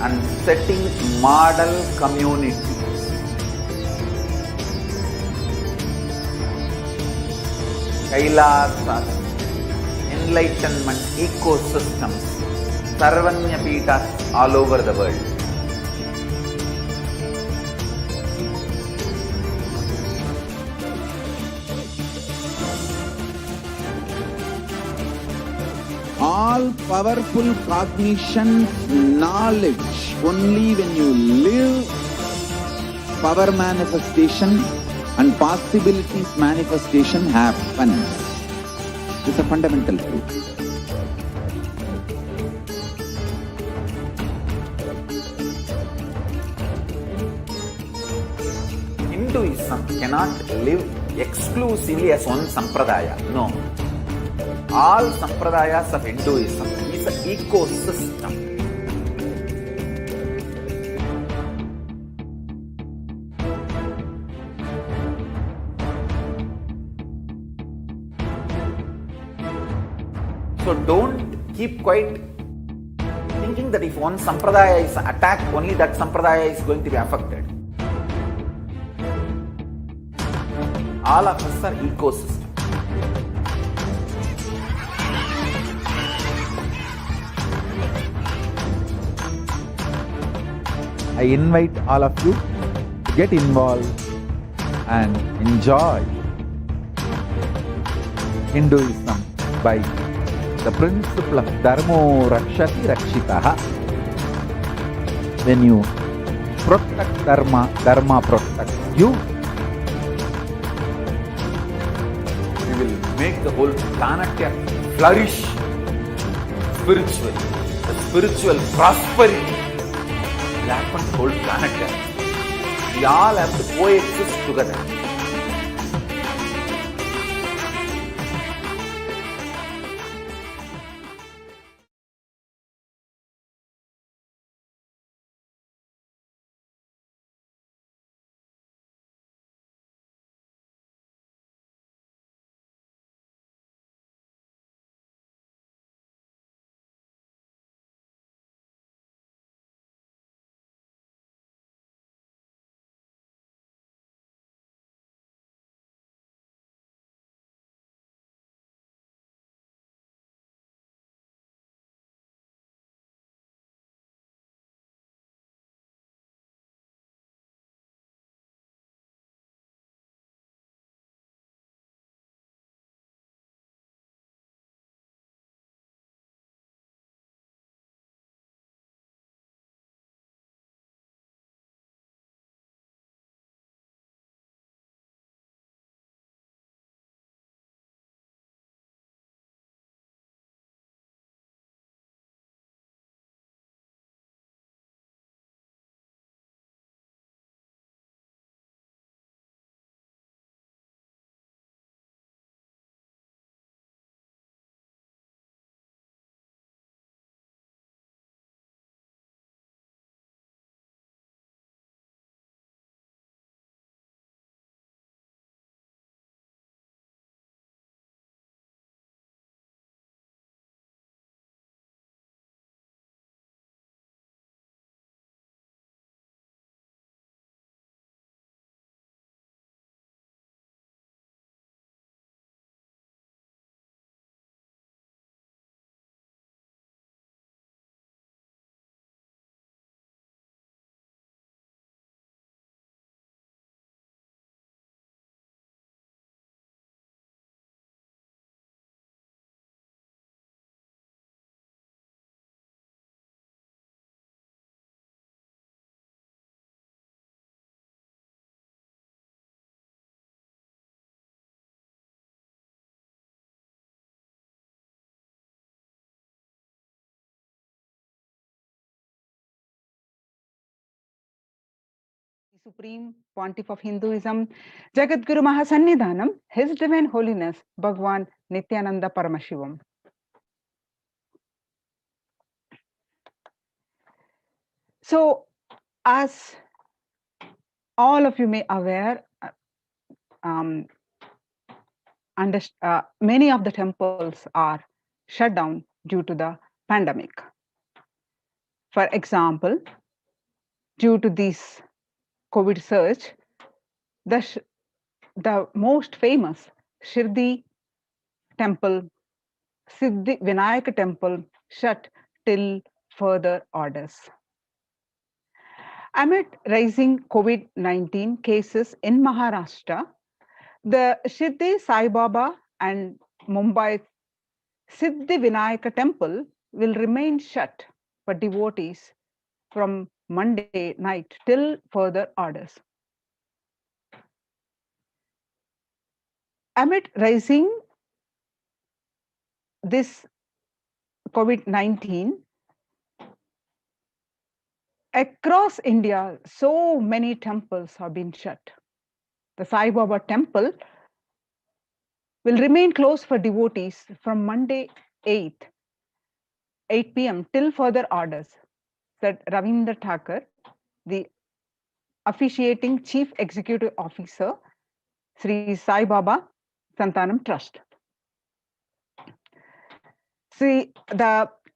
And setting model community. Kailasa, enlightenment ecosystems, Sarvanya Peethas all over the world.
All powerful cognition, knowledge, only when you live, power manifestation and possibilities manifestation happens. It's a fundamental truth.
Hinduism cannot live exclusively as one sampradaya. No. All sampradayas of Hinduism is an ecosystem. So don't keep quiet thinking that if one sampradaya is attacked, only that sampradaya is going to be affected. All of us are ecosystems.
I invite all of you to get involved and enjoy Hinduism by the principle of Dharmo Rakshati Rakshitaha. When you protect Dharma, Dharma protects you.
We will make the whole planet flourish spiritually. The spiritual prosperity will happen to the whole planet. We all have to coexist together.
Supreme Pontiff of Hinduism, Jagadguru Mahasannidhanam, His Divine Holiness, Bhagwan Nithyananda Paramashivam. So, as all of you may aware, many of the temples are shut down due to the pandemic. For example, due to this COVID surge, the most famous Shirdi temple, Siddhi Vinayaka temple, shut till further orders. Amid rising COVID-19 cases in Maharashtra, the Shirdi Sai Baba and Mumbai Siddhi Vinayaka temple will remain shut for devotees from Monday night till further orders. Amid rising this COVID-19, across India, so many temples have been shut. The Sai Baba temple will remain closed for devotees from Monday 8 p.m. till further orders, said Ravindra Thakur, the officiating Chief Executive Officer, Sri Sai Baba Santanam Trust. The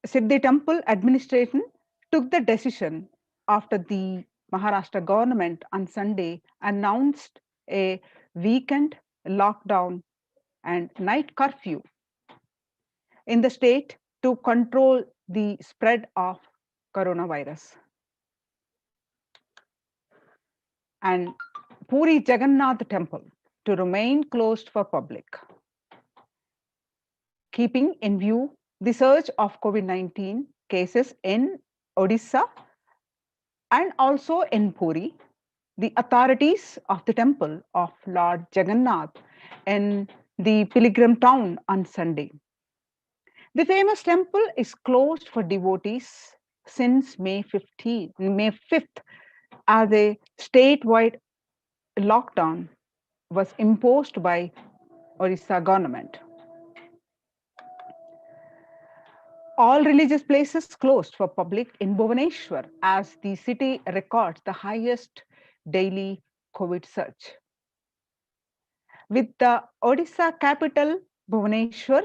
Siddhi Temple administration took the decision after the Maharashtra government on Sunday announced a weekend lockdown and night curfew in the state to control the spread of coronavirus. And Puri Jagannath temple to remain closed for public, keeping in view the surge of COVID-19 cases in Odisha and also in Puri. The authorities of the temple of Lord Jagannath in the pilgrim town on Sunday. The famous temple is closed for devotees since May 5th, as a statewide lockdown was imposed by Orissa government. All religious places closed for public in Bhubaneswar as the city records the highest daily COVID surge. With the Odisha capital Bhubaneswar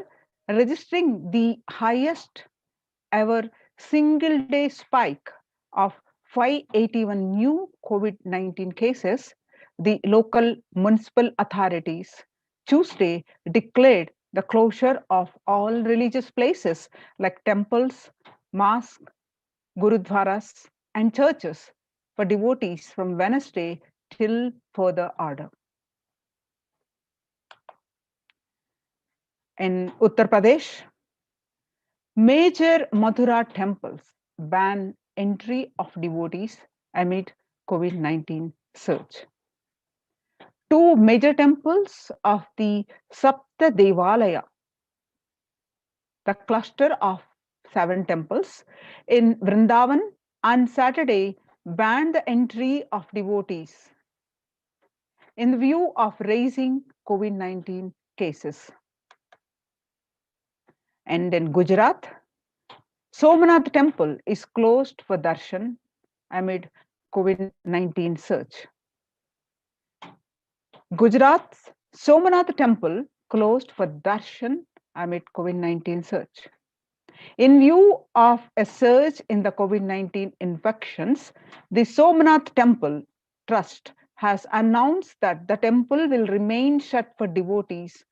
registering the highest ever single day spike of 581 new COVID-19 cases, the local municipal authorities Tuesday declared the closure of all religious places like temples, mosques, gurudwaras, and churches for devotees from Wednesday till further order. In Uttar Pradesh, major Mathura temples ban entry of devotees amid COVID-19 surge. Two major temples of the Sapta Devalaya, the cluster of 7 temples in Vrindavan, on Saturday banned the entry of devotees in view of rising COVID-19 cases. And in Gujarat, Somnath temple is closed for darshan amid COVID-19 surge. Gujarat's Somnath temple closed for darshan amid COVID-19 surge. In view of a surge in the COVID-19 infections, the Somnath Temple Trust has announced that the temple will remain shut for devotees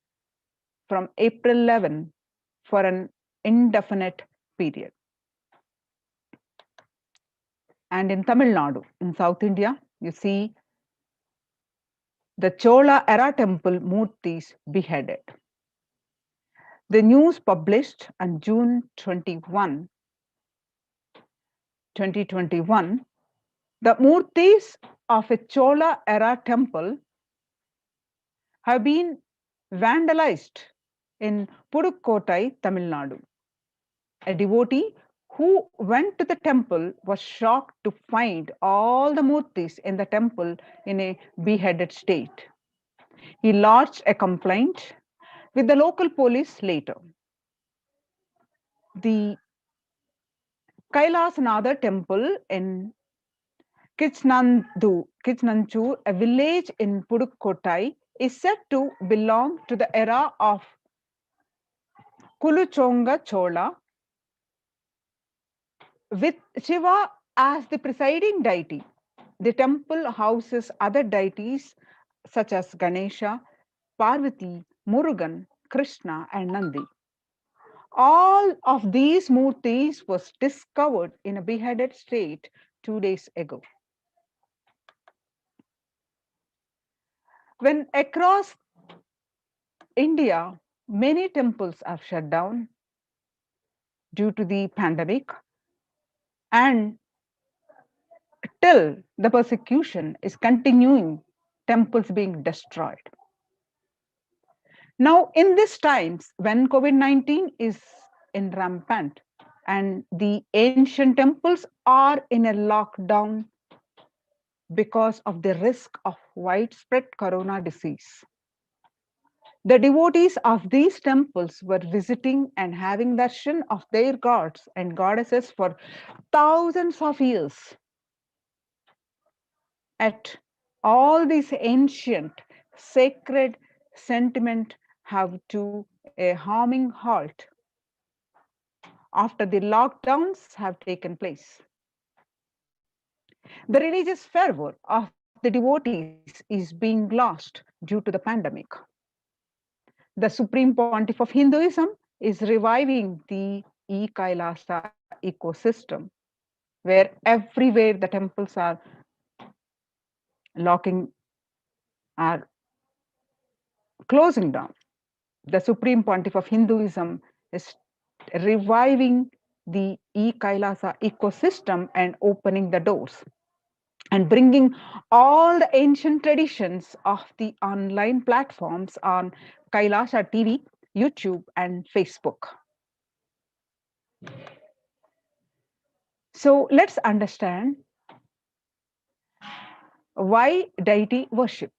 from April 11 for an indefinite period. And in Tamil Nadu, in South India, you see the Chola era temple Murtis beheaded. The news published on June 21, 2021, the Murtis of a Chola era temple have been vandalized in Pudukkottai, Tamil Nadu. A devotee who went to the temple was shocked to find all the murtis in the temple in a beheaded state. He lodged a complaint with the local police later. The Kailasa temple in Kichnanchur, a village in Pudukkottai, is said to belong to the era of Kuluchonga Chola, with Shiva as the presiding deity. The temple houses other deities such as Ganesha, Parvati, Murugan, Krishna, and Nandi. All of these murtis was discovered in a beheaded state 2 days ago. When across India, many temples have shut down due to the pandemic, and till the persecution is continuing, temples being destroyed. Now, in these times, when COVID-19 is in rampant and the ancient temples are in a lockdown because of the risk of widespread corona disease, the devotees of these temples were visiting and having darshan of their gods and goddesses for thousands of years. At all these ancient sacred sentiment have to a harming halt after the lockdowns have taken place. The religious fervor of the devotees is being lost due to the pandemic. The Supreme Pontiff of Hinduism is reviving the Kailasa ecosystem, where everywhere the temples are closing down. The Supreme Pontiff of Hinduism is reviving the Kailasa ecosystem and opening the doors and bringing all the ancient traditions of the online platforms on Kailasa TV, YouTube, and Facebook. So let's understand why deity worship.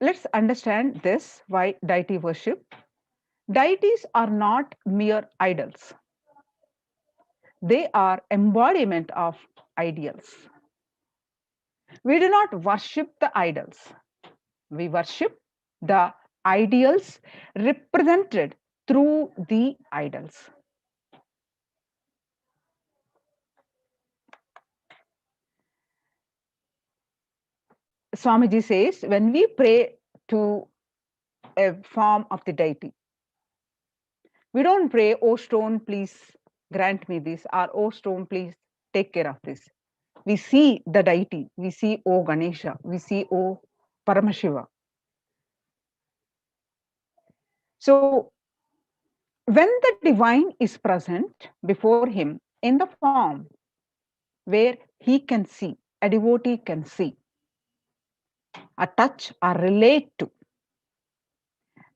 Let's understand this, why deity worship. Deities are not mere idols. They are embodiment of ideals. We do not worship the idols. We worship the ideals represented through the idols. Swamiji says, when we pray to a form of the deity, we don't pray, "Oh stone, please grant me this," or "Oh stone, please take care of this." We see the deity, we see "Oh Ganesha," we see "Oh Paramashiva." So when the divine is present before him in the form where he can see, a devotee can see, a touch or relate to,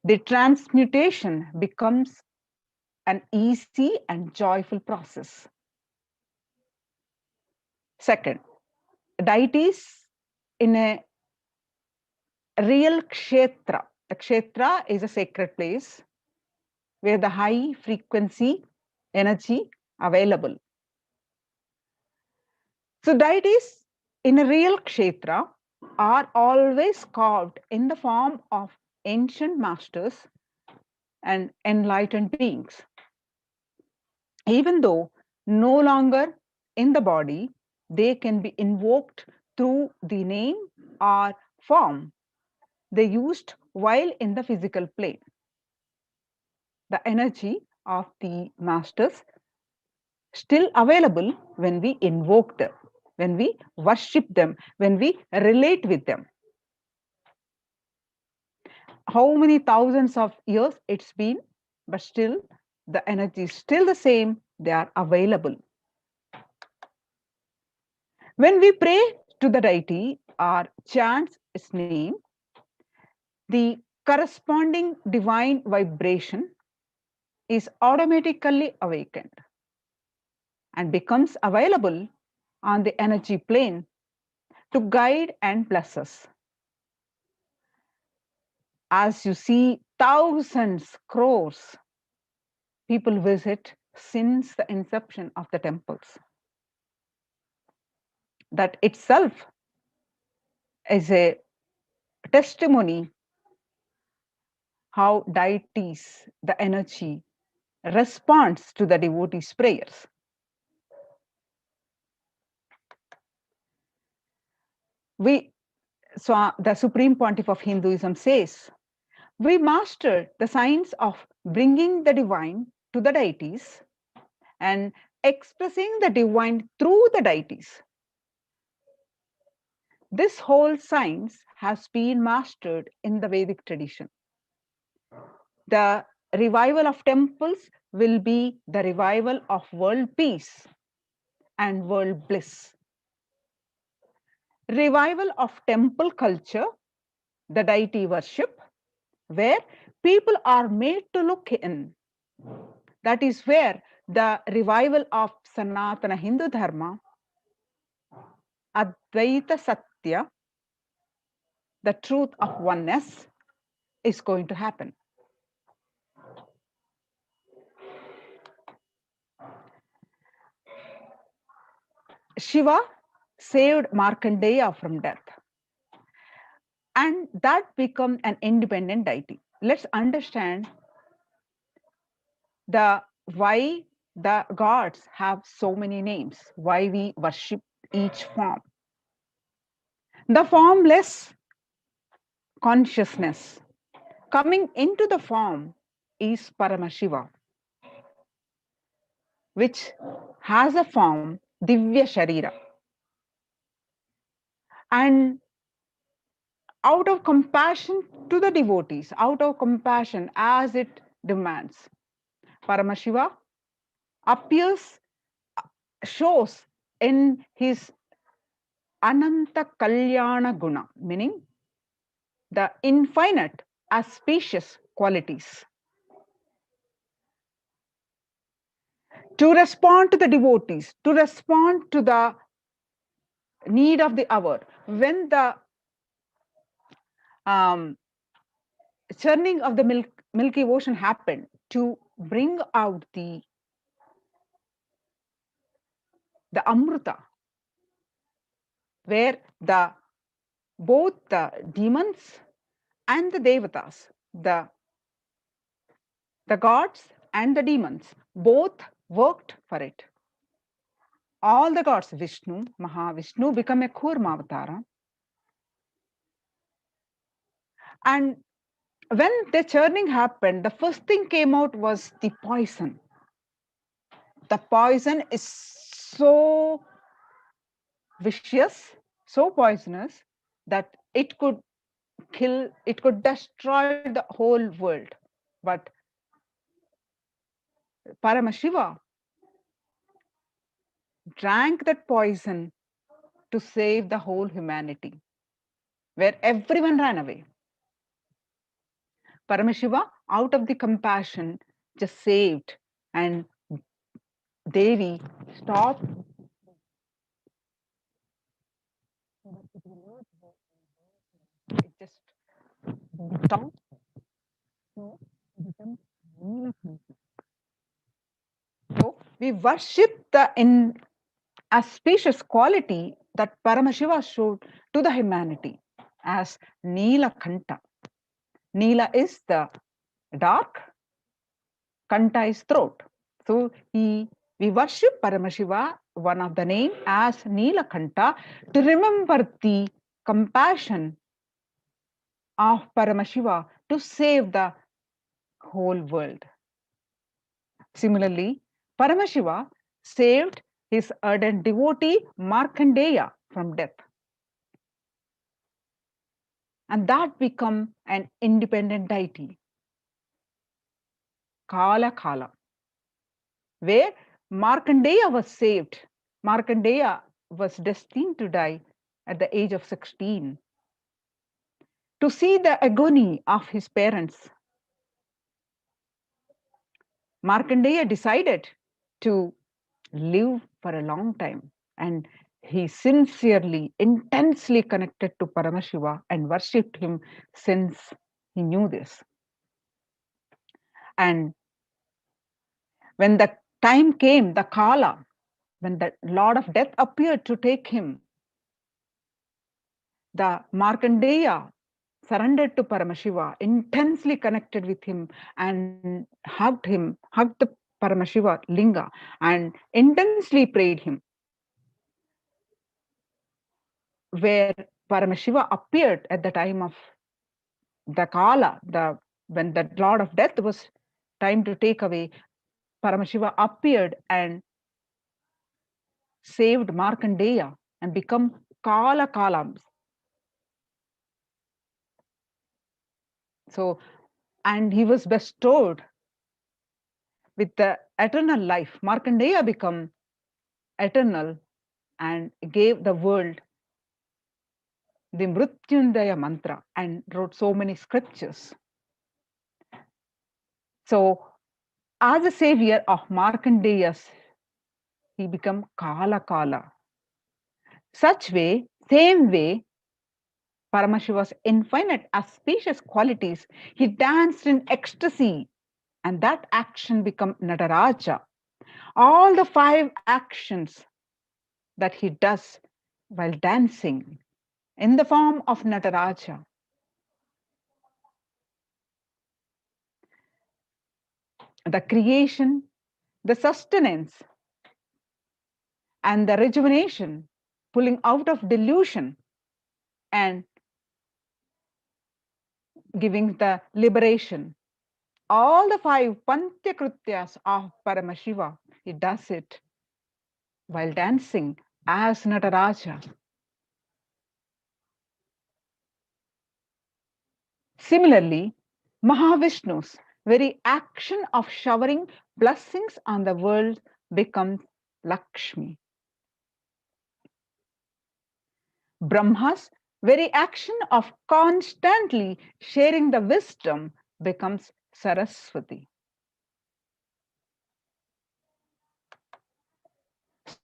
the transmutation becomes an easy and joyful process. Second, deities in a real kshetra. The kshetra is a sacred place where the high frequency energy available. So deities in a real kshetra are always carved in the form of ancient masters and enlightened beings. Even though no longer in the body, they can be invoked through the name or form they used while in the physical plane. The energy of the masters still available when we invoke them, when we worship them, when we relate with them. How many thousands of years it's been, but still the energy is still the same, they are available. When we pray to the deity or chant its name, the corresponding divine vibration is automatically awakened and becomes available on the energy plane to guide and bless us. As you see, thousands, crores people visit since the inception of the temples. That itself is a testimony how deities, the energy, responds to the devotees' prayers. So the Supreme Pontiff of Hinduism says, we mastered the science of bringing the divine to the deities and expressing the divine through the deities. This whole science has been mastered in the Vedic tradition. The revival of temples will be the revival of world peace and world bliss. Revival of temple culture, the deity worship, where people are made to look in. That is where the revival of Sanatana Hindu Dharma, Advaita Satya, the truth of oneness, is going to happen. Shiva saved Markandeya from death, and that became an independent deity. Let's understand why the gods have so many names, why we worship each form. The formless consciousness coming into the form is Paramashiva, which has a form Divya Sharira. And out of compassion to the devotees, out of compassion as it demands, Paramashiva shows in his Ananta Kalyana Guna, meaning the infinite auspicious qualities. To respond to the devotees, to respond to the need of the hour, when the churning of the Milky Ocean happened, to bring out the Amrita, where both the demons and the devatas, the gods and the demons, both worked for it. All the gods, Vishnu, Mahavishnu, become a Kurma Avatara. And when the churning happened, the first thing came out was the poison. The poison is so vicious, so poisonous, that it could kill, it could destroy the whole world. But Paramashiva drank that poison to save the whole humanity, where everyone ran away. Paramashiva, out of the compassion, just saved, and Devi stopped. It just stopped. So we worship the auspicious quality that Paramashiva showed to the humanity as Nilakanta. Nila is the dark, Kanta is throat. So we worship Paramashiva, one of the name, as Nilakanta, to remember the compassion of Paramashiva to save the whole world. Similarly, Paramashiva saved his ardent devotee Markandeya from death. And that became an independent deity, Kala, where Markandeya was saved. Markandeya was destined to die at the age of 16. To see the agony of his parents, Markandeya decided to live for a long time, and he sincerely, intensely connected to Paramashiva and worshipped him since he knew this. And when the time came, the Kala, when the Lord of Death appeared to take him, the Markandeya surrendered to Paramashiva, intensely connected with him, and hugged the Paramashiva Linga, and intensely prayed him. Where Paramashiva appeared at the time of the Kala, when the Lord of Death was time to take away, Paramashiva appeared and saved Markandeya and become Kala Kalams. So, and he was bestowed with the eternal life. Markandeya became eternal and gave the world the Mrityundaya mantra and wrote so many scriptures. So, as a savior of Markandeya's, he became Kala Kala. Same way, Paramashiva's infinite auspicious qualities, he danced in ecstasy, and that action became Nataraja. All the 5 actions that he does while dancing in the form of Nataraja. The creation, the sustenance, and the rejuvenation, pulling out of delusion and giving the liberation. All the 5 Pantyakrutyas of Paramashiva, he does it while dancing as Nataraja. Similarly, Mahavishnu's very action of showering blessings on the world becomes Lakshmi. Brahma's very action of constantly sharing the wisdom becomes Saraswati.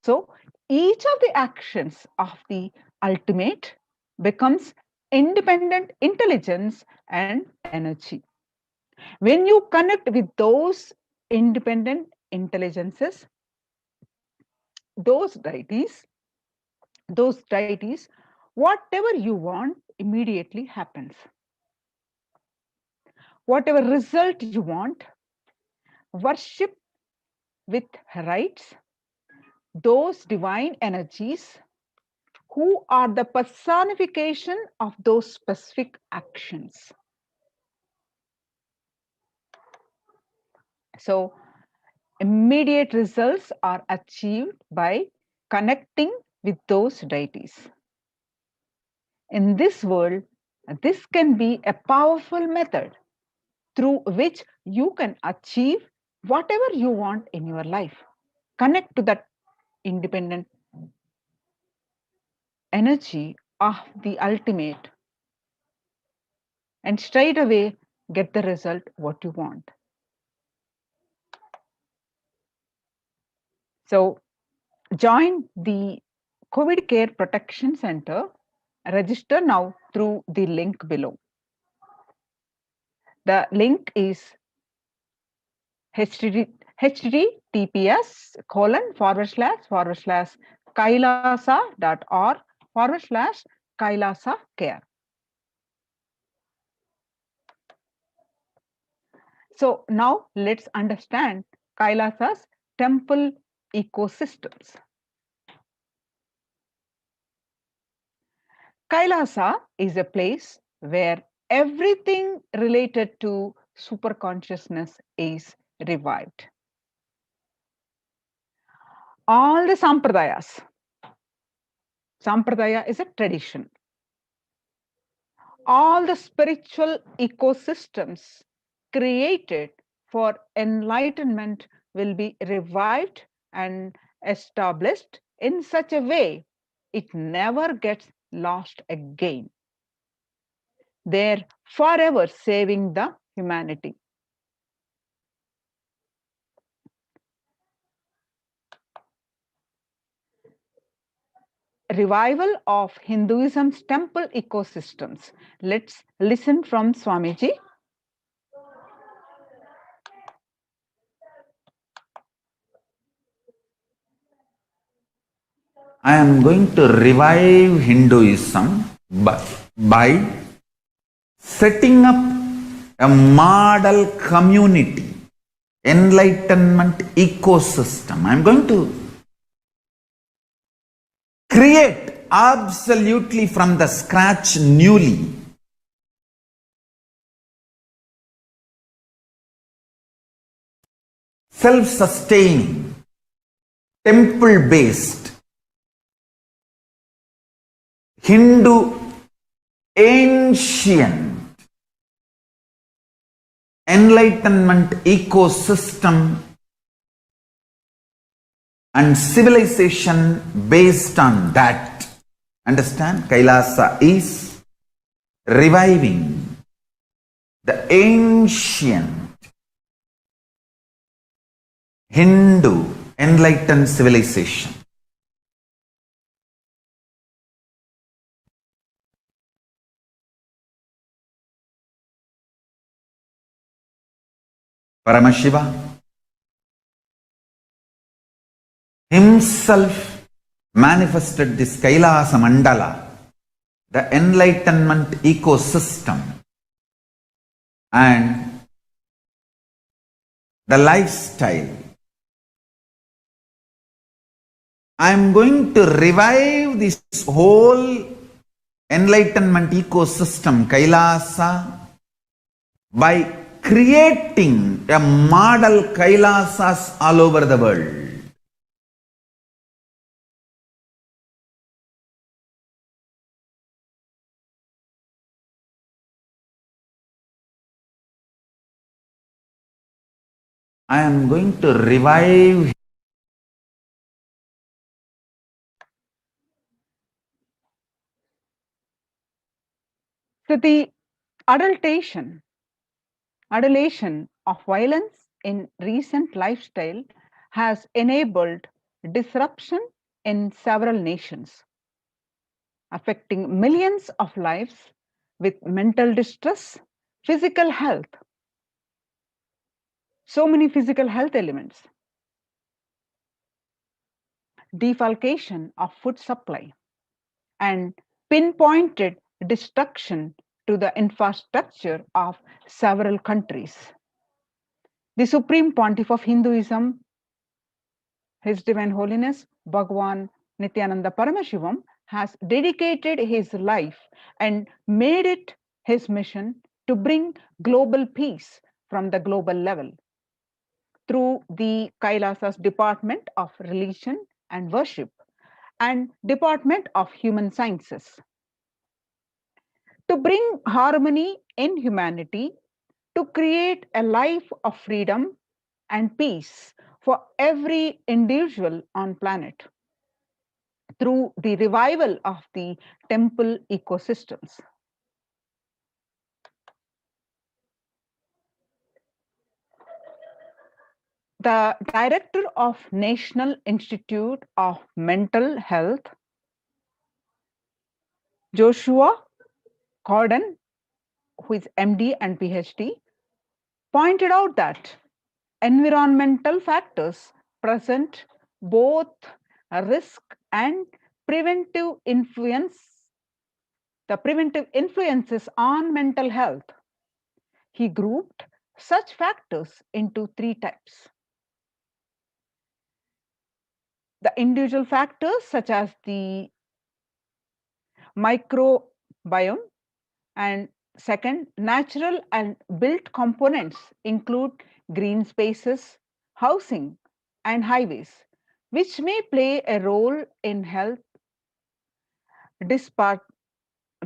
So each of the actions of the ultimate becomes independent intelligence and energy. When you connect with those independent intelligences, those deities, whatever you want immediately happens. Whatever result you want, worship with rites, those divine energies who are the personification of those specific actions. So, immediate results are achieved by connecting with those deities. In this world, this can be a powerful method through which you can achieve whatever you want in your life. Connect to that independent energy of the ultimate and straight away get the result what you want. So join the COVID Care Protection Center. Register now through the link below. The link is https://kailasa.org/Kailasa care. So now let's understand Kailasa's temple ecosystems. Kailasa is a place where everything related to superconsciousness is revived. All the sampradayas. Sampradaya is a tradition. All the spiritual ecosystems created for enlightenment will be revived and established in such a way it never gets lost again. They're forever saving the humanity. revival of Hinduism's temple ecosystems. Let's listen from Swamiji.
I am going to revive Hinduism by setting up a model community, enlightenment ecosystem. I'm going to create absolutely from the scratch newly self-sustaining, temple-based Hindu ancient enlightenment ecosystem and civilization based on that. Understand? Kailasa is reviving the ancient Hindu enlightened civilization. Paramashiva himself manifested this Kailasa Mandala, the enlightenment ecosystem, and the lifestyle. I am going to revive this whole enlightenment ecosystem, Kailasa, by creating a model Kailasas all over the world. I am going to revive
So the adulation of violence in recent lifestyle has enabled disruption in several nations, affecting millions of lives with mental distress, physical health, so many physical health elements, defalcation of food supply, and pinpointed destruction to the infrastructure of several countries. The Supreme Pontiff of Hinduism, His Divine Holiness Bhagwan Nithyananda Paramashivam, has dedicated his life and made it his mission to bring global peace from the global level through the Kailasa's Department of Religion and Worship and Department of Human Sciences. To bring harmony in humanity, to create a life of freedom and peace for every individual on planet through the revival of the temple ecosystems. The director of National Institute of Mental Health, Joshua Gordon, who is MD and PhD, pointed out that environmental factors present both a risk and preventive influence, the preventive influences on mental health. He grouped such factors into three types. The individual factors such as the microbiome, and second, natural and built components include green spaces, housing, and highways, which may play a role in health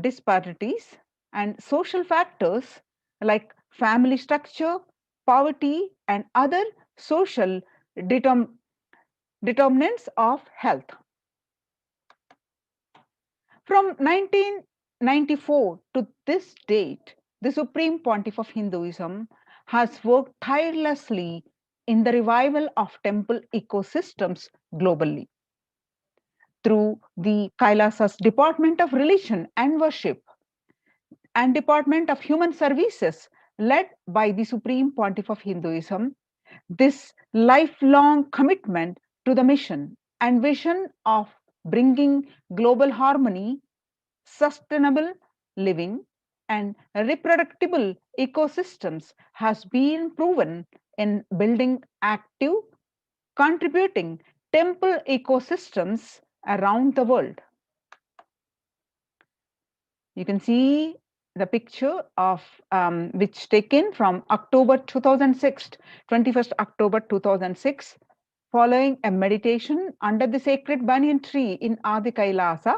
disparities, and social factors like family structure, poverty, and other social determinants of health. From 1994 to this date, the Supreme Pontiff of Hinduism has worked tirelessly in the revival of temple ecosystems globally. through the Kailasa's Department of Religion and Worship and Department of Human Services, led by the Supreme Pontiff of Hinduism, this lifelong commitment to the mission and vision of bringing global harmony, sustainable living, and reproducible ecosystems has been proven in building active, contributing temple ecosystems around the world. You can see the picture of which taken from October 2006, 21st October 2006, following a meditation under the sacred banyan tree in Adi Kailasa.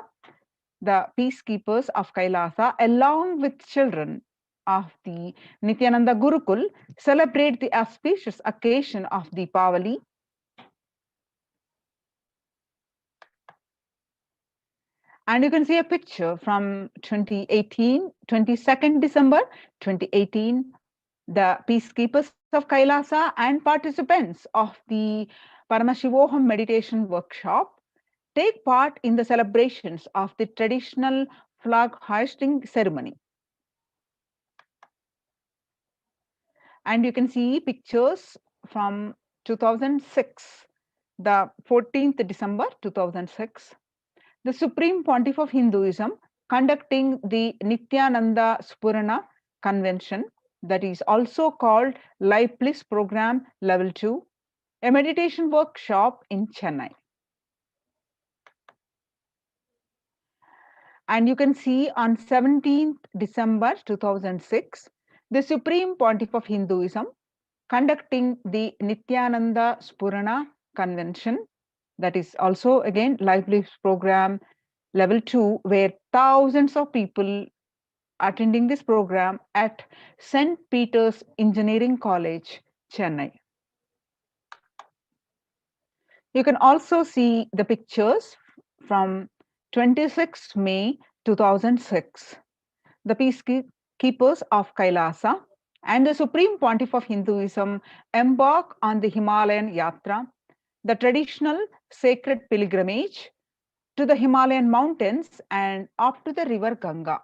The peacekeepers of Kailasa, along with children of the Nithyananda Gurukul, celebrate the auspicious occasion of Deepavali. And you can see a picture from 2018, 22nd December 2018, the peacekeepers of Kailasa and participants of the Paramashivoham meditation workshop take part in the celebrations of the traditional flag hoisting ceremony. And you can see pictures from 2006, the 14th December 2006, the Supreme Pontiff of Hinduism conducting the Nithyananda Spurana Convention, that is also called Life Bliss Program Level 2, a meditation workshop in Chennai. And you can see on 17th December 2006, the Supreme Pontiff of Hinduism conducting the Nithyananda Spurana Convention, that is also again Life Bliss Program Level 2, where thousands of people attending this program at St. Peter's Engineering College, Chennai. You can also see the pictures from 26 May 2006. The peacekeepers of Kailasa and the Supreme Pontiff of Hinduism embark on the Himalayan Yatra, the traditional sacred pilgrimage to the Himalayan mountains and up to the river Ganga.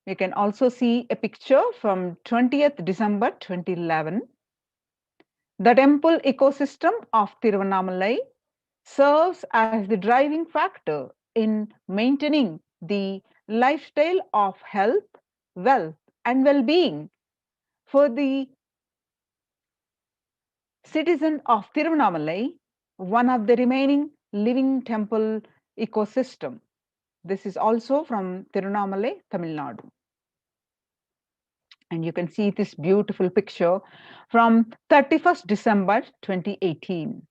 You can also see a picture from 20th December 2011. The temple ecosystem of Tiruvannamalai serves as the driving factor in maintaining the lifestyle of health, wealth, and well-being for the citizen of Tiruvannamalai, one of the remaining living temple ecosystem. This is also from Tiruvannamalai, Tamil Nadu. And you can see this beautiful picture from 31st December 2018.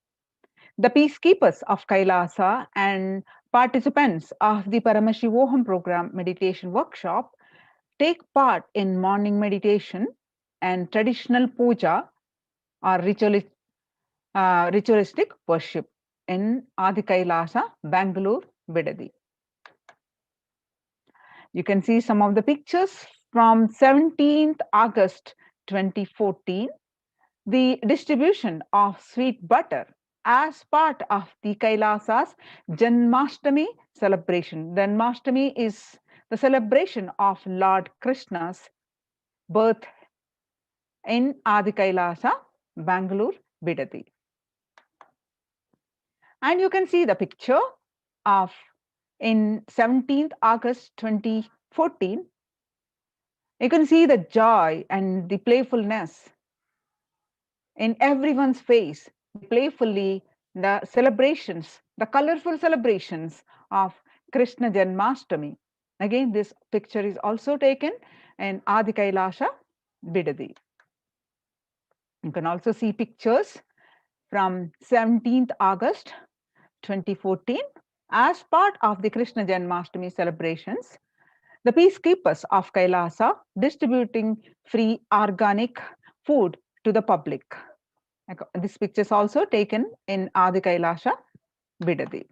The peacekeepers of Kailasa and participants of the Paramashivoham program meditation workshop take part in morning meditation and traditional puja or ritualistic worship in Adi Kailasa, Bangalore, Bidadi. You can see some of the pictures from 17th August 2014, the distribution of sweet butter as part of the Kailasa's Janmashtami celebration. Janmashtami is the celebration of Lord Krishna's birth in Adi Kailasa, Bangalore, Bidadi. And you can see the picture of in 17th August 2014. You can see the joy and the playfulness in everyone's face, playfully the celebrations, the colorful celebrations of Krishna Janmashtami. Again, this picture is also taken in Adi Kailasa, Bidadi. You can also see pictures from 17th August 2014 as part of the Krishna Janmashtami celebrations. The peacekeepers of Kailasa distributing free organic food to the public. This picture is also taken in Adi Kailasa, Bidadi.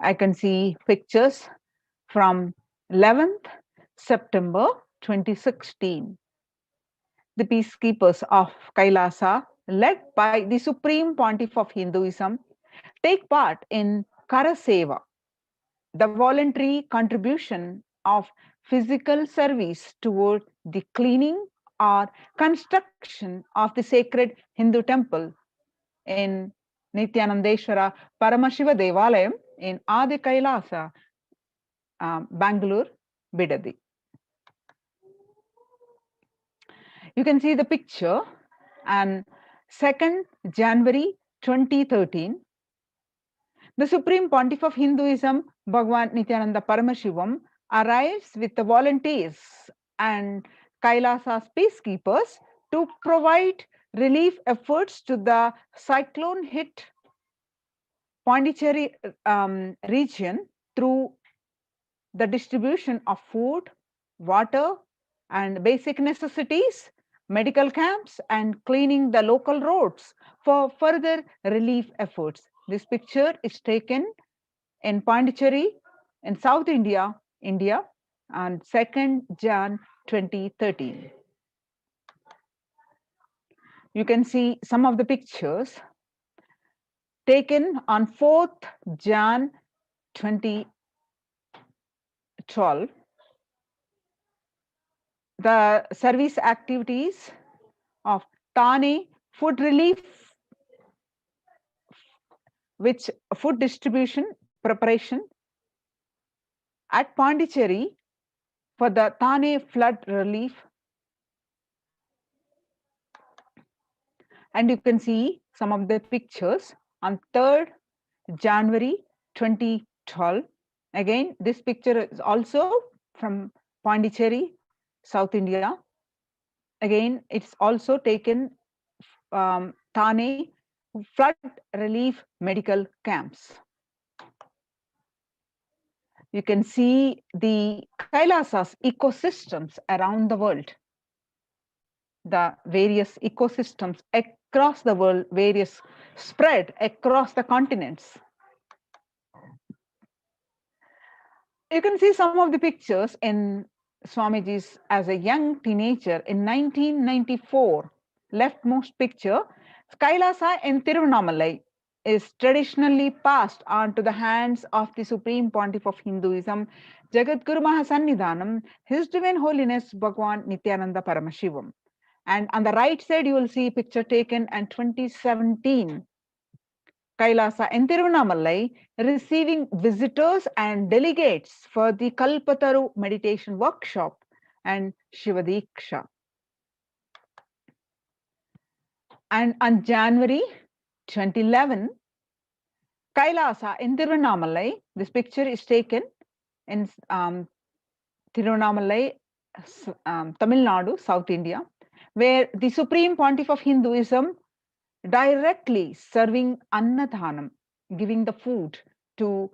I can see pictures from 11th September 2016. The peacekeepers of Kailasa led by the Supreme Pontiff of Hinduism, take part in Karaseva, the voluntary contribution of physical service toward the cleaning or construction of the sacred Hindu temple in Nithyanandeshwara Paramashiva Devalayam in Adi Kailasa, Bangalore, Bidadi. You can see the picture, and 2nd January 2013, the Supreme Pontiff of Hinduism, Bhagwan Nithyananda Paramashivam, arrives with the volunteers and Kailasa's peacekeepers to provide relief efforts to the cyclone-hit Pondicherry region through the distribution of food, water, and basic necessities, medical camps, and cleaning the local roads for further relief efforts. This picture is taken in Pondicherry in South India, on 2nd Jan 2013. You can see some of the pictures taken on 4th Jan 2012. The service activities of Thane food relief, which food distribution preparation at Pondicherry for the Thane flood relief. And you can see some of the pictures on 3rd January 2012. Again, this picture is also from Pondicherry, South India. Again, it's also taken Thane flood relief medical camps. You can see the Kailasa's ecosystems around the world. The various ecosystems across the world, various spread across the continents. You can see some of the pictures in Swamiji's as a young teenager in 1994. Leftmost picture, Kailasa in Tiruvannamalai is traditionally passed on to the hands of the Supreme Pontiff of Hinduism, Jagadguru Mahasannidhanam, His Divine Holiness Bhagwan Nithyananda Paramashivam. And on the right side, you will see a picture taken in 2017. Kailasa in Tiruvannamalai receiving visitors and delegates for the Kalpataru meditation workshop and Shivadiksha. And on January 2011, Kailasa in Tiruvannamalai, this picture is taken in Tiruvannamalai, Tamil Nadu, South India, where the Supreme Pontiff of Hinduism directly serving Annadhanam, giving the food to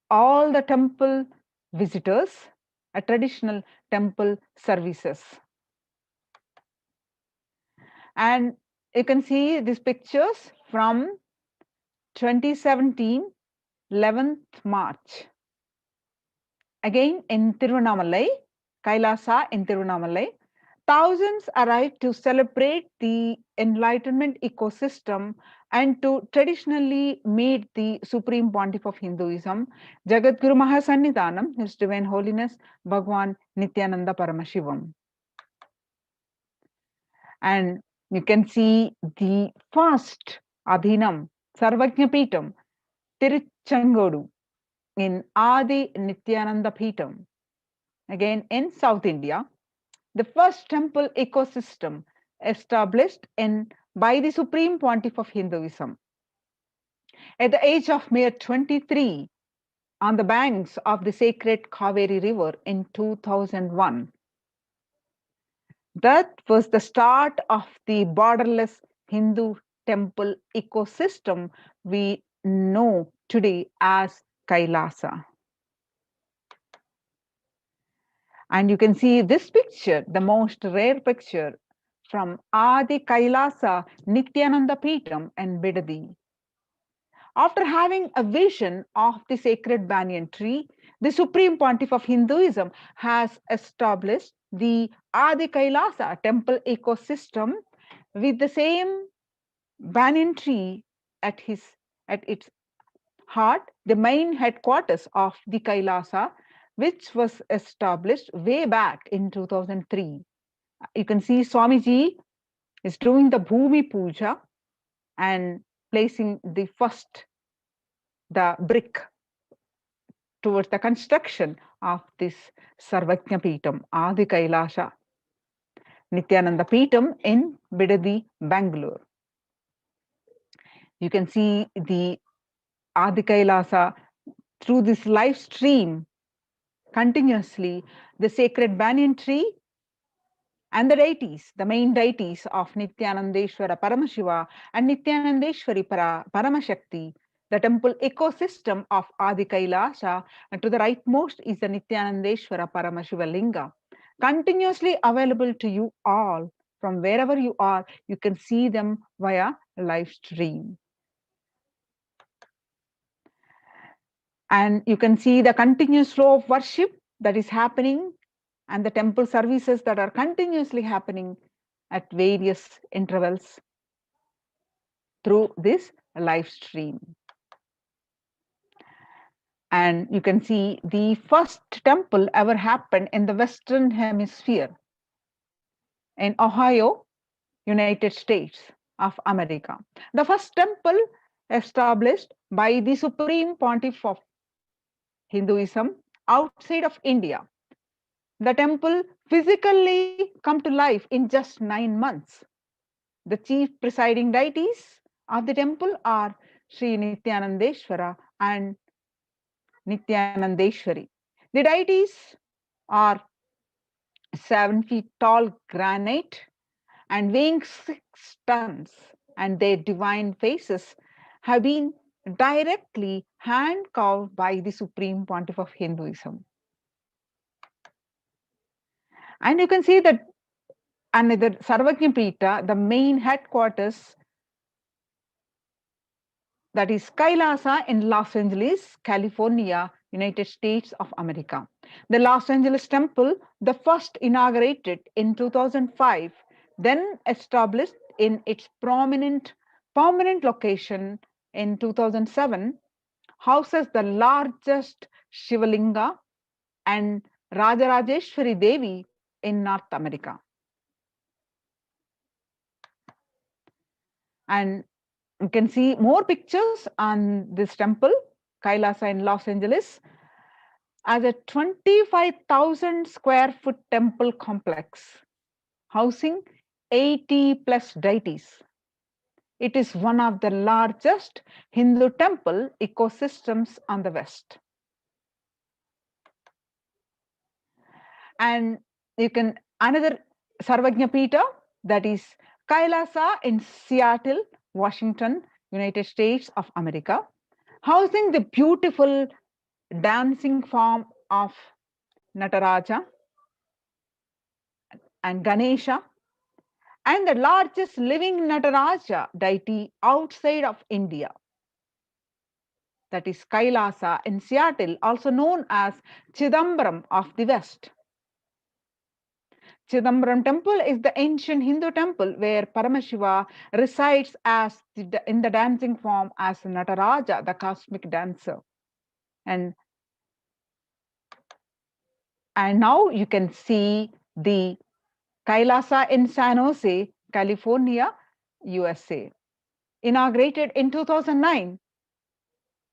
all the temple visitors, a traditional temple services. And you can see these pictures from 2017, 11th March. Again in Tiruvannamalai, Kailasa in Tiruvannamalai, thousands arrived to celebrate the enlightenment ecosystem and to traditionally meet the Supreme Pontiff of Hinduism, Jagadguru Mahasannidhanam, His Divine Holiness Bhagwan Nithyananda Paramashivam. And you can see the first Adhinam, Sarvajna Peetam, Tiruchengodu in Adi Nithyananda Peetam, again in South India, the first temple ecosystem established by the Supreme Pontiff of Hinduism. At the age of mere 23, on the banks of the sacred Kaveri River in 2001. That was the start of the borderless Hindu temple ecosystem we know today as Kailasa. And you can see this picture, the most rare picture from Adi Kailasa Nithyananda Peetam and Bidadi. After having a vision of the sacred banyan tree, the Supreme Pontiff of Hinduism has established the Adi Kailasa temple ecosystem with the same banyan tree at its heart, the main headquarters of the Kailasa, which was established way back in 2003. You can see Swamiji is doing the Bhumi Puja and placing the brick towards the construction of this Sarvajna Peetam, Adi Kailasa Nithyananda Peetam in Bidadi, Bangalore. You can see the Adi Kailasa through this live stream continuously, the sacred banyan tree and the deities, the main deities of Nithyanandeshwara Paramashiva and Nithyanandeshwari Paramashakti, the temple ecosystem of Adi Kailasa, and to the rightmost is the Nithyanandeshwara Paramashiva Linga, continuously available to you all from wherever you are. You can see them via live stream. And you can see the continuous flow of worship that is happening and the temple services that are continuously happening at various intervals through this live stream. And you can see the first temple ever happened in the Western Hemisphere in Ohio, United States of America. The first temple established by the Supreme Pontiff of Hinduism outside of India. The temple physically come to life in just 9 months. The chief presiding deities of the temple are Sri Nithyanandeshwara and Nithyanandeshwari. The deities are 7 feet tall granite and weighing 6 tons, and their divine faces have been directly hand carved by the Supreme Pontiff of Hinduism. And you can see that another Sarvajna Peeta, the main headquarters, that is Kailasa in Los Angeles, California, United States of America. The Los Angeles temple, the first inaugurated in 2005, then established in its permanent location in 2007, houses the largest Shivalinga and Rajarajeshwari Devi in North America. And you can see more pictures on this temple, Kailasa in Los Angeles, as a 25,000 square foot temple complex housing 80 plus deities. It is one of the largest Hindu temple ecosystems on the West. And you can another Sarvajna Peeta, that is Kailasa in Seattle, Washington, United States of America, housing the beautiful dancing form of Nataraja and Ganesha, and the largest living Nataraja deity outside of India. That is Kailasa in Seattle, also known as Chidambaram of the West. Chidambaram temple is the ancient Hindu temple where Paramashiva resides as in the dancing form as Nataraja, the cosmic dancer. And now you can see the Kailasa in San Jose, California, USA. Inaugurated in 2009,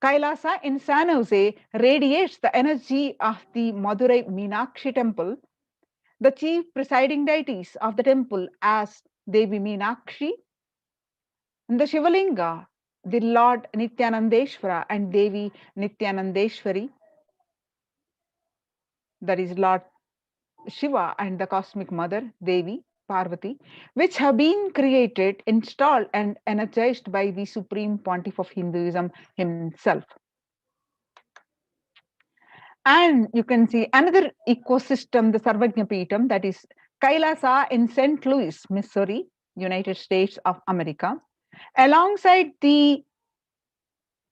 Kailasa in San Jose radiates the energy of the Madurai Meenakshi temple. The chief presiding deities of the temple as Devi Meenakshi, and the Shivalinga, the Lord Nithyanandeshwara and Devi Nithyanandeshwari, that is Lord Shiva and the cosmic mother Devi Parvati, which have been created, installed and energized by the Supreme Pontiff of Hinduism himself. And you can see another ecosystem, the Sarvajna Peetam, that is Kailasa in St. Louis, Missouri, United States of America. Alongside the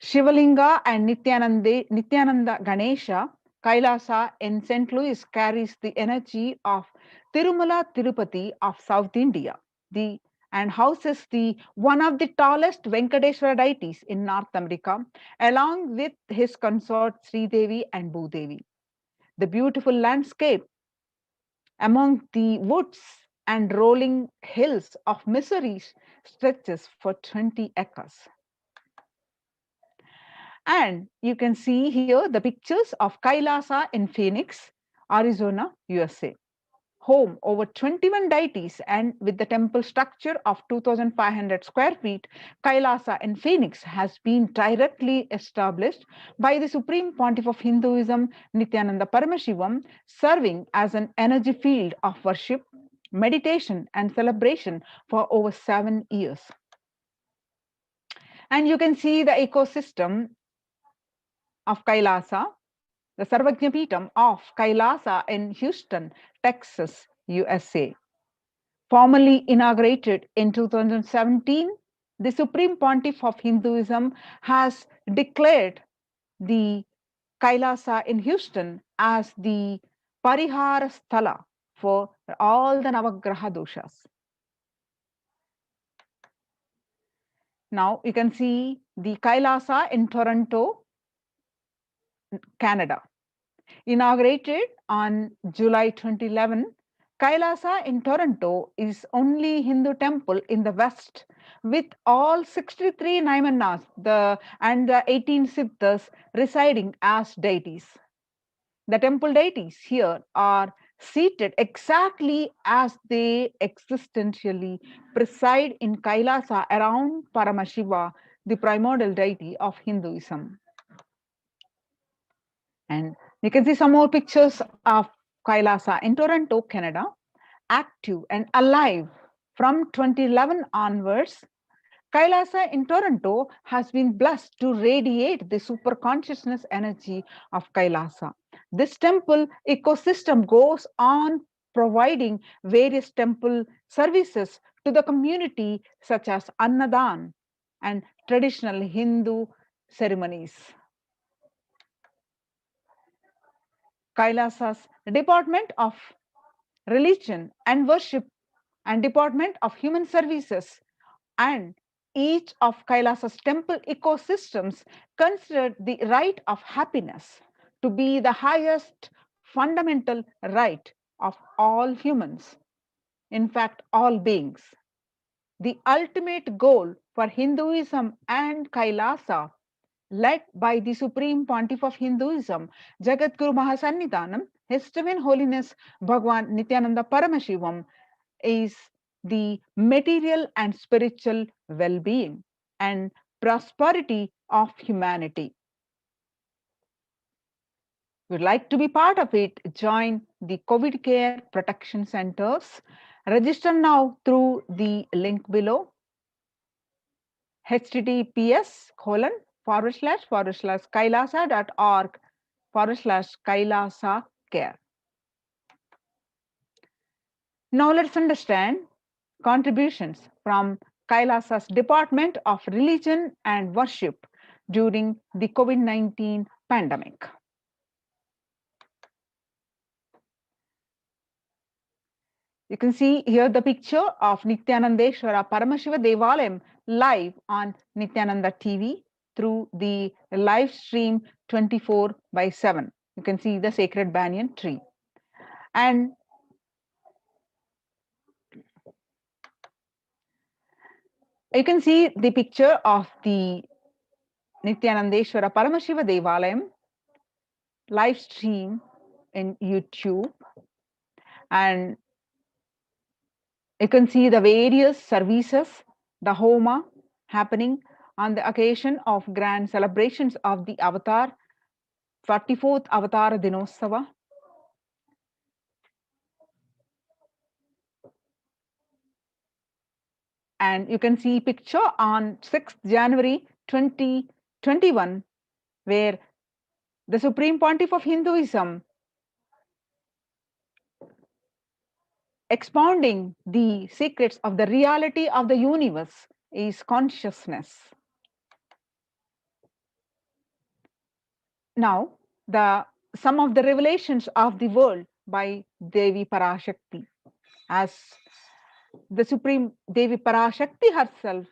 Shivalinga and Nithyananda Ganesha, Kailasa in St. Louis carries the energy of Tirumala Tirupati of South India, the and houses one of the tallest Venkateshwara deities in North America, along with his consort Sri Devi and Bhudevi. The beautiful landscape among the woods and rolling hills of Missouri stretches for 20 acres. And you can see here the pictures of Kailasa in Phoenix, Arizona, USA. Home over 21 deities and with the temple structure of 2,500 square feet, Kailasa in Phoenix has been directly established by the Supreme Pontiff of Hinduism, Nithyananda Paramashivam, serving as an energy field of worship, meditation, and celebration for over 7 years. And you can see the ecosystem of Kailasa, the Sarvajna Peetham of Kailasa in Houston, Texas, USA. Formally inaugurated in 2017, the Supreme Pontiff of Hinduism has declared the Kailasa in Houston as the Parihara Sthala for all the Navagraha doshas. Now you can see the Kailasa in Toronto, Canada. Inaugurated on July 2011, Kailasa in Toronto is only Hindu temple in the West with all 63 Naimanas and the 18 Siddhas residing as deities. The temple deities here are seated exactly as they existentially preside in Kailasa around Paramashiva, the primordial deity of Hinduism. And you can see some more pictures of Kailasa in Toronto, Canada, active and alive from 2011 onwards. Kailasa in Toronto has been blessed to radiate the super consciousness energy of Kailasa. This temple ecosystem goes on providing various temple services to the community, such as Annadan and traditional Hindu ceremonies. Kailasa's Department of Religion and Worship and Department of Human Services and each of Kailasa's temple ecosystems considered the right of happiness to be the highest fundamental right of all humans, in fact, all beings. The ultimate goal for Hinduism and Kailasa, led by the Supreme Pontiff of Hinduism, Jagadguru Mahasannidhanam, His Divine Holiness Bhagwan Nithyananda Paramashivam, is the material and spiritual well-being and prosperity of humanity. Would like to be part of it, join the COVID Care Protection Centers. Register now through the link below. https://kailasa.org/Kailasa care. Now let's understand contributions from Kailasa's Department of Religion and Worship during the COVID-19 pandemic. You can see here the picture of Nithyanandeshwara Paramashiva Devalayam live on Nithyananda TV through the live stream 24/7. You can see the sacred banyan tree. And you can see the picture of the Nithyanandeshwara Paramashiva Devalayam live stream in YouTube. And you can see the various services, the Homa happening on the occasion of grand celebrations of the Avatar, 44th Avatar Dinosava. And you can see picture on 6th January 2021, where the Supreme Pontiff of Hinduism expounding the secrets of the reality of the universe is consciousness. Now, some of the revelations of the world by Devi Parashakti. As the Supreme Devi Parashakti herself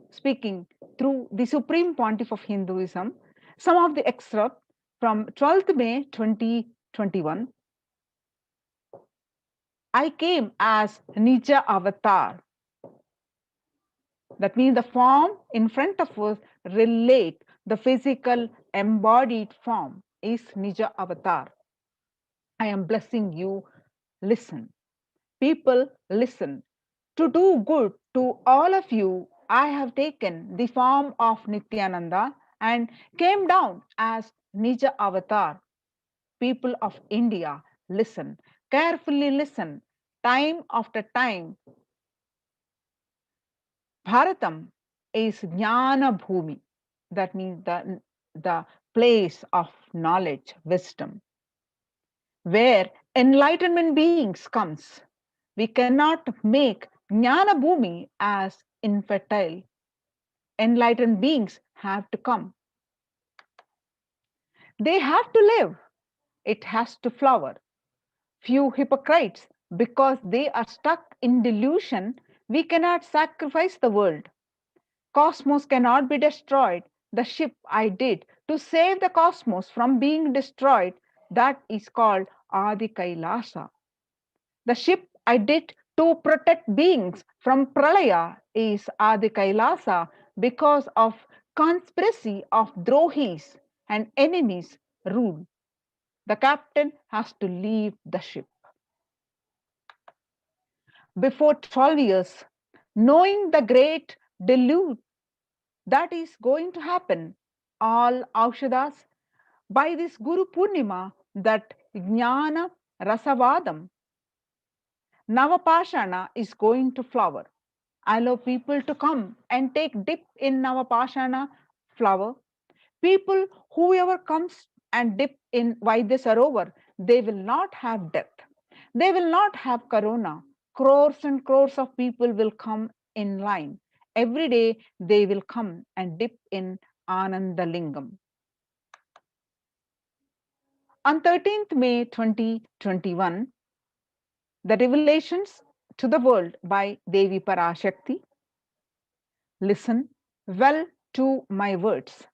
speaking through the Supreme Pontiff of Hinduism, some of the excerpt from 12th May 2021. I came as Nija Avatar. That means the form in front of us relate the physical embodied form is Nija Avatar. I am blessing you. Listen. People, listen. To do good to all of you, I have taken the form of Nithyananda and came down as Nija Avatar. People of India, listen. Carefully listen. Time after time, Bharatam is Jnana Bhumi. That means the place of knowledge, wisdom, where enlightenment beings comes. We cannot make Jnana Bhumi as infertile. Enlightened beings have to come. They have to live. It has to flower. Few hypocrites, because they are stuck in delusion, we cannot sacrifice the world. Cosmos cannot be destroyed. The ship I did to save the cosmos from being destroyed, that is called Adi Kailasa. The ship I did to protect beings from Pralaya is Adi Kailasa because of conspiracy of Drohis and enemies rule. The captain has to leave the ship. Before 12 years, knowing the great deluge that is going to happen, all Aushadas, by this Guru Purnima, that Jnana Rasavadam, Navapashana is going to flower. I allow people to come and take dip in Navapashana flower. People, whoever comes and dip in Vaidya Sarovar, they will not have death. They will not have corona. Crores and crores of people will come in line. Every day they will come and dip in Anandalingam. On 13th May 2021, the revelations to the world by Devi Parashakti. Listen well to my words.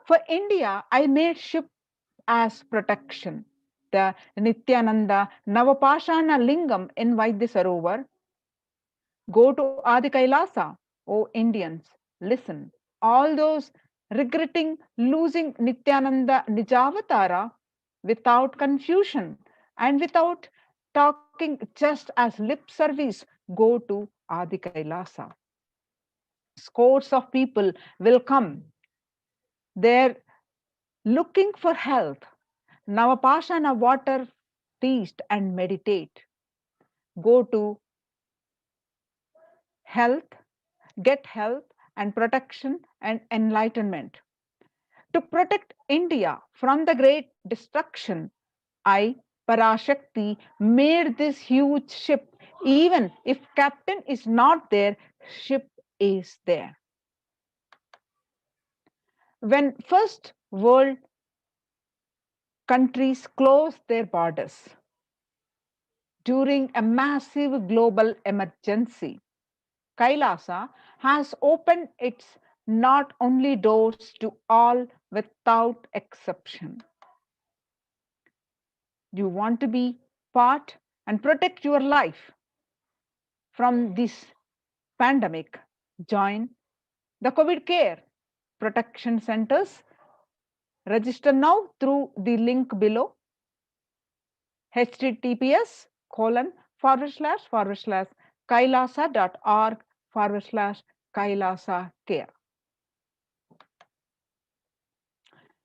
For India, I made ship as protection. The Nithyananda Navapashana Lingam in Vaidya Sarovar. Go to Adi Kailasa, O Indians, listen. All those regretting losing Nithyananda Nijavatara without confusion and without talking just as lip service, go to Adi Kailasa. Scores of people will come. They're looking for health. Navapashana water, feast and meditate. Go to health, get health and protection and enlightenment. To protect India from the great destruction, I, Parashakti, made this huge ship. Even if captain is not there, ship is there. When first world countries closed their borders during a massive global emergency, Kailasa has opened its not only doors to all without exception. You want to be part and protect your life from this pandemic, join the COVID care protection centers. Register now through the link below, https://kailasa.org/Kailasa care.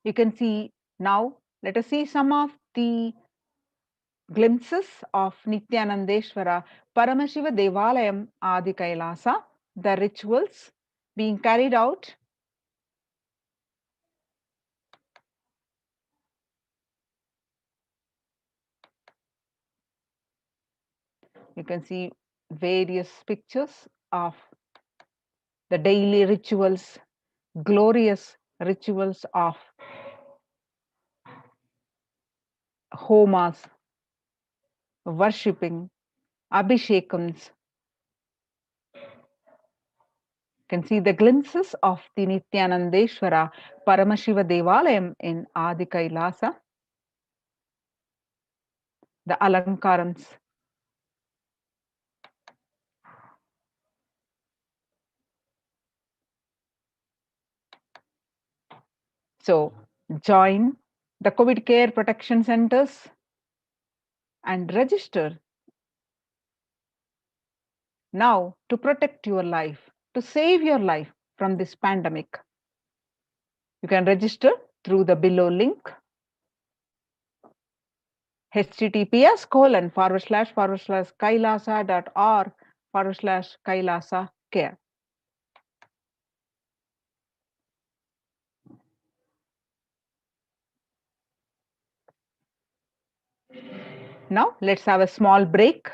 You can see now, let us see some of the glimpses of Nithyanandeshwara Paramashiva Devalayam Adi Kailasa, the rituals being carried out. You can see various pictures of the daily rituals, glorious rituals of homas, worshipping, abhishekams, can see the glimpses of the Nithyanandeshwara Paramashiva Devalayam in Adi Kailasa. The Alankarams. So join the COVID care protection centers and register now to protect your life, to save your life from this pandemic. You can register through the below link, https://kailasa.org/Kailasa care. Now let's have a small break.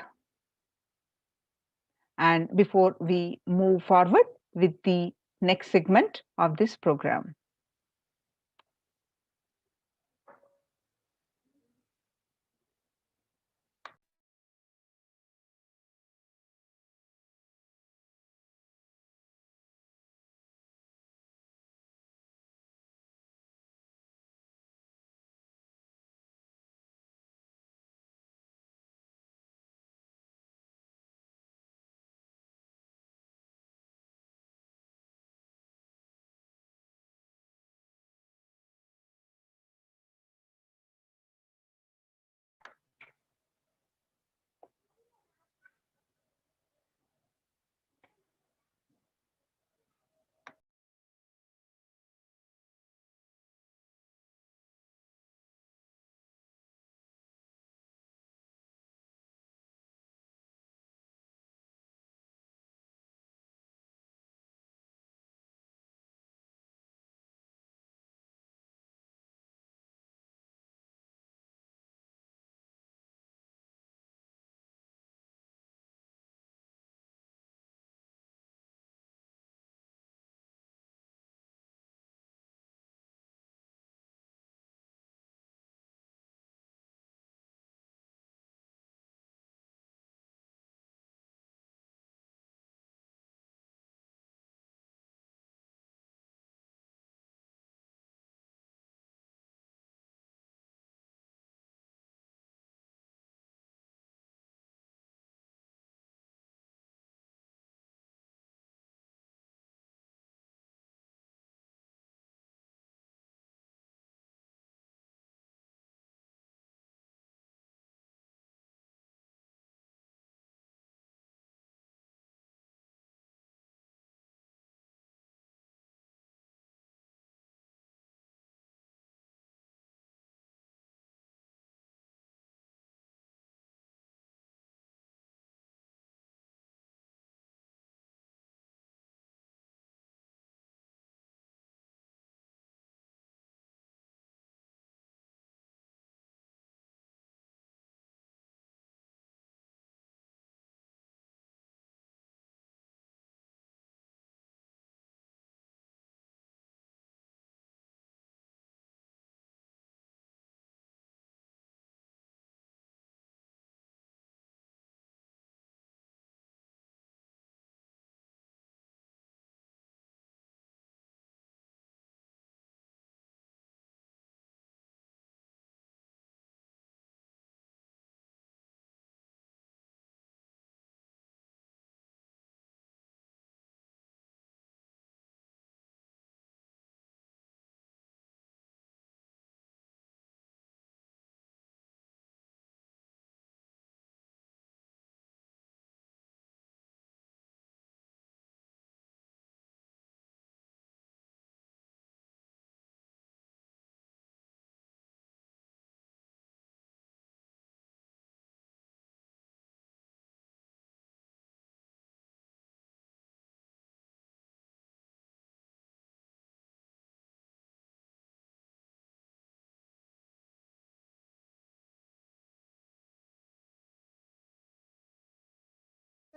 And before we move forward with the next segment of this program.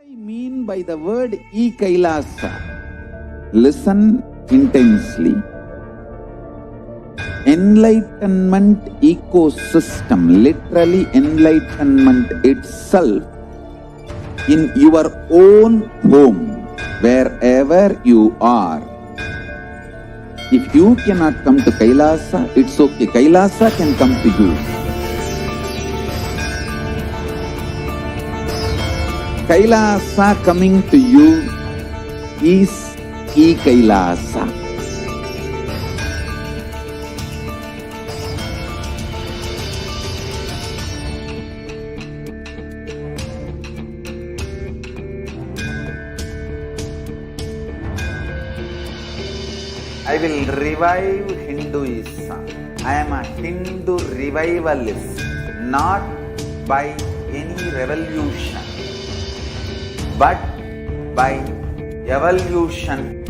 What I mean by the word Kailasa? Listen intensely. Enlightenment ecosystem, literally enlightenment itself in your own home. wherever you are. If you cannot come to Kailasa, it's okay. Kailasa can come to you. Kailasa coming to you is E-Kailasa.
I will revive Hinduism. I am a Hindu revivalist, not by any revolution, but by evolution.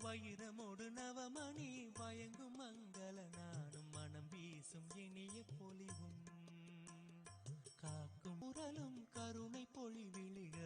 வைரமோடு நவமணி பயங்கும் மங்கள நானும் மனம் வீசும் இனிய பொலிவும் காக்கும் உரலும் கருணை பொழிவிழிகள்